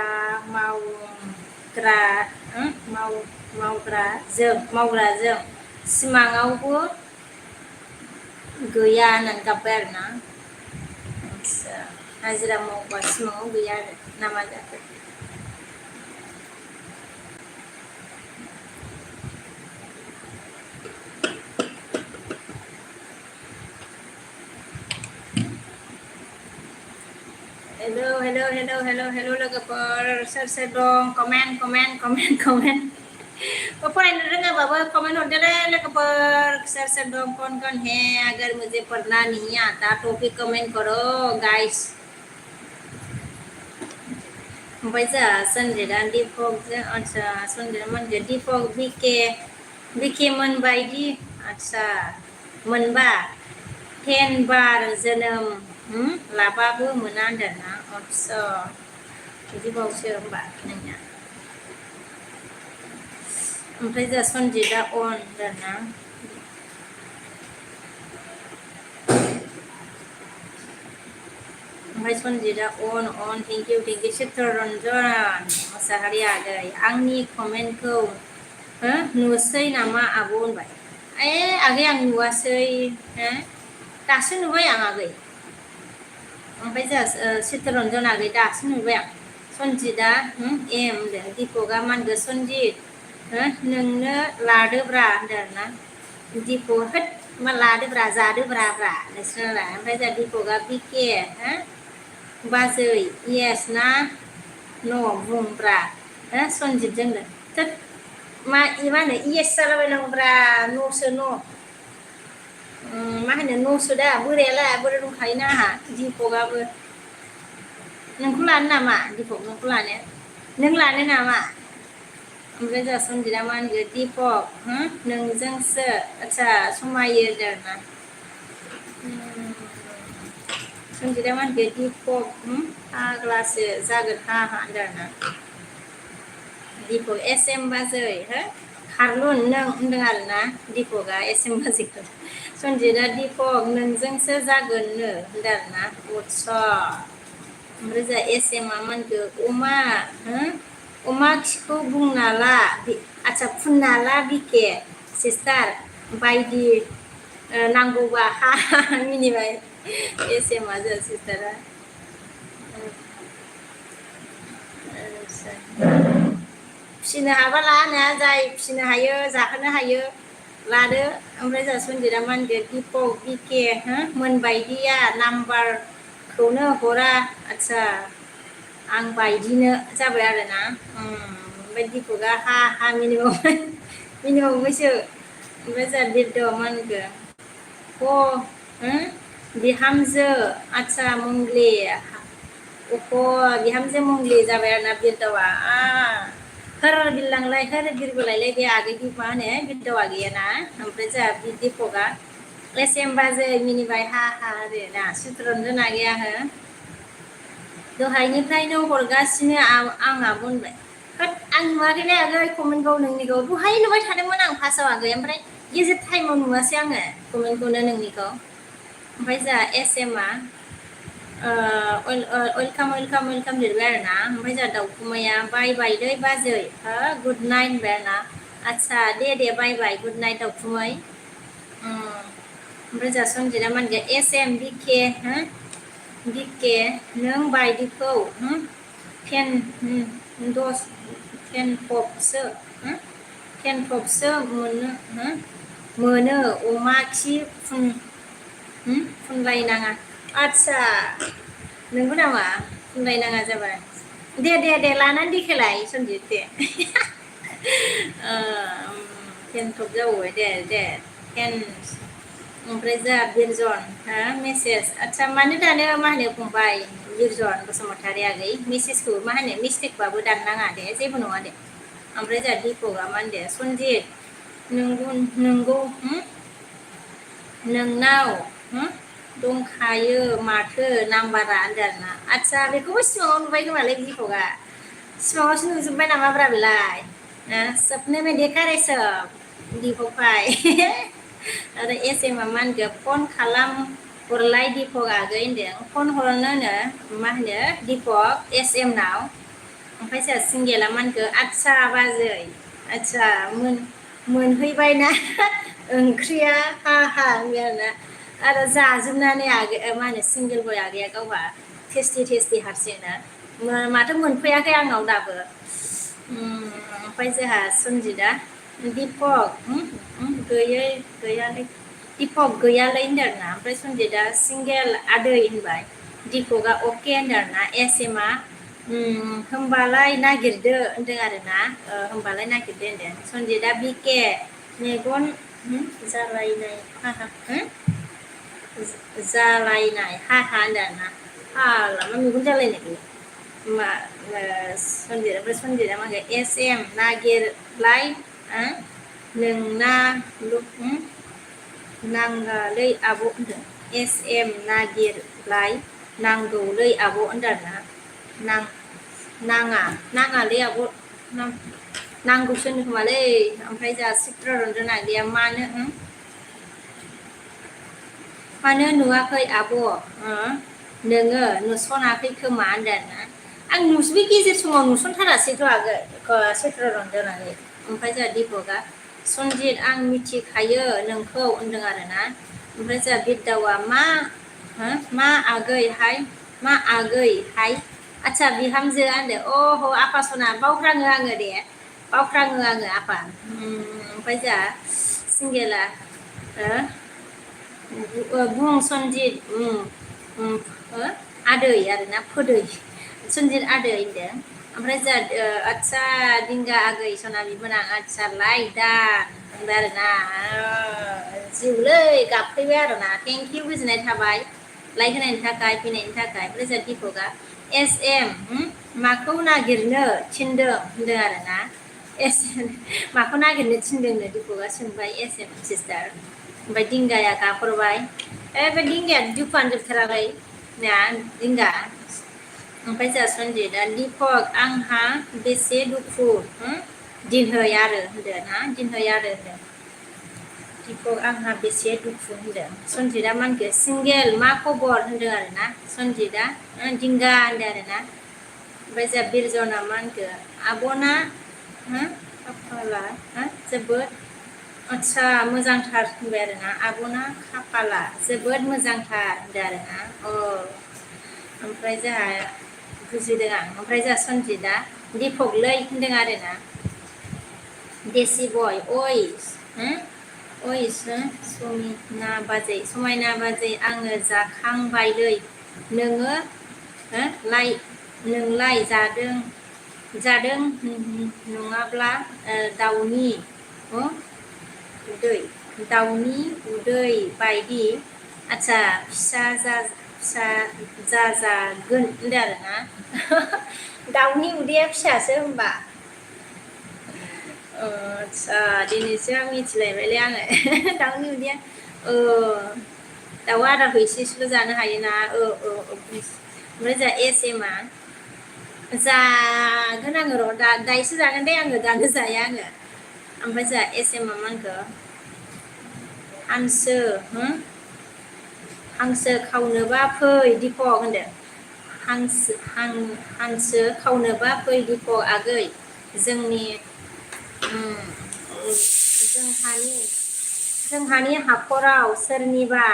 मावग्राजों सिमाङावबो गैया होननानै गाबबाय आरोना आदसा हाजिरा मावबा सिमाङाव गैया आरो ना मा जाखो हेल' लोगोफोर सोर दं कमेन्ट फरायनो रोङाबाबो कमेन्ट हरदोलै लोगोफोर सोर दं कौन है अगर मुझे पढ़ना नहीं आता तो भी कमेंट करो गाइस ओमफ्राय जोंहा सन्जिता दिपकजों आदसा सन्जिता मोनजों दिपक बिके मोनबायदि आदसा मोनबा 10 बार जोनोम लाबाबो मोना होनदोंना आदसा बिदिबावसो होमबा नोंनिया ओमफ्राय जोंहा सन्जिता अन होनदोंना ओमफ्राय सन्जिता अन थेंक इउ चित्तरन्जन मोसाहारि आगै आंनि कमेन्टखौ नुसै नामा आब' होनबाय आगै आं नुवासै दासो नुबाय आं आगै ओमफ्राय जोंहा चित्तरन्जन आगै दासो नुबाय आं सन्जिता एम होनदों दिपकआ मा होनगोन सन्जित नोंनो लादोब्रा होनदों आरोना दिपक होद मा लादोब्रा जादोब्रा नोंसोरनालाय ओमफ्राय जोंहा दिपकआ बिके बाजै येस ना न' बुंब्रा सन्जितजों थोद मा होनो येस जालाबायनांगौब्रा न'सो न' मा होनो न'सो दा बोरायालाय बोराय दंखायोना आंहा दिपकआबो नोंखौ लानो नामा दिपक नोंखौ लानो नों लानो नामा ओमफ्राय जोंहा सन्जिता मा होनगोन दिपक नोंजोंसो आदसा समायो आरोना सन्जिता मा होनगोन दिपक फाग्लासो जागोन हा होनदों आरोना दिपक एस एम बाजै खारलुन नों होनदों आरोना दिपकआ एस एम बाजैखौ सन्जिता दिपक नोंजोंसो जागोननो होनदों आरोना उत्सा ओमफ्राय जोंहा एस एमआ मा होनगोन अमा खिखौ बुंनाला आदसा फुननाला बिके सिस्टार बायदि नांगौबा हा मिनिबाय एस एमआ जोंहा सिस्टारा फिसिनो हाबा लानो जाय फिसिनो हायो जाहोनो हायो लादो ओमफ्राय जोंहा सन्जिता मा होनगोन दिपक बिके मोनबायदिया नाम्बारखौनो हरा आदसा आं बायदिनो जाबाय आरोना ओमफ्राय दिपकआ हा मिनिबावबायसो ओमफ्राय जोंहा बिरद मा होनगोन बिहामजो आदसा मंग्लि बिहामजो मंग्लि जाबाय आरोना बिरदावा होर बिरलांलाय होर बिरबोलायलाय बे आगै मा होनो बिरदाव आगैयाना ओमफ्राय जोंहा दिपकआ एस एम बाजै मिनिबाय हा आरो ना चित्तरन्जन आगैया दहायनिफ्रायनो हरगासिनो आं आब' होनबाय होद आं नुवाखैलै आगै कमेन्टखौ नोंनिखौ दहाय नुबाय थादोंमोन आं फार्स्टआव आगै ओमफ्राय गेजेर टाइमाव नुवासै आङो कमेन्टखौनो नोंनिखौ ओमफ्राय जोंहा एस एमआ वेलकाम लिरबाय आरोना ओमफ्राय जोंहा दाउखुमाया बाय दै बाजै गुड नाइट होनबाय आरोना आदसा दे बाय गुड नाइट दाउखुमै ओमफ्राय जोंहा सन्जिता मा होनगोन एस एम बिके नों बायदिखौ टेनपबसो मोनो अमा खि फुनलायनाङा आदसा नंगौ नामा फुनलायनाङा जाबाय दे लानानै देखायलाय सन्जित दे टेनटप जाबावबाय दे ओमफ्राय जोंहा बिरजन मेसेज आदसा मानो दानो मा होनो फंबाय बिरजन बसुमतारी आगै मेसेजखौ मा होनो मिस्टेकबाबो दाननाङा दे जेबो नङा दे ओमफ्राय जोंहा दिपकआ मा होनदों सन्जित नोंगौ नोंनाव दंखायो माथो नाम्बारा होनदों आरोना आदसा बेखौबो सिमाङाव नुबाय खोमालै दिपकआ सिमाङावसो नुजोब्बाय नामाब्रा बेलाय सपने में देखा रे सब दिपक भाई आरो एस एमआ मा होनगोन फन खालाम हरलाय दिपक आगै होनदों फन हरनोनो मा होनो दिपक एस एम नाव ओमफ्राय जोंहा सिंगेला मा होनगोन आदसा बाजै आदसा मोनहैबाय ना ओंख्रिया हा हा होनबाय आरो जाजोबनानै मा होनो सिंगेल बय आगैया गावहा टेस्टि हारसिंनो माथो मोनफैयाखै आंनाव दाबो ओमफ्राय जोंहा सनजितआ दिपक गैयालै दिपक गैयालै होनदों आरोना ओमफ्राय सनजितआ सिंगेल आदै होनबाय दिपकआ अके होनदों आरोना एसएमआ होमबालाय नागिरदो होनदों आरोना होमबालाय नागिरदो होनदों सनजितआ बिके मेगन जालायनाय हाहा जालायनाय हाहा होनदों आरोना मा मेगन जालायनाय मा सनजितआ मा होनो एस एम नागिरलाय नोंना नांगालै आब' होनदों एस एम नागिरलाय नांगौलै आब' होनदों आरोना नाङालै आब' नांगौसो होनो खोमालै ओमफ्राय जोंहा चित्ररन्जन आगैया मानो नुवाखै आब' नोङो नुसनाखै खोमा होनदों आरोना आं बे गेजेर समाव नुसनथारासैथ' आगै चित्ररन्जन आगै ओमफ्राय जोंहा दिपकआ सनजित आं मिथिखायो नोंखौ होनदों आरोना ओमफ्राय जोंहा बिरदावा मा आगै हाय आदसा बिहामजोआ होनदों अह आफा सना बावफ्राङो आङो आफा ओमफ्राय जोंहा सिंगेला बुं सनजित आदै आरोना फोदै सनजित आदै होनदों ओमफ्राय जोंहा आदसा दिंगा आगै सना बिबोनां आदसालाय दा होनबाय आरोना जिउलै गाबफैबाय आरोना थेंक इउ गोजोननाय थाबाय लाइक होनायनि थाखाय फैनायनि थाखाय ओमफ्राय जोंहा दिपकआ एस एम माखौ नागिरनो थिनदों होनदों आरोना माखौ नागिरनो थिनदोंनो दिपकआ सोंबाय एस एम सिस्टार ओमफ्राय दिंगाया गाहरबाय बे दिंगाया दुखुआनो जोबथाराखै ना दिंगा ओमफ्राय जोंहा सनजितआ दिपक आंहा बेसे दुखु दिनहै आरो होनदों ना दिनहै आरो होनदों दिपक आंहा बेसे दुखु होनदों सनजितआ मा होनखो सिंगेल मा खबर होनदों आरोना सनजितआ दिंगा होनदों आरोना ओमफ्राय जोंहा बिरजना मा होनखो आब'ना खाफाला जोबोद आदसा मोजांथार होनबाय आरोना आब'ना खाफाला जोबोद मोजांथार होनदों आरोना ओमफ्राय जोंहा बुजिदों आं ओमफ्राय जोंहा सनजितआ दिपकलै होनदों आरोना देसि बय समायना बाजै आङो जाखांबायलै नोंलाय जादों नङाब्ला दाउनि उदै बायदि आदसा फिसा जाजागोन होनदों आरोना दाउनि उदैया फिसासो होनबा आदसा दिनैसो आं मिथिलायबायलै आङो दाउनि उदैया दाउआ आदारखौ एसेल' जानो हायोना ओमफ्राय जोंहा एस एमआ जागोन आङो दायोसो जागोन दे आङो दानो जाया आङो ओमफ्राय जोंहा एस एमआ मा होनखो हांसो खावनोबा फै दिपक होनदों हांसो खावनोबा फै दिपक आगै जोंहानि हाखराव सोरनिबा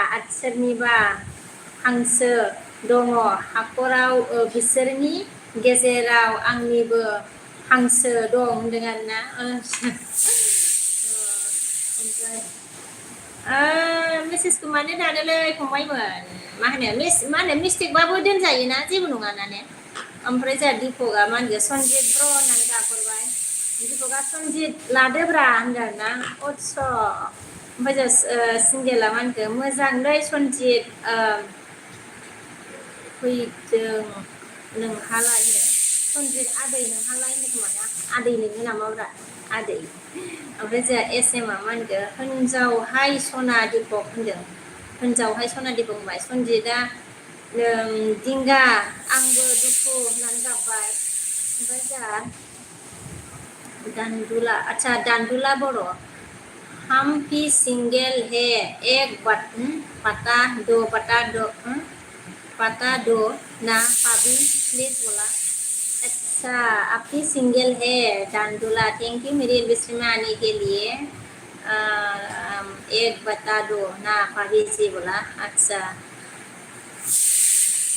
हांसो दङ हाखराव बिसोरनि गेजेराव आंनिबो हांसो दं होनदों आरोना ओमफ्राय मेसेजखौ मानो दानोलै फंबायमोन मा होनो मिस्टेकबाबो दोनजायोना जेबो नङा ना ने ओमफ्राय जोंहा दिपकआ मा होनगोन सनजित ब्र' होननानै गाहरबाय दिपकआ सनजित लादोब्रा होनदों आरोना अथस' ओमफ्राय जोंहा सिंगेला मा होनखो मोजांलै सनजित फैदों नोंहालाय होनदों सनजित आदै नोंहालाय होनदों खोमाना आदै नोङो नामाब्रा आदै ओमफ्राय जोंहा एस एमआ मा होनखो हिनजावहाय सना दिपक होनदों हिनजावहाय सना दिपक होनबाय सनजितआ दिंगा आंबो दुखु होननानै गाबबाय ओमफ्राय जोंहा दानदुला बर' हम भी सिंगेल है एक बता दो ना भाभी प्लीज बोला अच्छा आप ही सिंगल है दानदुला थैंक यू मेरी एनिवर्सरी में आने के लिए एक बता दो ना पारिजी बोला अच्छा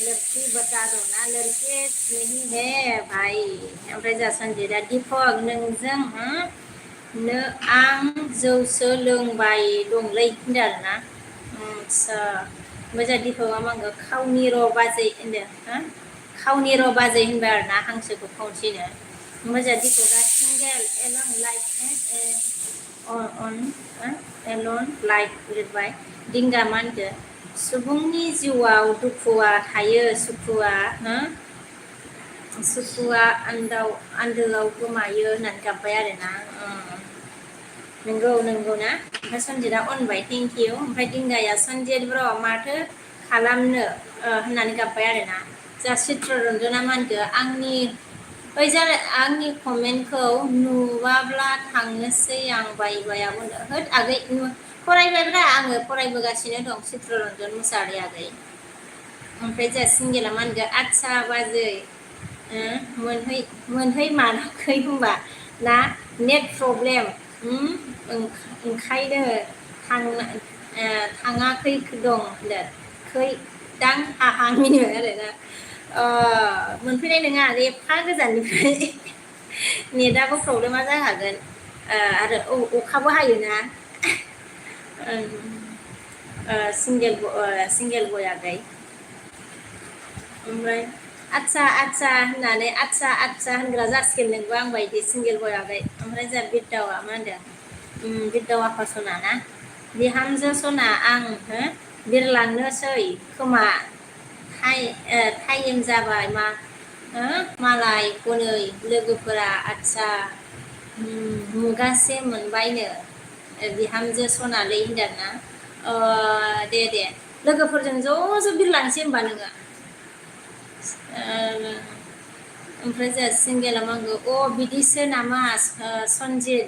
लड़की बता दो ना लड़के नहीं है भाई ओमफ्राय जा सन्जिदा दीपक नोंजों नो आं जौसो लोंबाय दंलै होनदों आरोना आच्छा ओमफ्राय जा दीपकआ मा होनगोन खावनि र' बाजै होनदों खावनि र' बाजै होनबाय आरोना हांसोखौ खावनोसैनो ओमफ्राय जा दीपकआ single alone like on alone like लिरबाय दिंगा मा होनखो सुबुंनि जिउआव दुखुआ थायो सुखुआ आन्दोआव गोमायो होननानै गाबबाय आरोना नंगौ ना ओमफ्राय सन्जितआ अनबाय थेंक इउ ओमफ्राय दिंगाया सन्जित ब्र माथो खालामनो होननानै गाबबाय आरोना जा चित्ररन्जना मा होनखो आंनि कमेन्टखौ नुवाब्ला थांनोसै आं बाय बुंदो होद आगै फरायबायब्रा आङो फरायबोगासिनो दं चित्ररन्जन मुसाहारि आगै ओमफ्राय जा सिंगेला मा होनगोन आच्छा बाजै मोनहै मानाखै होनबा ना नेट प्रब्लेम ओंखायनो थाङाखै दं होनदों खै दां हाहा मिनिबाय आरोना मोनफैनाय नङा एफा गोजाननिफ्राय नेटआबो प्रब्लेमा जाखागोन आरो अखाबो हायोना सिंगेल बय आगै ओमफ्राय आच्छा होननानै आच्छा होनग्रा जासिगोन नोंबो आं बायदि सिंगेल बय आगै ओमफ्राय जा बिरदावा मा होनदों बिरदावा सना ना बिहामजो सना आं बिरलांनोसै खोमा टाइम जाबाय मालाय हनै लोगोफोरा आच्छा मुगासे मोनबायनो बिहामजो सनालै होनदोंना दे लोगोफोरजों ज' बिरलांसै होनबा नोङो ओमफ्राय जोंहा सिंगेला मा होनगौ बिदिसो नामा सन्जित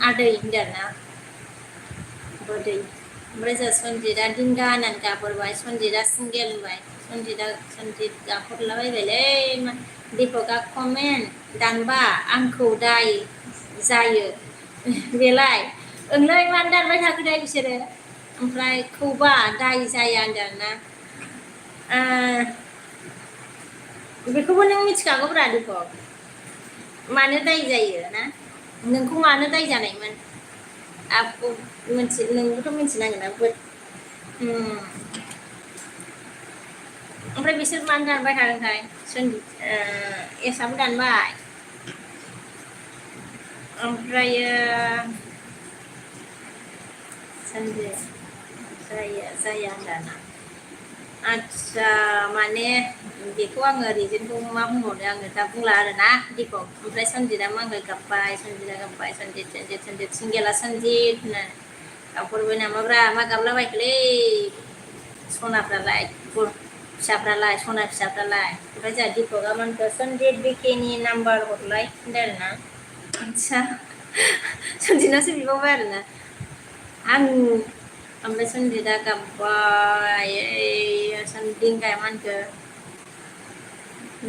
आदै होनदों ना बोदै ओमफ्राय जोंहा सन्जितआ दिंगा होननानै गाबहरबाय सन्जितआ सिंगेल होनबाय सन्जित गाबहरलाबायबायलै दीपकआ कमेन्ट दानबा आंखौ दाय जायो बेलाय ओंलै मानो दानबाय थाखो दाय बिसोरो ओमफ्राय खौबा दाय जाया होनदों आरोना बेखौबो नों मिथिखागौब्रा दीपक मानो दाय जायो ना नोंखौ मानो दाय जानायमोन नोंबोथ' मिथिनांगोन ना ओमफ्राय बिसोर मानो दानबाय थादोंथाय एसआबो दानबाय ओमफ्रायो सन्जय जाया दाना आच्छा माने बेखौ आङो रिजनखौ मा बुंबावनो आङो दा बुंला आरोना दीपक ओमफ्राय सन्जितआ मा होनबाय गाबबाय सन्जित सिंगेला सन्जित होननानै गाबहरबाय नामाब्रा मा गाबलाबायखोलै सनाफ्रालाय फिसाफ्रालाय सना फिसाफ्रालाय ओमफ्राय जोंहा दीपकआ मा होनखो सन्जित बिकेनि नाम्बार हरलाय होनदों आरोना आच्छा सन्जितनासो बिबावबाय आरोना आं ओमफ्राय सन्जितआ गाबबाय दिंगाया मा होनखो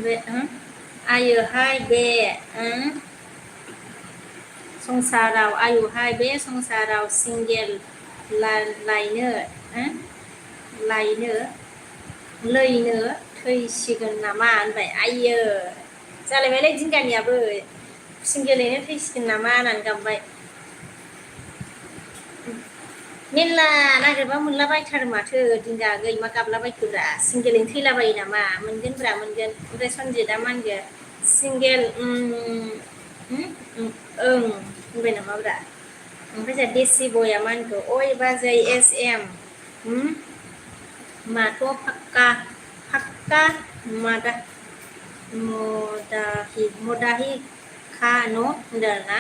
बे आयोहाय बे संसाराव आयुहाय बे संसाराव सिंगेल लैनो थैसिगोन नामा होनबाय आयो जालायबायलै दिंगानियाबो सिंगेलैनो थैसिगोन नामा होननानै गाबबाय मेरला नागिरबा मोनलाबायथारो माथो दिंगा गै मा गाबलाबायखोब्रा सिंगेलैनो थैलाबायो नामा मोनगोन ओमफ्राय सन्जितआ मा होनगोन सिंगेल ओं होनबाय नामाब्रा ओमफ्राय जोंहा देसि बया मा होनखो अय बाजै SM माथ' फाक्का मदाहि खा न' होनदों आरोना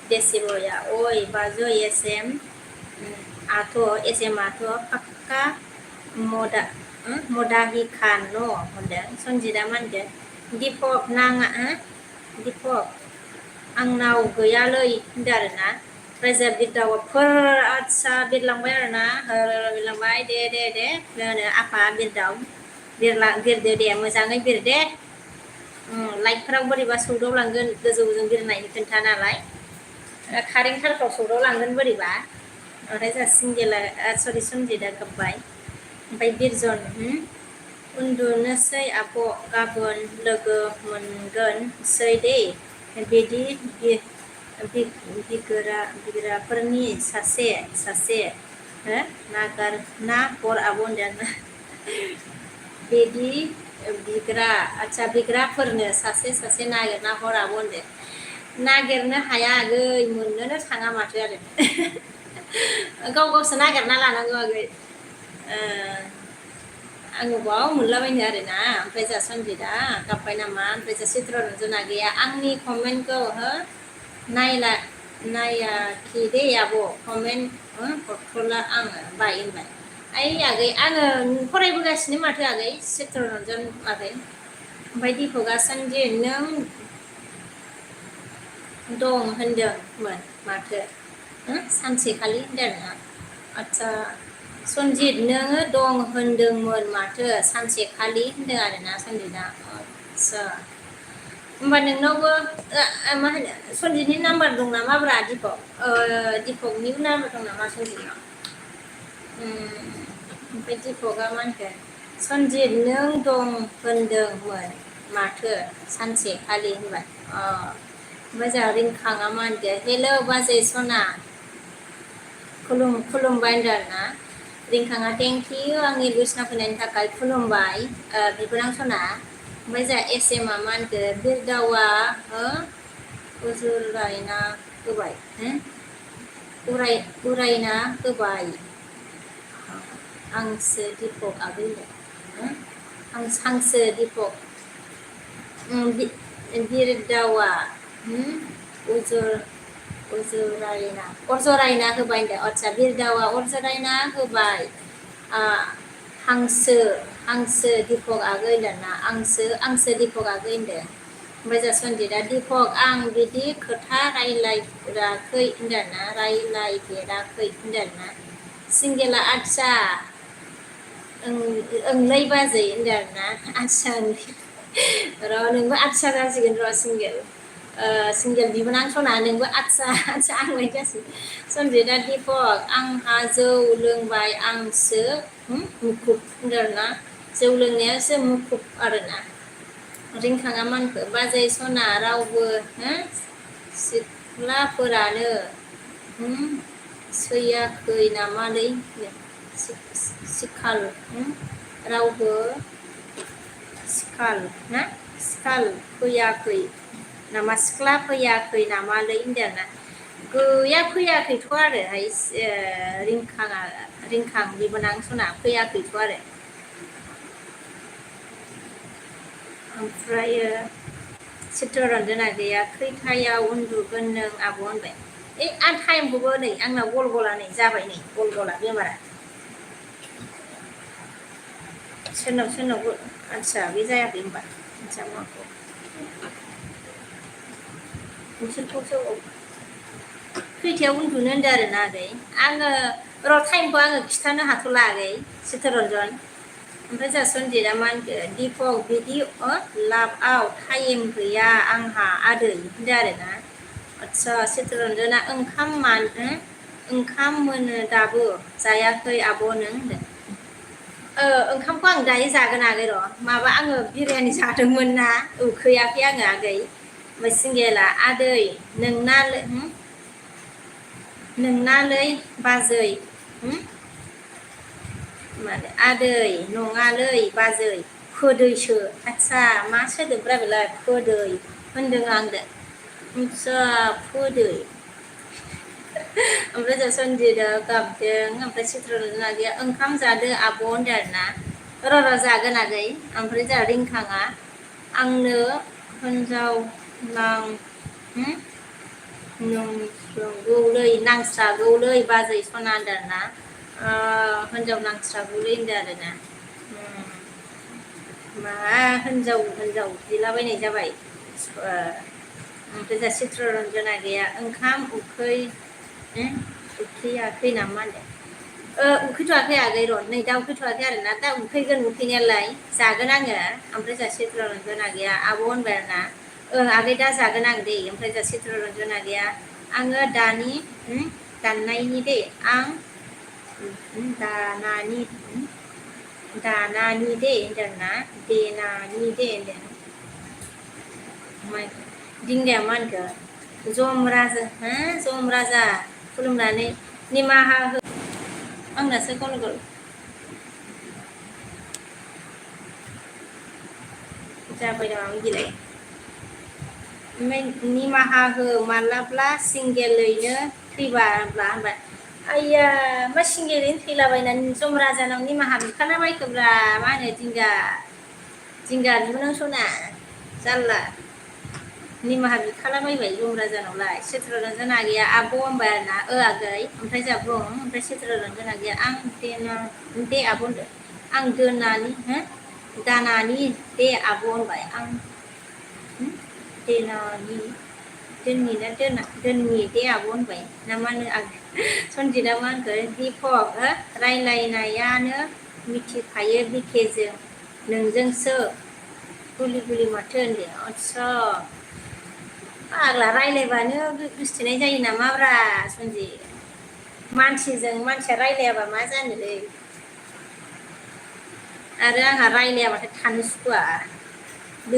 देसि बया अय बाजै SM SM आथ' फाक्का मदाहि खा न' होनदों सन्जितआ मा होनदों दीपक नाङा दीपक आंनाव गैयालै होनदों आरोना रायजा बिरदावफोर आच्छा बिरलांबाय आरोना बिरलांबाय दे होनो आफा बिरदो दे मोजाङै बिर दे लाइटफोराव बोरैबा सौदावलांगोन गोजौजों बिरनायनि खोन्था नालाय कारेन्ट थारफ्राव सौदाव लांगोन बोरैबा ओमफ्राय जोंहा सिंगेला सरि सनजितआ गाबबाय ओमफ्राय बिरजन उन्दुनोसै आब' गाबोन लोगो मोनगोनसै दे बिदि बिग्राफोरनि सासे नागारना हर आब' होनदों बिदि आदसा बिग्राफोरनो सासे नागिरना हर आब' होनदों नागिरनो हाया आगै मोननोनो थाङा माथो आरो गावसो नागिरना लानांगौ आगै आङो बाव मोनलाबायनो आरोना ओमफ्राय जोंहा सनजितआ गाबबाय नामा ओमफ्राय जोंहा चित्ररन्जना गैया आंनि कमेन्टखौ नायाखै दे आब' कमेन्ट हरथ'ला आङो बाय होनबाय ओइ आगै आङो फरायबोगासिनो माथो आगै चित्ररन्जन आगै ओमफ्राय दिपकआ सनजित नों दं होनदोंमोन माथो सानसेखालि होनदों आरोना आदसा सनजित नोङो दं होनदोंमोन माथो सानसेखालि होनदों आरोना सनजितआ आदसा होमबा नोंनावबो मा होनो सनजितनि नाम्बार दं नामाब्रा दिपकनि नाम्बार दं नामा सनजितनाव ओमफ्राय दिपकआ मा होनखो सनजित नों दं होनदोंमोन माथो सानसेखालि होनबाय ओमफ्राय जोंहा रिंखाङा मा होनदो हेलौ बाजै सना खुलुमबाय होनदों आरोना रिंखाङा थेंक इउ आंनि भइस फैनायनि थाखाय खुलुमबाय बिबोनां सना ओमफ्राय जोंहा एसएमआ मा होनखो बिरदावा उरायना होबाय उरायना होबाय आंसो दिपक आगै आंसो दिपक बिरदावा अरजरायना होबाय होनदों आदसा बिरदावा अरजरायना होबाय हांसो दिपक आगै होनदोंना आंसो दिपक आगै होनदों ओमफ्राय जोंहा सनजितआ दिपक आं बिदि खोथा रायलायफेराखै होनदोंना सिंगेला आदसा ओंलै बाजै होनदों आरोना आदसा र' नोंबो आदसा जासिगोन र' सिंगेल बिबोनां सना नोंबो आदसा आंलाय जासिगोन सनजितआ दिपक आंहा जौ लोंबाय आंसो मुखुब होनदों आरोना जौ लोंनायासो मुखुब आरोना रिंखाङा मा होनखो बाजै सना रावबो सिख्लाफोरानो सैयाखै नामालै सिखाल रावबो सिखाल फैयाखै नामा सिख्ला फैयाखै नामालै होनदों ना गैया फैयाखैथ' आरोहाय रिंखां बिबोनां सना फैयाखैथ' आरो ओमफ्रायो चित्ररन्जना गैया खैथायाव उन्दुगोन नों आब' होनबाय आं टाइमखौबो नै आंना गलगला नै जाबाय नै गलगला बेमारा सोरनावबो आदसा बे जायाखै होनबा आदसा माखौ नोंसोरखौसो खैथायाव उन्दुनो होनदों आरोना आगै आङो र' टाइमखौ आङो खिथानो हाथ'ला आगै चित्ररन्जन ओमफ्राय जोंहा सनजितआ मा होनखो दिपक बिदि लाभआव टाइम गैया आंहा आदै होनदों आरोना आदसा चित्ररन्जना ओंखाम मोनो दाबो जायाखै आब' नों होनदों ओंखामखौ आं दायो जागोन आगै र' माबा आङो बिरियानि जादोंमोन ना उखैयाखै आङो आगै ओमफ्राय सिंगेला आदै नोंनालै बाजै माने आदै नङालै बाजै फोदैसो आदसा मा सोदोबब्रा बेलाय फोदै होनदों आंदो आदसा फोदै ओमफ्राय जों सनजितआ गाबदों ओमफ्राय चित्ररन्जना गैया ओंखाम जादो आब' होनदों आरोना र' जागोन आगै ओमफ्राय जोंहा रिंखाङा आंनो हिन्जाव नांस्रागौलै बाजै सना होनदों आरोना हिन्जाव नांस्रागौलै होनदों आरोना मा हिन्जाव बिलाबायनाय जाबाय ओमफ्राय जोंहा चित्ररन्जना गैया ओंखाम उखैयाखै नामा होनदों उखैथ'वाखै आगै र' नै दा उखैथ'वाखै आरोना दा उखैगोन उखैनायालाय जागोन आङो ओमफ्राय जोंहा चित्ररन्जना गैया आब' होनबाय आरोना आगै दा जागोन आं दे ओमफ्राय जोंहा चित्ररन्जना गैया आङो दानि दाननायनि दे आं दानानि दे होनदोंना देनानि दे होनदों दिंगाया मा होनखो जम राजा खुलुमनानै निमाहा हो आंनासो गल गल जाबाय नामा बिलाय ओमफ्राय निमाहा हो मालाब्ला सिंगेलैनो थैबाब्ला होनबाय आइया मा सिंगेरैनो थैलाबायनानै जम राजानाव निमाहा बिखाना बायखोब्रा मा होनो जिंगा बिबोनां सना जारला निमाहा बिखालाबायबाय जम राजानावलाय चित्ररन्जन आगैया आब' होनबाय आरोना आगै ओमफ्राय जोंहा बुं ओमफ्राय चित्ररन्जन आगैया आं दे आब' होनदो आं दानानि दे आब' होनबाय आं देनानि दोननि ना दोननि दे आब' होनबाय ना मा होनो सनजितआ मा होनखो दिपक रायलायनायानो मिथिखायो बिखेजों नोंजोंसो गुलि गुलि माथो होनदो आदसा फाग्ला रायलायबानो गोसथोनाय जायो नामाब्रा सनजित मानसिया रायलायाबा मा जानोलै आरो आंहा रायलायाबाथाय थानो सुखुवा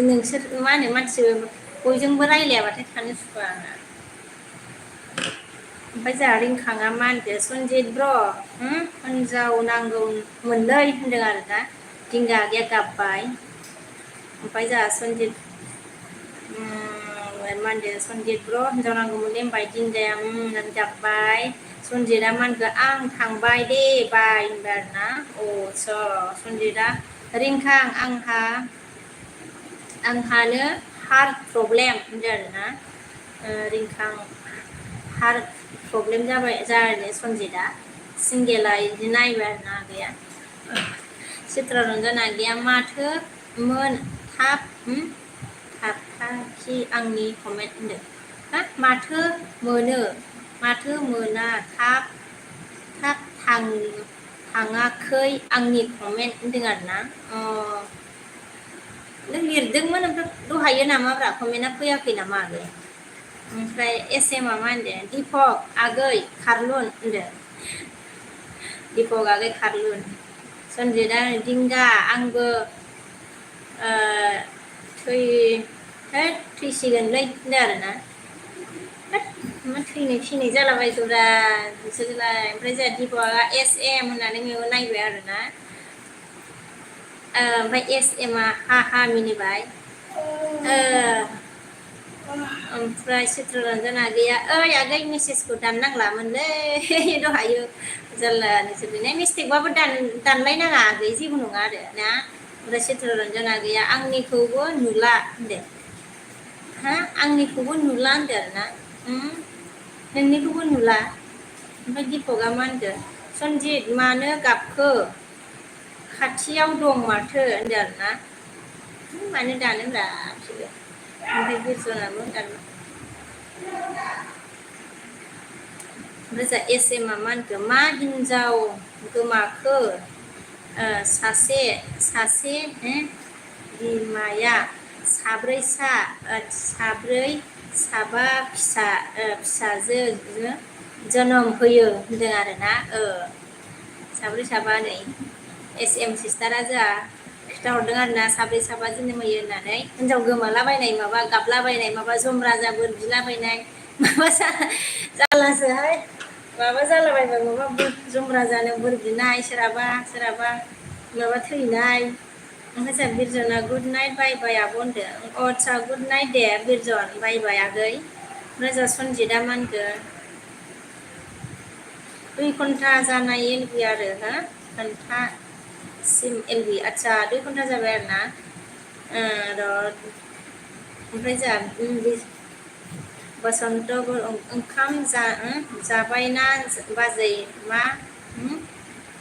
नोंसोर मा होनो मानसि बयजोंबो रायलायाबाथाय थानो सुखुवा आंहा ओमफ्राय जोंहा रिंखाङा मा होनदो सनजित ब्र हिनजाव नांगौमोनलै होनदों आरोना दिंगा आगैया गाबबाय ओमफ्राय जोंहा सनजित मा होनदो सनजित ब्र हिनजाव नांगौमोनलै होनबाय दिंगाया होननानै गाबबाय सनजितआ मा होनखो आं थांबाय दे बाय होनबाय आरोना सनजितआ रिंखां आंहानो हार्ट प्रब्लेम होनदों आरोना रिंखां हार्ट प्रब्लेम जाबाय सनजितआ सिंगेला बिदि नायबाय आरोना आगैया चित्ररन्जन आगैया माथो मोन थाबथाखि आंनि कमेन्ट होनदों माथो मोना थाब थाङाखै आंनि कमेन्ट होनदों आरोना नों लिरदोंमोन ओमफ्राय दहायो नामाब्रा कमेन्टआ फैयाखै नामा आगै ओमफ्राय एसएमआ मा होनदों दिपक आगै खारलुन होनदों दिपक आगै खारलुन सनजितआ दिंगा आंबो थैसिगोनलै होनदों आरोना मा थैनाय जालाबायखोब्रा बिसोरलाय ओमफ्राय जोंहा दिपकआ एसएम होननानै मेगन नायबाय आरोना ओमफ्राय एसएमआ हा मिनिबाय ओमफ्राय चित्ररन्जन आगैया ओइ आगै मेसेजखौ दाननांलामोनलै दहायो जारला नोंसोरनो मिस्टेकबाबो दानलायनाङा आगै जेबो नङा आरो ना ओमफ्राय चित्ररन्जन आगैया आंनिखौबो नुला होनदो आंनिखौबो नुला होनदो आरोना नोंनिखौबो नुला ओमफ्राय दिपकआ मा होनदो सनजित मानो गाबखो खाथियाव दं माथो होनदो आरोना मानो दानोब्रा बिसोरो ओमफ्राय बिरजनाबो ओमफ्राय जा एसएमआ मा होनखो मा हिनजाव गोमाखो सासे बिमाया साबा फिसाजो जोनोम होयो होनदों आरोना साबा नै एसएम सिस्टारा जोंहा खिन्थाहरदों आरोना साबा जोनोम होयो होननानै हिनजाव गोमालाबायनाय माबा गाबलाबायनाय माबा जम राजा बोर बिलाबायनाय माबा जारलासोहाय माबा जालाबायबाय माबा जम राजानो बोर बिनाय सोरहाबा माबा थैनाय ओमफ्राय जोंहा बिरजना गुड नाइट बाय बाय आब' होनदों आदसा गुड नाइट दे बिरजन बाय बाय आगै ओमफ्राय जोंहा सनजितआ मा होनखो 2 घन्टा जानाय एलबि आरो घन्टासिम एलबि आदसा 2 घन्टा जाबाय आरोना ओमफ्राय जोंहा बसन्त ओंखाम जाबायना बाजै मा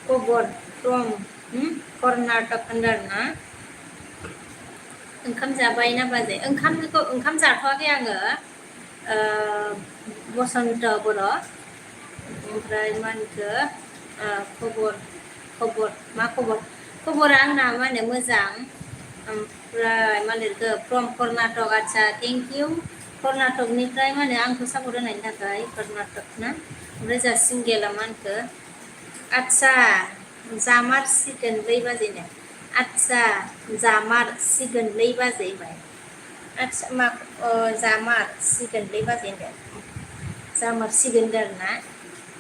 खबर फ्रम कर्नाटक होनदों आरोना ओंखाम जाबायना बाजै ओंखाम जाथ'वाखै आङो बसन्त बर' ओमफ्राय मा होनखो खबरा आंना मा होनो मोजां ओमफ्राय मा लिरखो फ्रम कर्नाटक आदसा थेंक इउ कर्नाटकनिफ्राय मा होनो आंखौ सापर्ट होनायनि थाखाय कर्नाटक ना ओमफ्राय जा सिंगेला मा होनखो आदसा जामारसिगोन 4 बाजिनो आदसा जामारसिगोन 4 बाजिबाय आदसा मा जामारसिगोन 4 बाजि होनदों जामारसिगोन होनदों आरोना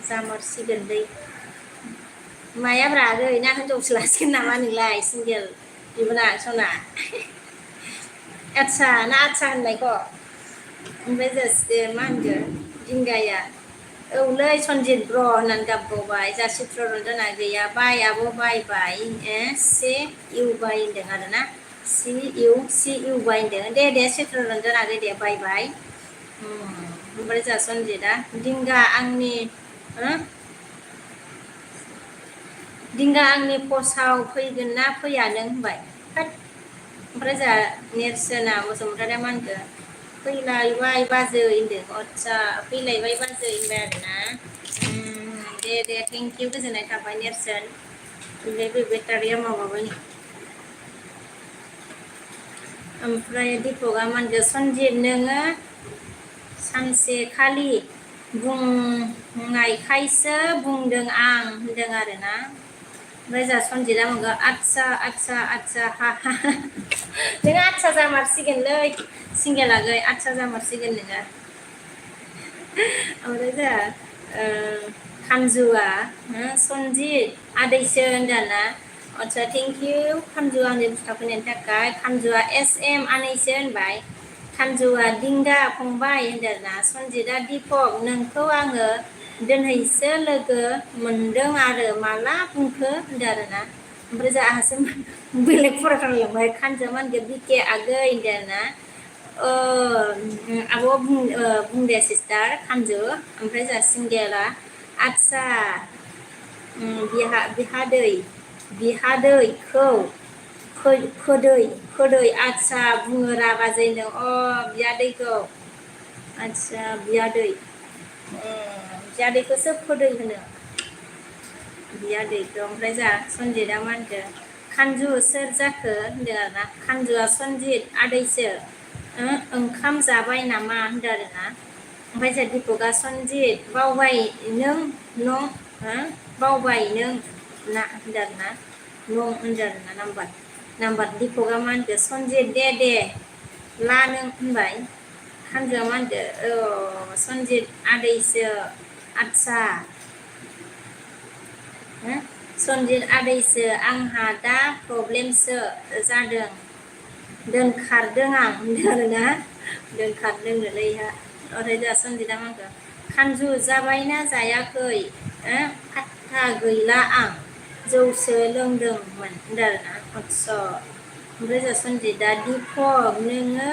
जामारसिगोन मायाब्रा आगै ना हिनजावसो लासिगोन नामा नोंलाय सिंगेल बिबोना सना आदसा ना आदसा होननायखौ ओमफ्राय जास्ट मा होनगोन दिंगाया औलै सनजित ब्र होननानै गाबबावबाय जा चित्ररन्जना गैया बाय आब' बाय से इउ बाय होनदों आरोना सि इउ बाय होनदों दे चित्ररन्जना दे बाय ओमफ्राय जा सनजितआ दिंगा आंनि दिंगा आंनि पस्टआव फैगोन ना फैया नों होनबाय ओमफ्राय जा नेरसोना बसुमतारिया मा होनखो फैलायबाय बाजै होनदों आदसा फैलायबाय बाजै होनबाय आरोना दे थेंक इउ गोजोननाय थाबाय नेरसोन बे बेटारिया माबाबाय ओमफ्राय दीपकआ मा होनदों सनजित नोङो सानसेखालि बुंनायखायसो बुंदों आं होनदों आरोना ओमफ्राय जा सनजितआ बुंगोन आदसा हा नोङो आदसा जामारसिगोनलै सिंगेल आगै आदसा जामारसिगोन नोङो ओमफ्राय जा खानजुआ सनजित आदैसो होनदोंना आदसा थेंक इउ खानजु आंनि बुस्थुआव फैनायनि थाखाय खानजुआ SM आनैसो होनबाय खानजुआ दिंगा फंबाय होनदोंना सनजितआ दीपक नोंखौ आङो दिनैसो लोगो मोनदों आरो माला बुंखो होनदों आरोना ओमफ्राय जा आहासो बेलेग फरायफ्लांलांबाय खानजुआ मा होनगोन बिके आगै होनदों आरोना आब' बुंदे सिस्टार खानजु ओमफ्राय जा सिंगेला आदसा बिहादैखौ खोदै आदसा बुङो रा बाजैनो बियादैखौ आदसा बियादैखौसो खोदै होनो बियादैखौ ओमफ्राय जा सनजितआ मा होनखो खानजु सोर जाखो होनदों आरोना खानजुआ सनजित आदैसो ओंखाम जाबाय नामा होनदों आरोना ओमफ्राय जा दीपकआ सनजित बावबाय नों ना होनदों आरोना नं होनदों आरोना नाम्बार दीपकआ मा होनखो सनजित दे ला नों होनबाय खानजुआ मा होनखो सनजित आदैसो आदसा सनजित आदैसो आंहा दा प्रब्लेमसो जादों दोनखारदों आं होनदों आरोना दोनखारदोंनोलै ओमफ्राय जा सनजितआ मा होनखो खानजु जाबायना जायाखै फात्ता गैला आं जौसो लोंदोंमोन होनदों आरोना आदसा ओमफ्राय जा सनजितआ दीपक नोङो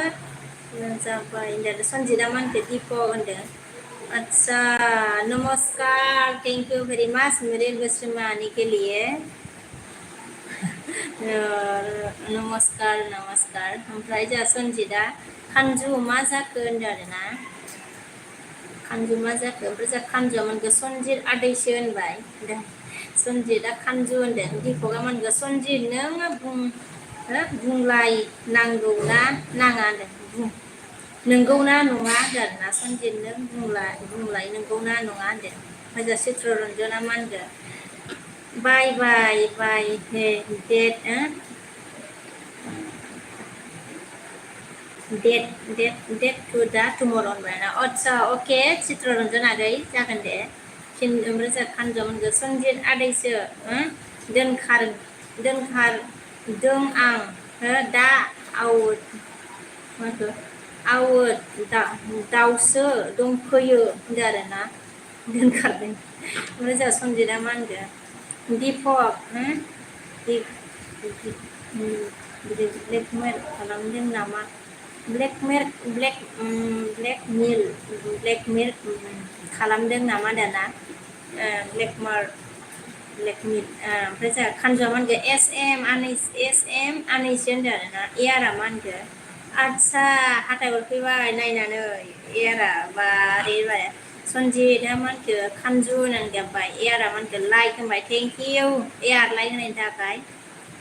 जाबाय होनदों सनजितआ मा होनखो दीपक होनदों अच्छा नमस्कार थैंक यू वेरी मच मेरे बच्चों आने के लिए नमस्कार ओमफ्राय जा सनजितआ खानजु मा जाखो होनदों आरोना खानजु मा जाखो ओमफ्राय जा खानजुआ मोनगोन सनजित आदैसो होनबाय सनजितआ खानजु होनदों दीपकआ मोनगोन सनजित नों बुंलाय नांगौ ना नाङा होनदों नंगौ ना नङा होनदों आरोना सनजित नों बुंलाय नंगौ ना नङा होनदों ओमफ्राय जा चित्ररन्जना मा होनगोन बाय डेट टु दा टुमर' होनबाय ना आदसा अके चित्ररन्जना आगै जागोन दे ओमफ्राय जा खानजुआ मोनगोन सनजित आदैसो दोनखारदों आं दा दाउसो दंफैयो होनदों आरोना दोनखारदों ओमफ्राय जा सनजितआ मा होनगोन दीपक ब्लेकमेल खालामदों नामा ब्लेकमेल खालामदों नामा दाना ब्लेकमेल ओमफ्राय जोंहा खानजुआ मा होनगोन SM आनैसो होनदों आरोना एयारा मा होनगोन आदसा हाथाय हरफैबाय नायनानै एयारा बारे सनजितआ मा होनखो खानजु होननानै गाबबाय एयारा मा होनखो लाइक होनबाय थेंक इउ एयार लाइक होनायनि थाखाय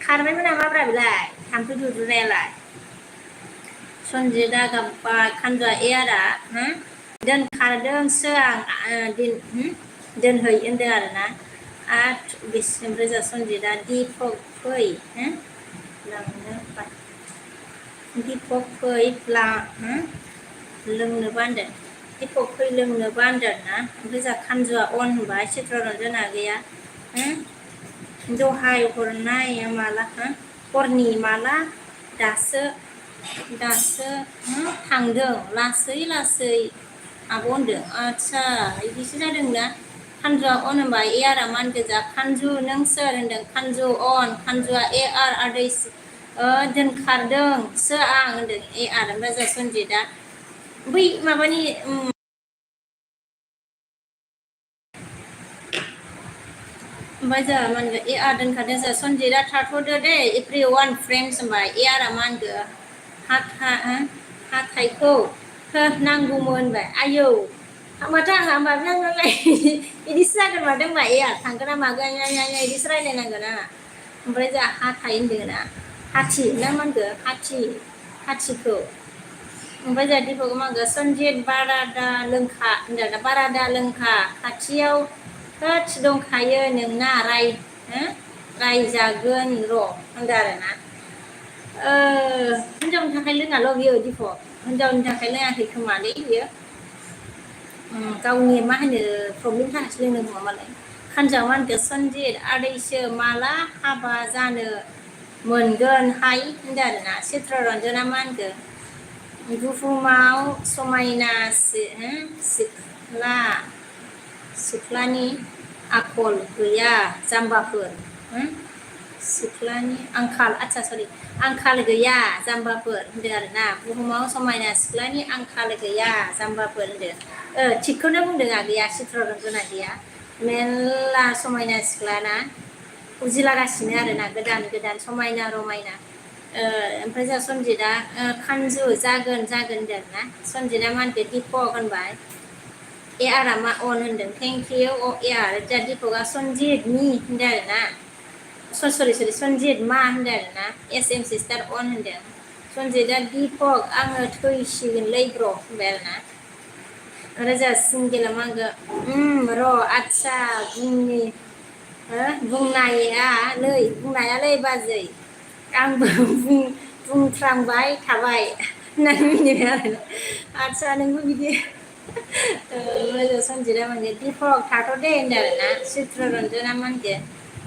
खारबायमोन नामाब्रा बेलाय थाम्फै दुद्रुनायालाय सनजिदा गाब्बाय खानजोआ ए आरा दोनखारदोंसो आं दोनहै होनदों आरोना ओमफ्राय जा सनजिदा दिपक फै लांनो दिपक फै लोंनोबा होनदों दिपक फै लोंनोबा होनदों ना ओमफ्राय जा खानजुआ अन होनबाय चित्ररन्जना गैया दहाय हरनाय माला हरनि माला दासो थांदों लासै लासै आब' होनदों आदसा बिदिसो जादोंना खानजुआ अन होनबाय ए आरा मान गोजा खानजु नों सोर होनदों खानजु अन खानजुआ ए आर आदै दोनखारदोंसो आं होनदों ए आर ओमफ्राय जा सनजिदा बै माबानि ओमफ्राय जोंहा मा होनगोन ए आर दोनखादों जोंहा सनजिदा थाथ'दो दे एप्रि वान फ्रेन्ड्स होनबाय ए आरा मा होनगोन हाथाइखौ नांगौमोन होनबाय आयौ माथो आंहा होमबा नांगौलाय बिदिसो जागोन माथो होनबा ए आर थांगोन ना मागोन बिदिसो रायलायनांगोन आंहा ओमफ्राय जोंहा हाथाइ होनदों ना हाथि ना मा होनगोन हाथिखौ ओमफ्राय जोंहा दिपकआ मा होनगोन सनजित बारा दा लोंखा होनदों बारा दा लोंखा खाथियाव थोद दंखायो नोंना रायजागोन र' होनदों आरोना हिनजावनि थाखाय लोङाल' बियो दिपक हिनजावनि थाखाय लोङाखै खोमालै बियो गावनि मा होनो प्रब्लेम थाखायसो लोंनो खोमा मालाय खानजाव मा होनगोन सनजित आदैसो माला हाबा जानो मोनगोन हाय होनदों आरोना चित्ररन्जना मा होनगोन बुहुमाव समायना सिख्लानि आखल गैया जाम्बाफोर सिख्लानि आंखाल गैया जाम्बाफोर होनदों आरोना बुहुमाव समायना सिख्लानि आंखाल गैया जाम्बाफोर होनदों थिगखौनो बुंदों आगैया चित्ररन्जना गैया मेरला समायना सिख्लाना उजिलागासिनो आरोना गोदान गोदान समायना रमायना ओमफ्राय जोंहा सनजिदा खानजु जागोन होनदों आरोना सनजिदा मा होनदों दिपक होनबाय ए आरा मा अन होनदों थेंक इउ ए आर जा दिपकआ सनजित नि होनदों आरोना सरि सनजित मा होनदों आरोना एस एम सिस्टार अन होनदों सनजितआ दिपक आङो थैसिगोनलै ब्र' होनबाय आरोना आरो जोंहा सिंगेला मा होनगोन र' आदसा बुंनायालै बाजै आंबो बुंफ्रांबाय थाबाय होननानै मिनिबाय आरो आदसा नोंबो बिदि सनजिदा मा होनगोन दिपक थाथ' दे होनदों आरोना चित्ररन्जना मा होनगोन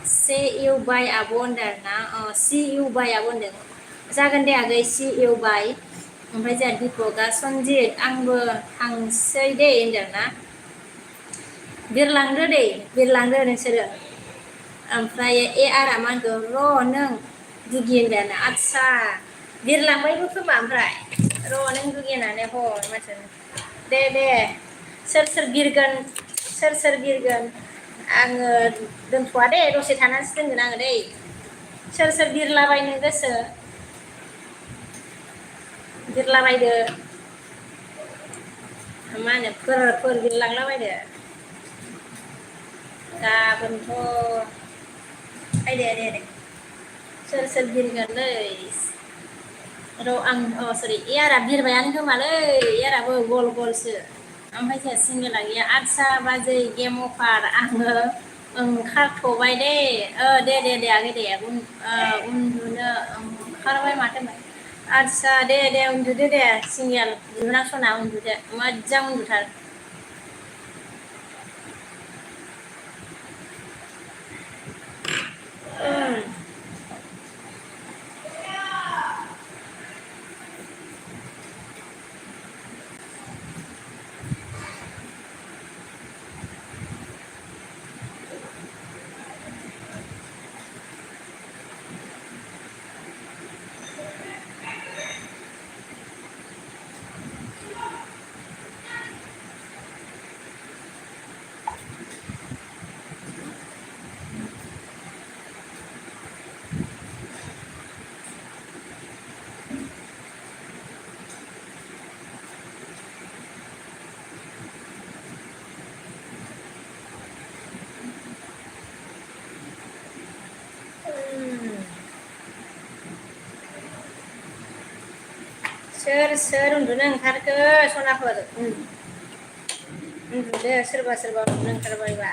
से इउ बाय आब' होनदों आरोना सि इउ बाय आब' होनदों जागोन दे आगै सि इउ बाय ओमफ्राय जोंहा दिपकआ सनजित आंबो थांसै दे होनदों ना बिरलांदो नोंसोरो ओमफ्राय ए आरा मा होनगोन र' नों दुगि होनदों आरोना आदसा बिरलांबायबो खोमा ओमफ्राय र' नों दुगि होननानै माथो दे सोर बिरगोन आङो दोनथ'वा दे दसे थानानैसो दोनगोन आङो दै सोर बिरलाबायनो गोसो बिरलाबायदो मा होनो फोर बिरलांलाबायदो गाबोनथ' दे सोर बिरगोनलै र' आं सरि ए आरा बिरबायानो खोमालै ए आराबो गल गलसो ओमफ्राय जोंहा सिंगेला गैया आदसा बाजै गेम अफार आङो ओंखारथ'बाय दे आगै दे उन्दुनो ओंखारबाय माथो आदसा दे उन्दुदो दे सिंगेल बिहरां सना उन्दुदो मोजां उन्दुथार सोर उन्दुनो ओंखारखो सनाफोर उन्दुदो सोरबा उन्दुनो ओंखारबायबा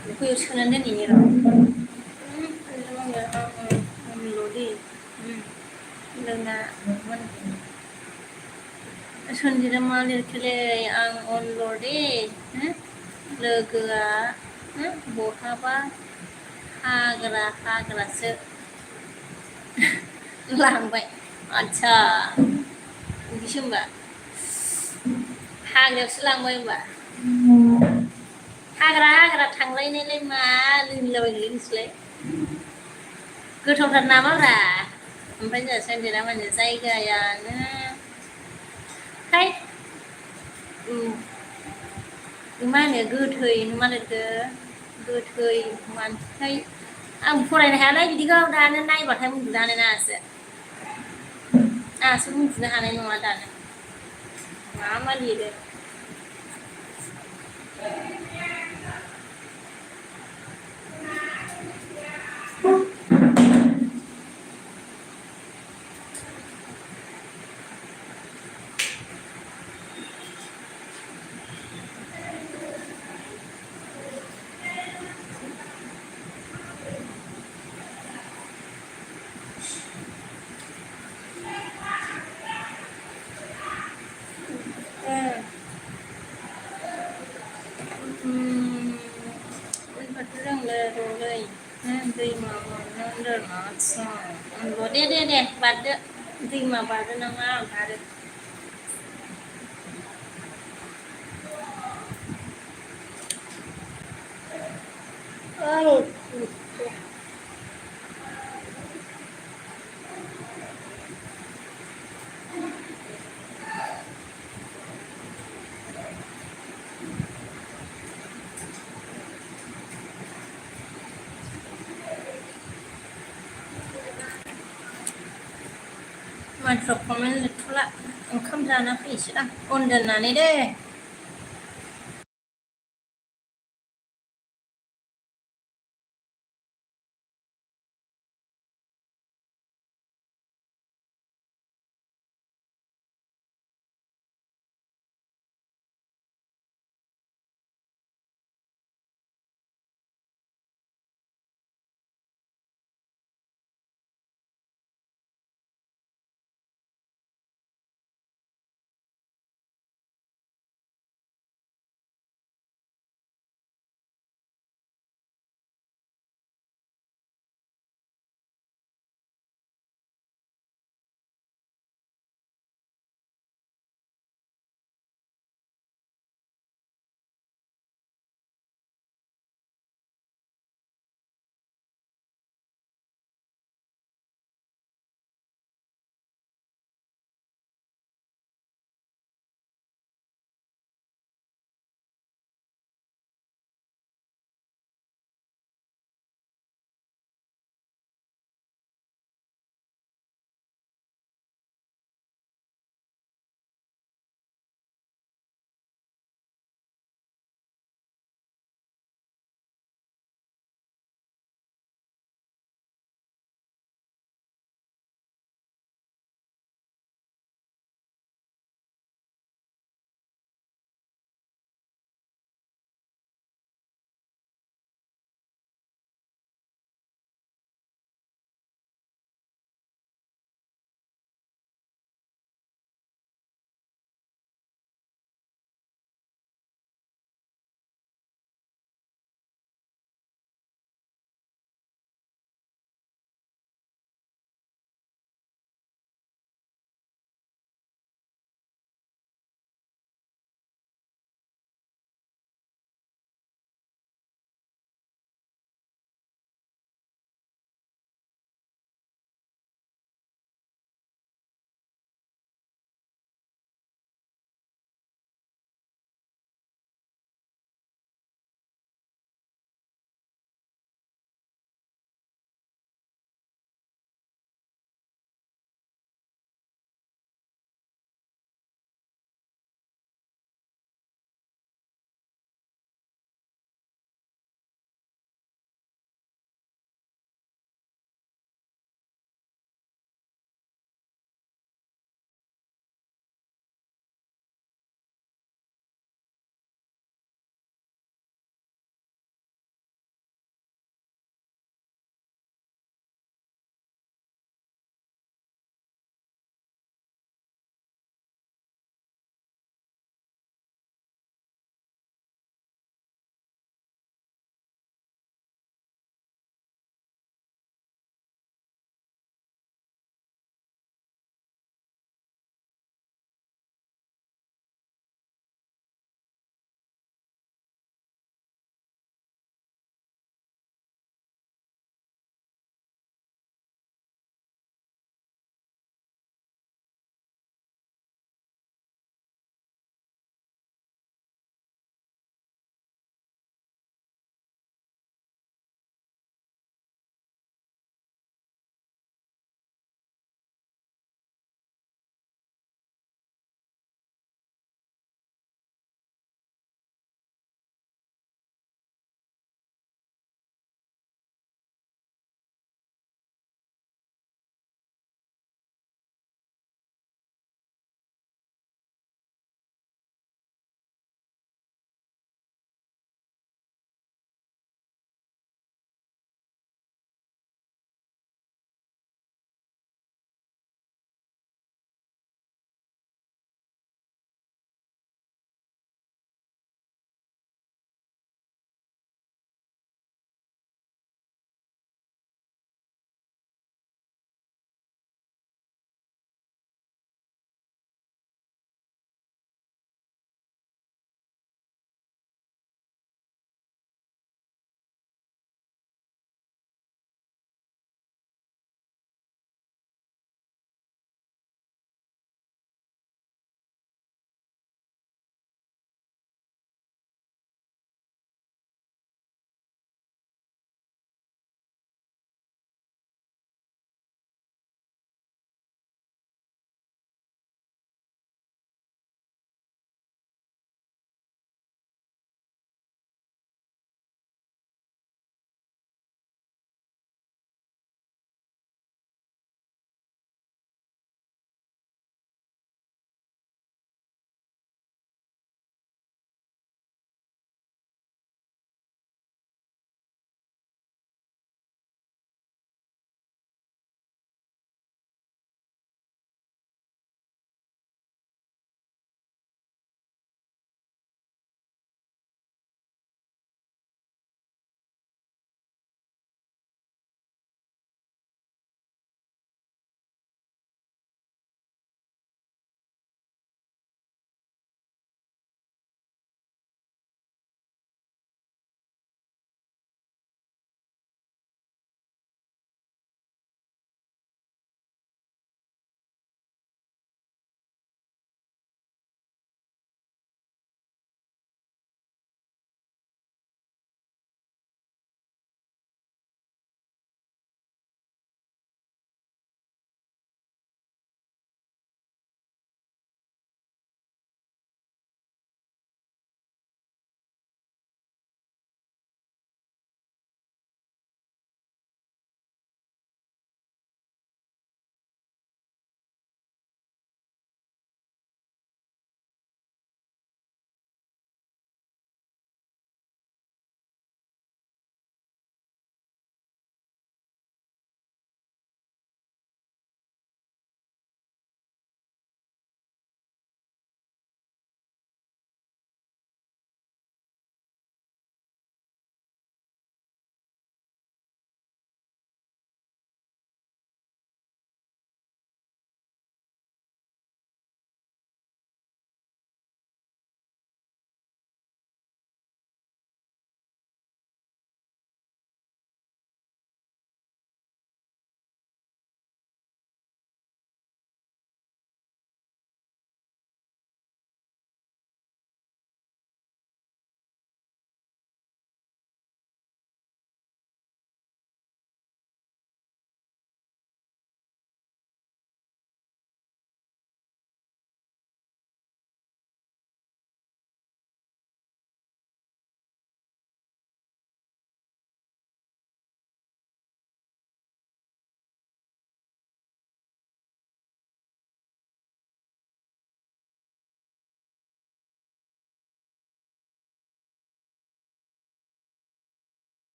बेखौ सोनानै दोनहैनि र' लदि लोंना सोनजिरा मा लिरखोलै आं अनल'दे लोगोआ बहाबा हाग्रासो लांबाय आदसा बिदिसो होमबा हाग्रायावसो लांबाय होमबा हाग्रा थांलायनायलाय मा लिरलाबायखोलै नोंसोरलाय गोथावथार नामाब्रा ओमफ्राय जोंहा सोनजिरा माने जायगायानो हाय मा होनो गोथै मा लिरखो गोथै मानसिथाय आं फरायनो हायालै बिदिखौ दानो नायबाथाय उन्दुनो हानाय नङासो आंहासो उन्दुनो हानाय नङा दानो मा लिरो रोंले रलै दैमा बारनांदों आदसा दे बारदो दैमा बारदो नामा बारो मानसिफ्रा कमेन्ट लिरथ'ला ओंखाम जाना फैनोसैदां अन दोननानै दे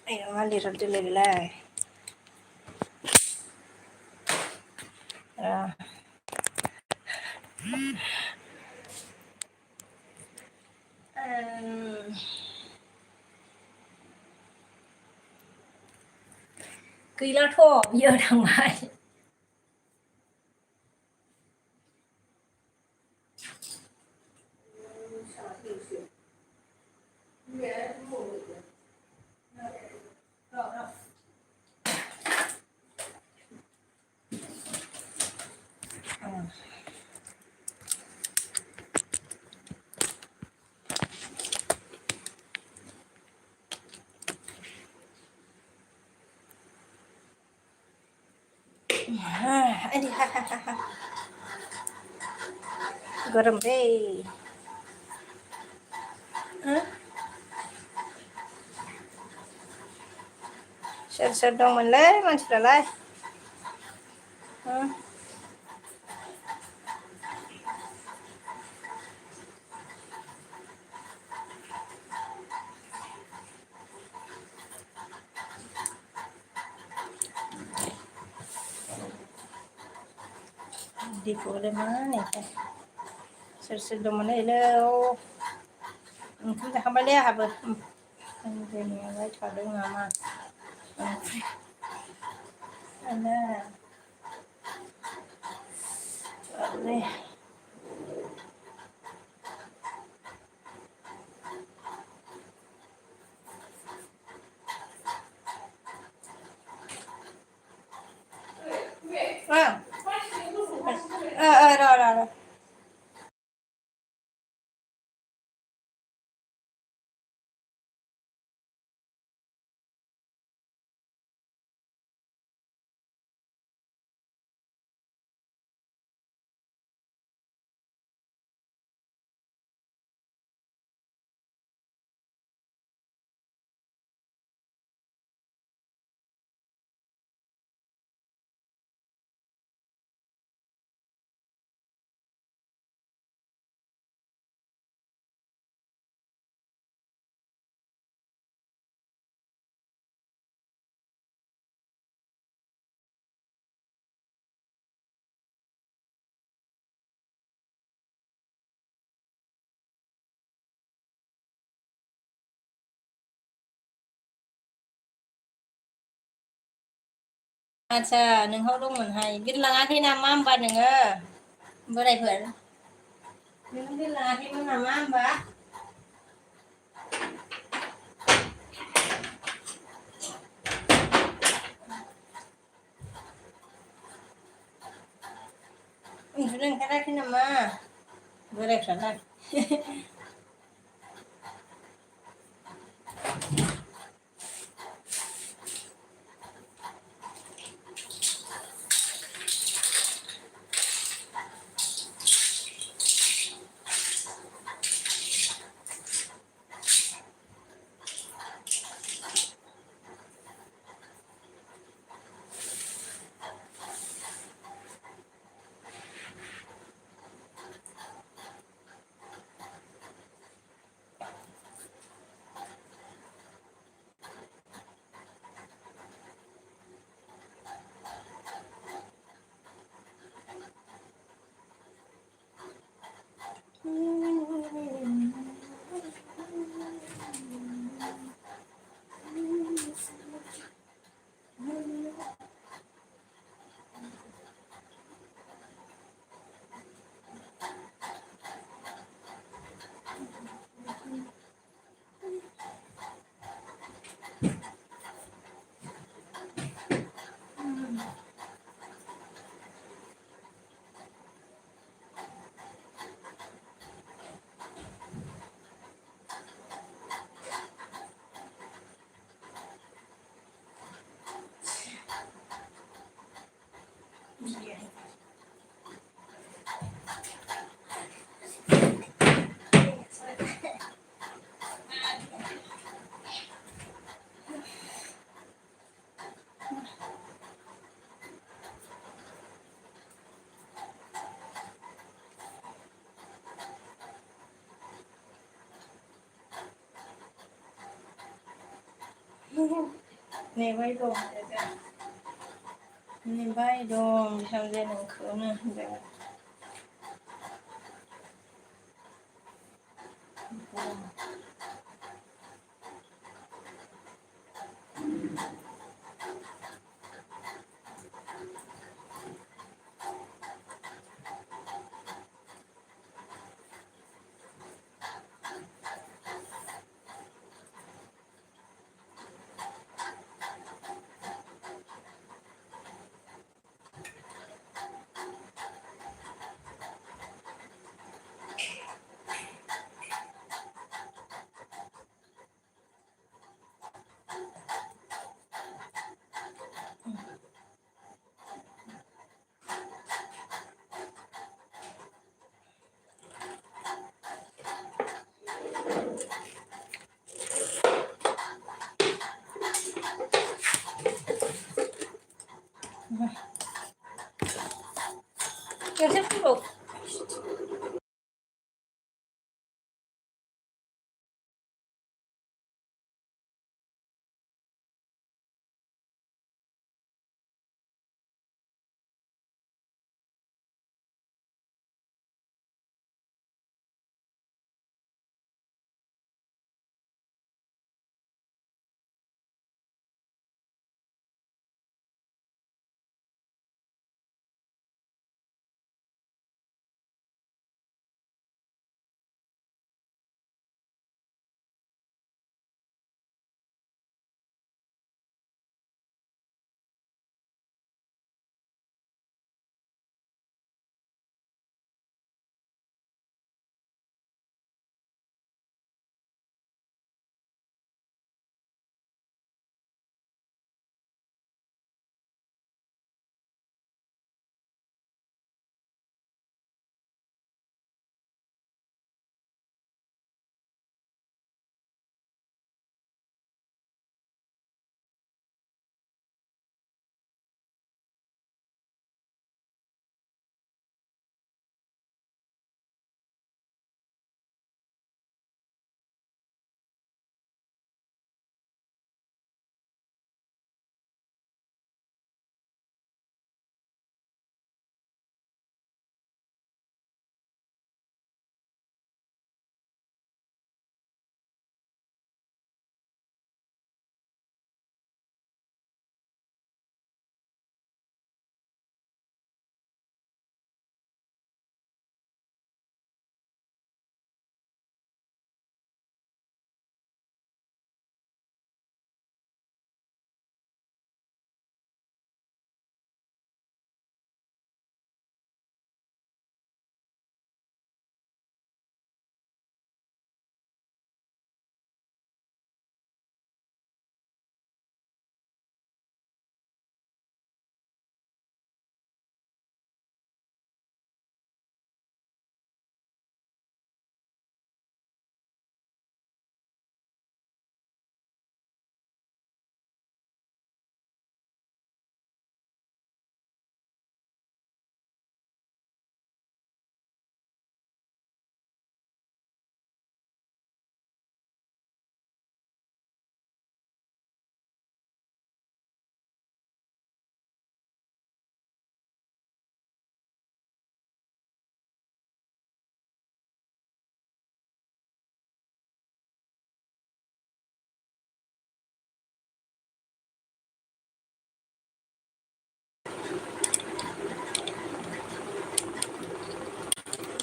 Ayo lihat dulu lah. Gila thôi, giờ thằng mày. Ini garam deh. Share dong mình lấy, mình sẽ lấy. Di boleh mana nih? Share dong mình lấy leo. Chúng ta không phải lấy hả bơ? Anh về nhà lấy cho đừng mà. Anh à. Đây. Rồi. Acha, neng hau dong mình hay. Biết là khi nào mam ba neng à? Bữa đây phượn. Neng biết là khi nào mam ba? Neng kada khi nào ma? Bữa đây phượn đây. नेबाय दं नेबाय दं बिहामजो नोंखौनो होनदों Yourself to go.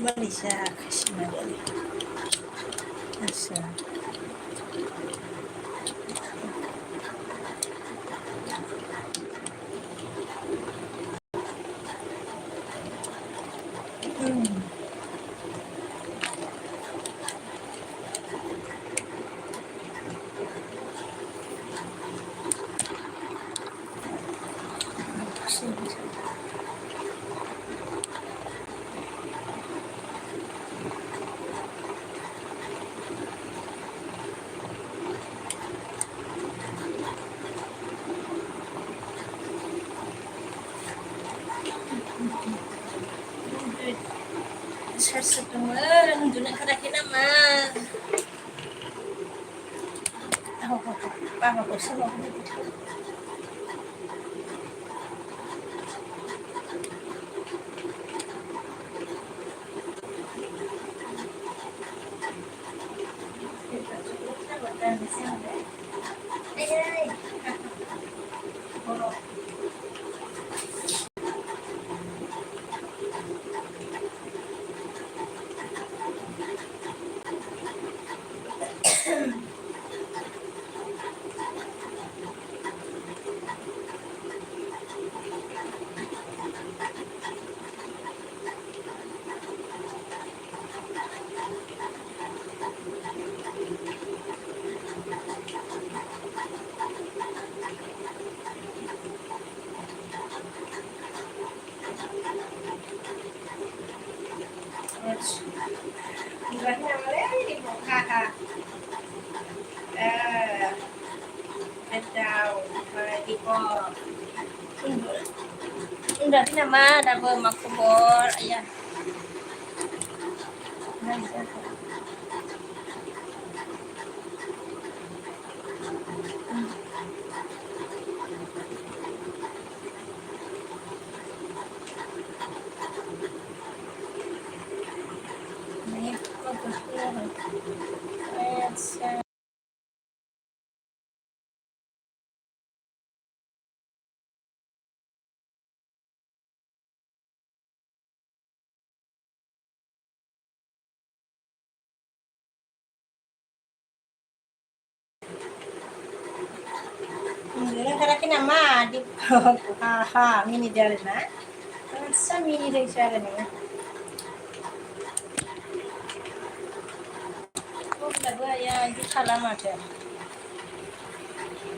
Malaysia, Kashmir. Asal. Saya sedang menunjukkan nama. बाबाखौसो Boro. Berarti namanya di muka Bedau di Boro. Berarti nama ada Bkborovlog ya. Ini fokusnya. Ini karena nama di mini jalan na. Sa mini rin siya rin eh. Lagu ya itu salam aja.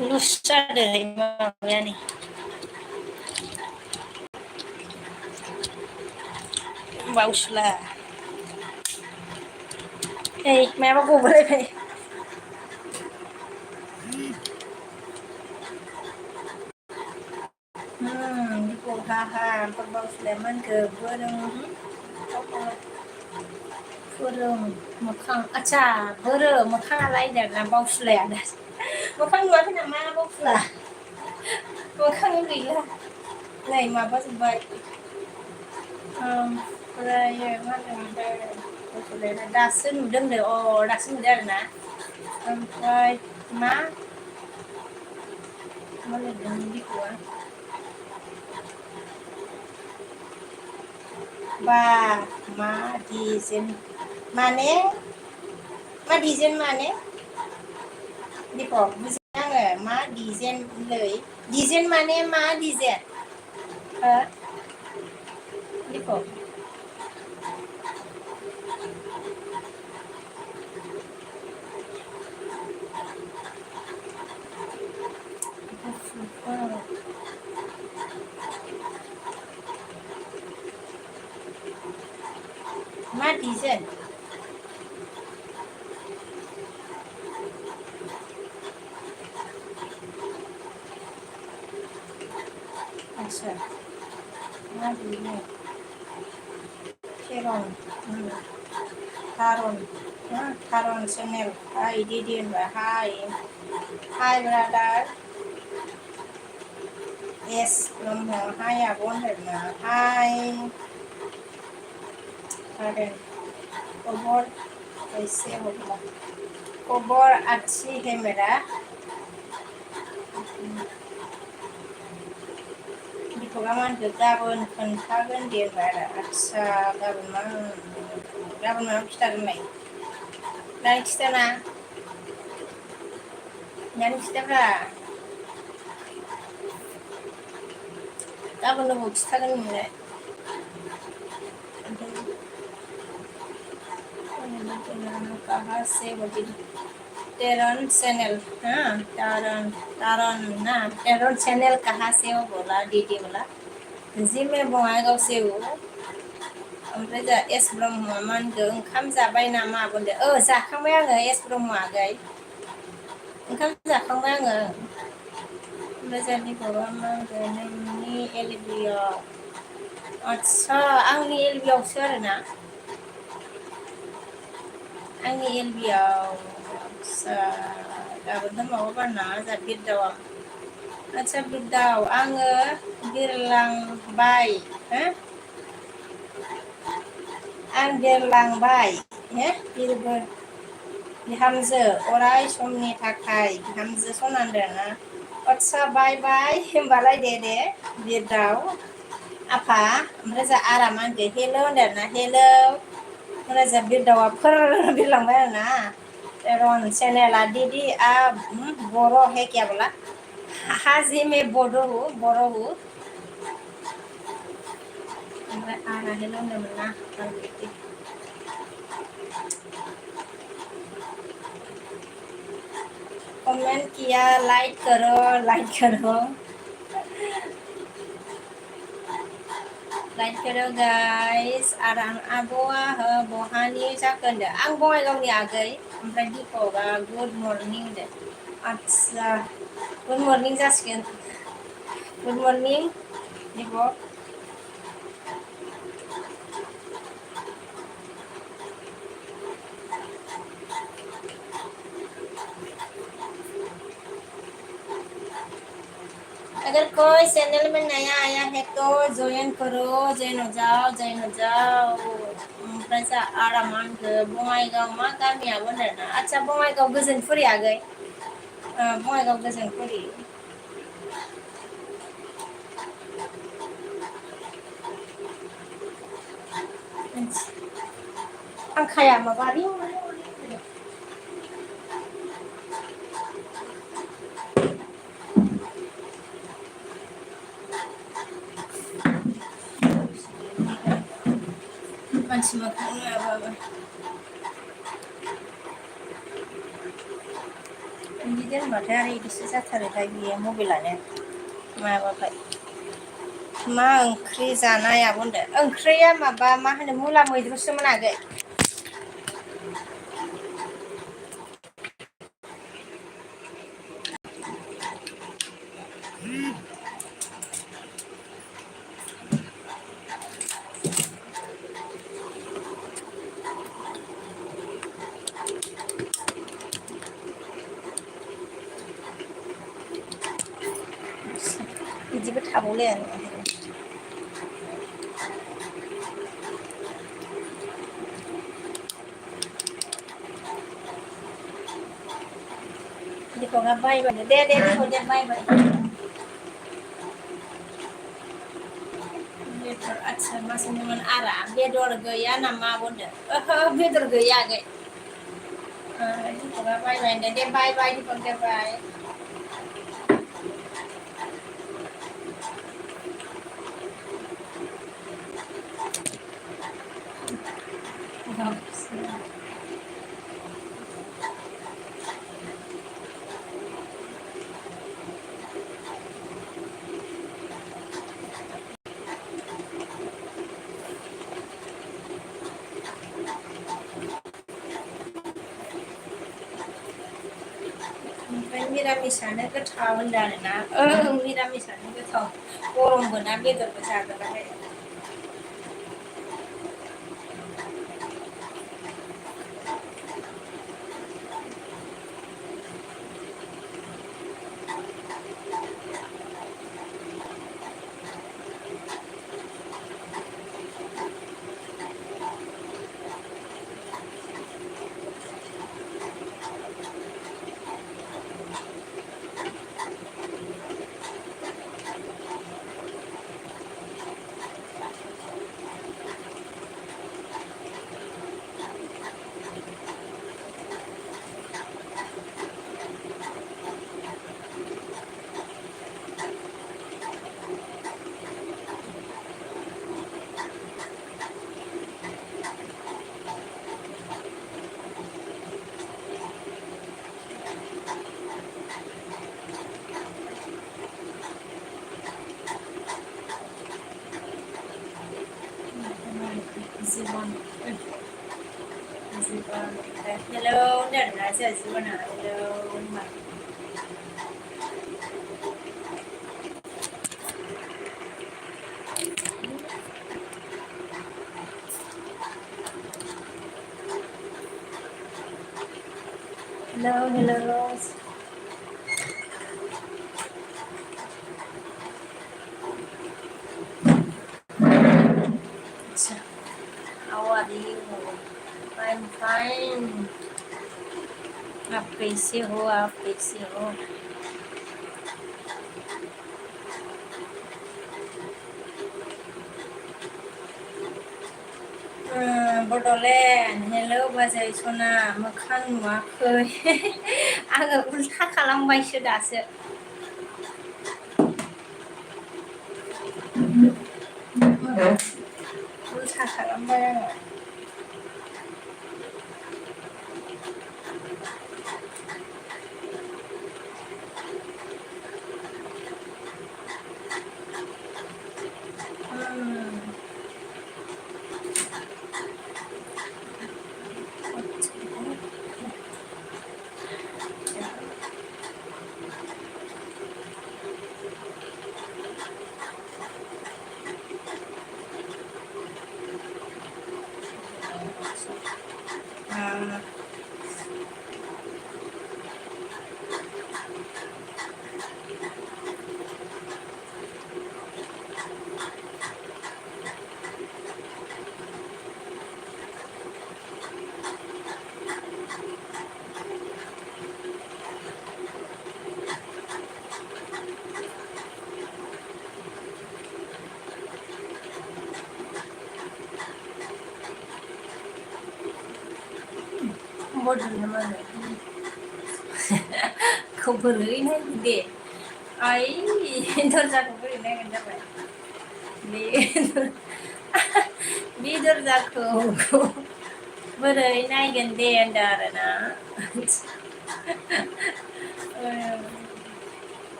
Lusa deh ya nih. Bauslah. Mẹ bao gồm đây này. Di Kohaha, Perbau Sleman ke Burung Mekang Acha, Boro, Mekang lain dan Bau Sleman. Mekang dua kan nama Bau Sleman. Mekang gila. Này mà bắt vậy. Đây mà đây là đa sinh đừng để đa sinh đây nè. Rồi má lên đừng đi của ba má đi sen mane má đi sen mane đi bỏ bukan nggak má đi sen lời đi sen mane má đi sen đi bỏ má đi sen अच्छा má đi này Taron channel hi Didian và hi brother yes đồng hồ hai à bốn hình hai Karen Kobor कैसे होगा Kobor अच्छी है मेरा di pengalaman gaban खोन्थागोन दे बारा आच्छा गाबोन मा खिथागोन लाय दानि खिथाना दानि खिथाब्रा गाबोन बबाव खिथागोन नोंलाय कहाँ से होगी टेरन चैनल हाँ तारन ना टेरन चैनल कहाँ से हो बोला दीदी बोला जी में बङाइगाव से हो ओमफ्राय जा एस ब्रह्मआ मा होनखो ओंखाम जाबाय नामा बुंदो जाखांबाय आङो एस ब्रह्मआ आगै ओंखाम जाखांबाय आङो ओमफ्राय जोंनि बर'आ मा होनगोन नोंनि एलबियाव आच्छा आंनि एलबियावसो आरोना आंनि एलबियाव आच्छा गाबोन माबा बारना जा बिरदावा आदसा बिरदाव आङो बिरलांबाय हो आं बिरलांबाय हो बिरबो बिहामजो अराय समनि थाखाय बिहामजो सनान्दों ना आदसा बाय बाय होमबालाय दे बिरदाव आफा ओमफ्राय जा आराम आंदो हेल' होनदों आरोना हेल' ओमफ्राय जा बिरदावा फोर बिरलांबाय आरोना रन चेनेला दीदी आप बोरो है क्या बोला हाजी में बोडो हूँ बोरो हूँ ओमफ्राय आंना हेल' होनदोंमोन ना आं बिदि कमेंट किया लाइक करो लाइक करो गाइस आरो आं आब'आ बहानि जाखो होनदों आं बङाइगावनि आगै ओमफ्राय दिपकआ गुड मर्निं होनदों आदसा गुड मर्निं जासिगोन गुड मर्निं दिपक अगर कोई चैनल में नया आया है तो ज्वाइन करो जैन हो जाओ ओमफ्राय जा आराम आंगो बङाइगाव मा गामियाबो होनदों आदसा बङाइगाव गोजोनफुरि आगै बङाइगाव गोजोनफुरि आं खाया माबा मानसि मोखां नुवाबाबो बिदि दोनबाथाय आरो इदिसो जाथारोहाय बियो मबाइलानो माबाबाय मा ओंख्रि जानाय आब' होनदों ओंख्रिया माबा मा होनो मुला मैद्रुसोमोन आगै बिदिबो थाबावलाय आरो दिपकआ बायबानो दे दिपक दे बाय बेदर आदसा मा सोंदोंमोन आरा बेदर गैया नामा आब' होनदों ओहो बेदर गैया आगै दिपकआ बायबाय होनदों दे बाय दिपक दे बाय ओमफ्राय मिरामिसानो गोथाव होनदों आरोना मिरामिसानो गोथाव गरमबो ना बेदरबो जागोनाखै जीवन हेलौ होनदों आरोना जोंहा जीवना हेलौ होनबा हेलौ I'm fine. आप कैसे हो? आप कैसे हो? बड'लेण्ड हेलौ बाजै सना मोखां नुवाखै आङो उल्था खालामबायसो दासो उल्था खालामबाय आङो बड'लेण्ड माने खौ बोरै नायगोन दे आइ दरजाखौ बोरै नायगोन जाबाय बे बे दरजाखौ बोरै नायगोन दे होनदों आरोना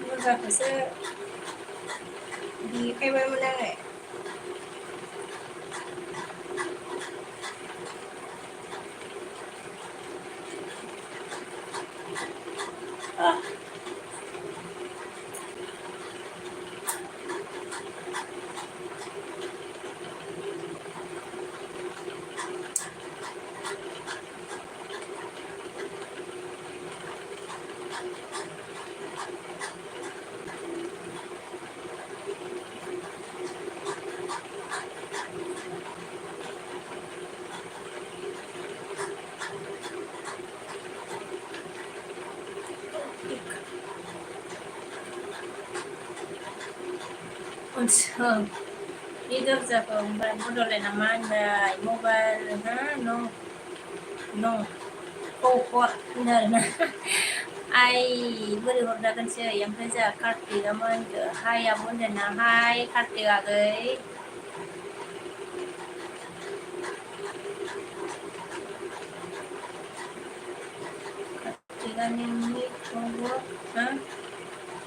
दरजाखौसो देखायबायमोन आङो बे दरजाखौ ओमफ्राय बड'लेण्डआ मा होनबाय मबाइल नं खौ हर होनदों आरोना आइ बोरै हरजागोनसै ओमफ्राय जोंहा कार्तिकआ मा होनखो हाय आब' होनदोंना हाय कार्तिक आगै कार्तिकआ नोंनिखौबो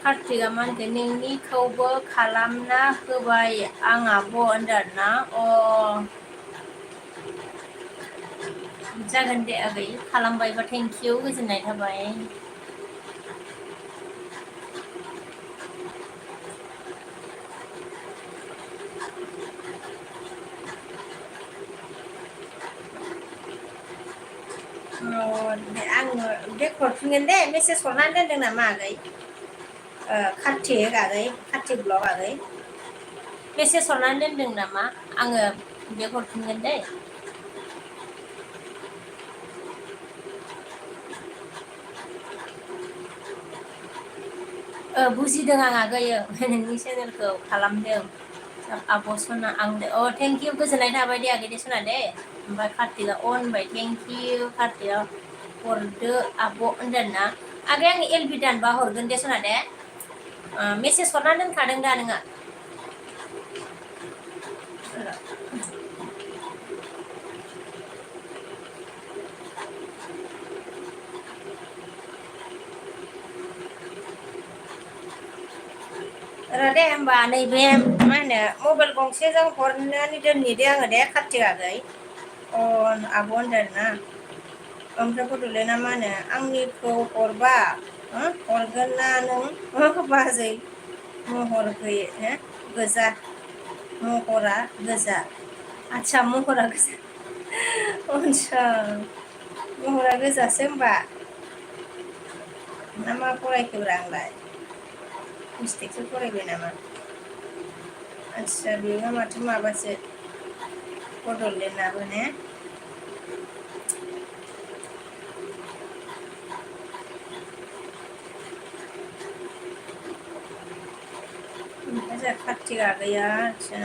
कार्तिकआ मा होनखो नोंनिखौबो खालामना होबाय आं आब' होनदों आरोना जागोन दे आगै खालामबायबा थेंकिउ गोजोननाय थाबाय आङो बेक हरफिनगोन दे मेसेज हरनानै दोनदों नामा आगै कार्तिक ब्लग आगै मेसेज हरनानै दोनदों नामा आङो बेक हरफिनगोन दे बुजिदों आं आगै नोंनि चेनेलखौ खालामदों आब' सना आं थेंकिउ गोजोननाय थाबाय दे आगै दे सना दे ओमफ्राय कार्तिकआ होनबाय थेंकिउ कार्तिकआ हरदो आब' होनदों ना आगै आं एलबि दानबा हरगोन दे सना दे मेसेज हरनानै दोनखादों दा नोङो दे होमबा नैबे मा होनो मबाइल गंसेजों हरनानै दोननि दे आङो दे कार्तिक आगै आब' होनदों ना ओमफ्राय बड'लेण्डआ मा होनो आंनिखौ हरबा हरगोन ना नों बाजै महर गोजा महरा गोजा आदसा महरा गोजा आदसा महरा गोजासो होमबा ना मा फरायखोब्रा आंलाय मिस्टेकसो फरायबाय नामा आदसा बेबो माथो माबासो बड'लेण्डआबो ने ओमफ्राय जोंहा कार्तिक आगैया आदसा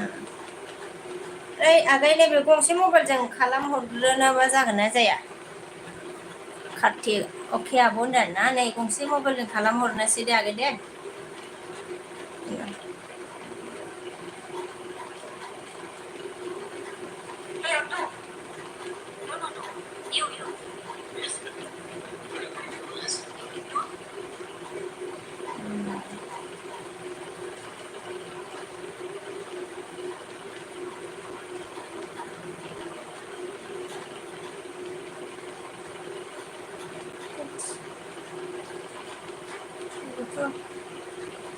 ओइ आगै नैबे गंसे मबाइलजों खालामहरग्रोनोबा जागोन ना जाया कार्तिक अके आब' होनदों ना नै गंसे मबाइलजों खालामहरनोसै दे आगै दे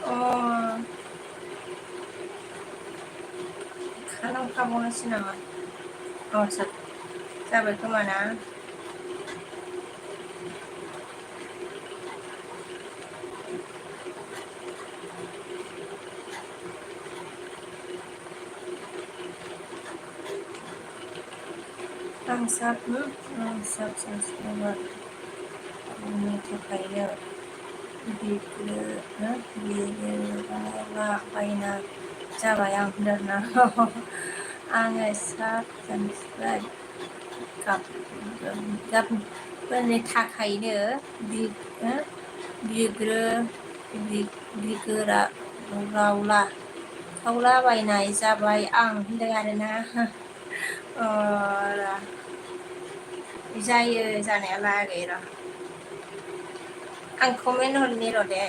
अ खालामखाबावनोसै नामा अ जाबाय खोमा ना आंसाब सानस्रिनि थाखायनो बायना जाबाय आं होनदोंना आङो साब सानस्रिबाय गाबफोरनि थाखायनो बिगोरा खावला बायनाय जाबाय आं होनदों आरोना अ जायो जानायालाय आगै र' आं कमेन्ट हरनि र' दे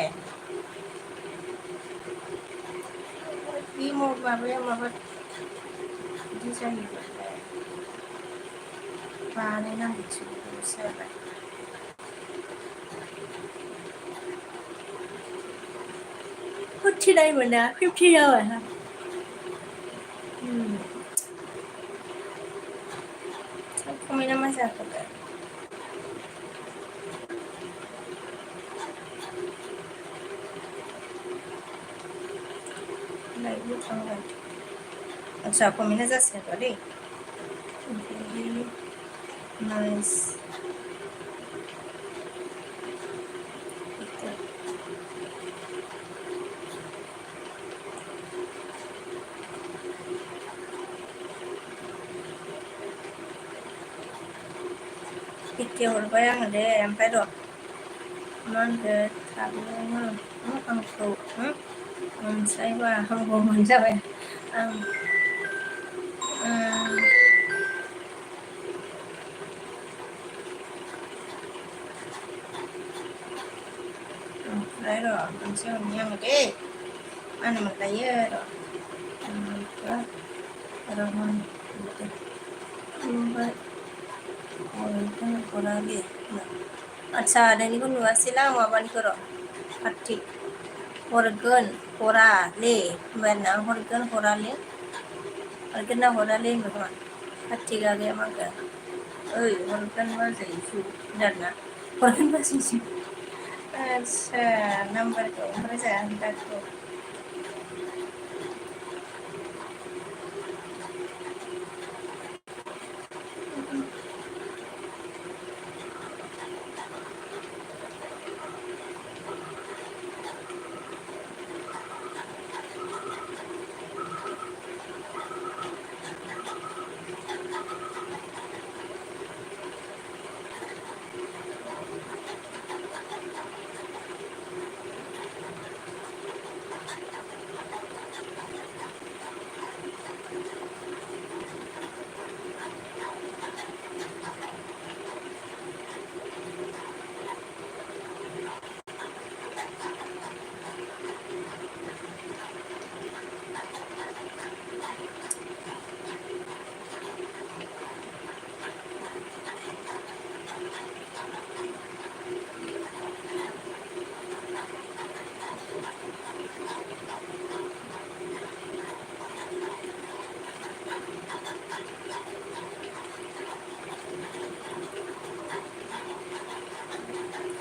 बे माबाया माबा बिदि जायोबालाय बानायनांगौसो जाबाय फिफ्टि जाबाय कमेन्टआ मा जाखो लाइभबो थांबाय आदसा कमेन्टआ जासिगोन दै भेरि नाइस पिके हरबाय आङो दे ओमफ्राय र' मा होनखो थाबनो आंखौ अनसायबा हामगौमोन जाबाय आं ओमफ्राय र' मोनसे हरनि आङो दे मा होनोमोनलायो र' ओमफ्राय हराले आदसा नोंनिखौ नुवासैला आं माबानिखौ र' कार्तिक हरगोन हराले होनबाय ना हरगोन हराले हरगोन ना हराले होनबाय खोमा कार्तिक आगैया मा होनगोन ओइ हरगोन बाजैसो होनदोंना हरगोन बाजैसो आदसा नाम्बारखौ ओमफ्राय जाया दाखौ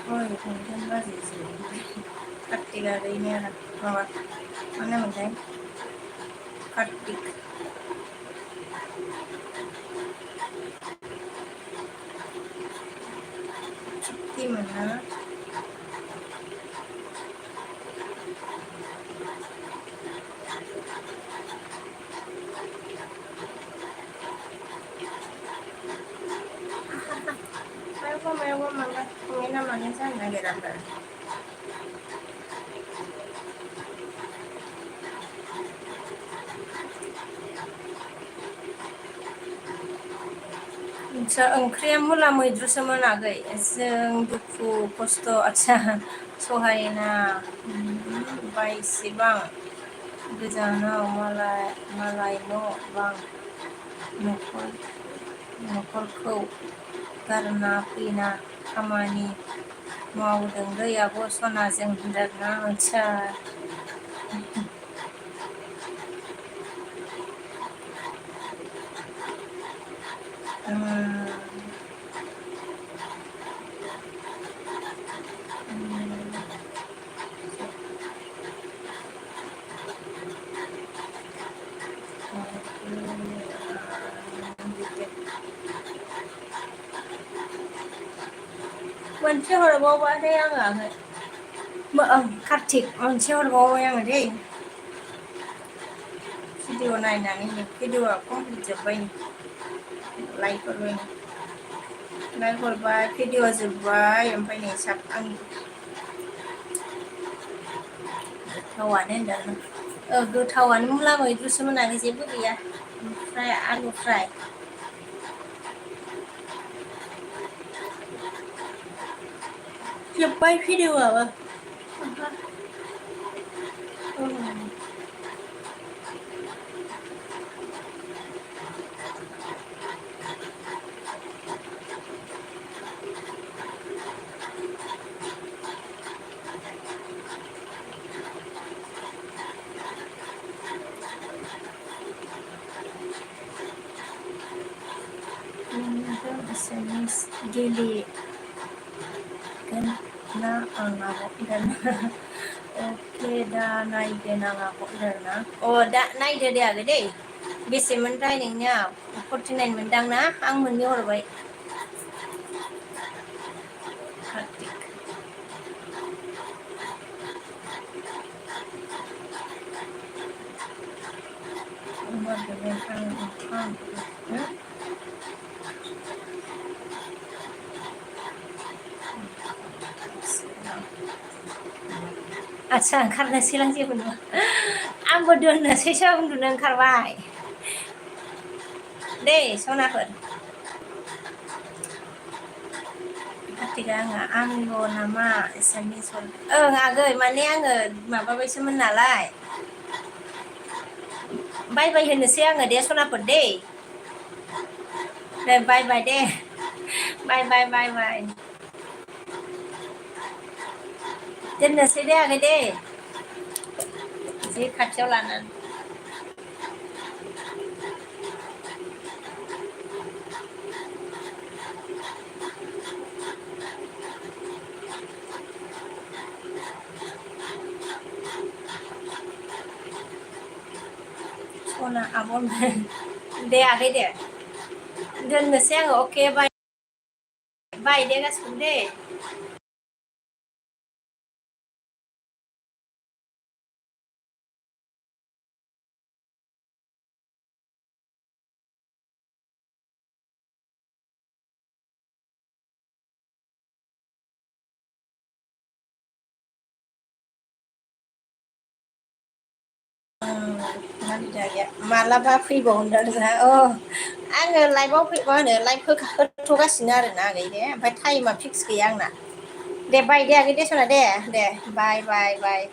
हरगोन बाजैसो कार्तिक आगैनि आरो माबा मा होनोमोनलाय कार्तिक मोन ना मायावबा माबा थङै माने जानो नागिरा ओंख्रिया मुला मैद्रुसोमोन आगै जों दुखु खस्थ' आदसा सहायना बायसेबां गोजानाव मालाय न' बां न'खरखौ गारना फैना खामानि मावदोंलै आब' सनाजों होनदोंना आदसा मोनसे हरबावबाथाय आङो कार्तिक मोनसे हरबावबाय आङो दै भिडिअ नायनानै भिडिअआ कमप्लिट जोब्बाय लाइक हरबाय भिडिअ जोब्बाय ओमफ्राय नै आं गोथावानो होनदों गोथावानो मुला मैद्रुसोमोन आगै जेबो गैया ओमफ्राय आलु फ्राय जोब्बाय भिडिअआबो गेलेगोन ना आं आब'दों अके दा नायगोन आं आब'दों ना दा नायदो दे आगै दै बेसेमोनथाय नोंनिया 49 मोनदां ना आं मोननै हरबाय आदसा ओंखारनोसैलां जेबो नङा आंबो दोननोसैसो उन्दुनो ओंखारबाय दे सनाफोर कार्तिका आंल' नामा एसामिस ओं आगै माने आङो माबाबायसोमोन नालाय बाय बाय होनोसै आङो दे सनाफोर दे बाय बाय दे बाय बाय बाय बाय दोननोसै दे आगै दे जि खाथियाव लानानै सना आब' दे आगै दे दोननोसै आङो अके बाय बाय दे गासिबो दे मालाबा फैबावनो जोंहा आङो लाइभआव मा होनो लाइभ होथ'गासिनो आरोना आगै दे ओमफ्राय टाइमा फिक्स गैया आंना दे बाय दे आगै दे सना दे बाय बाय बाय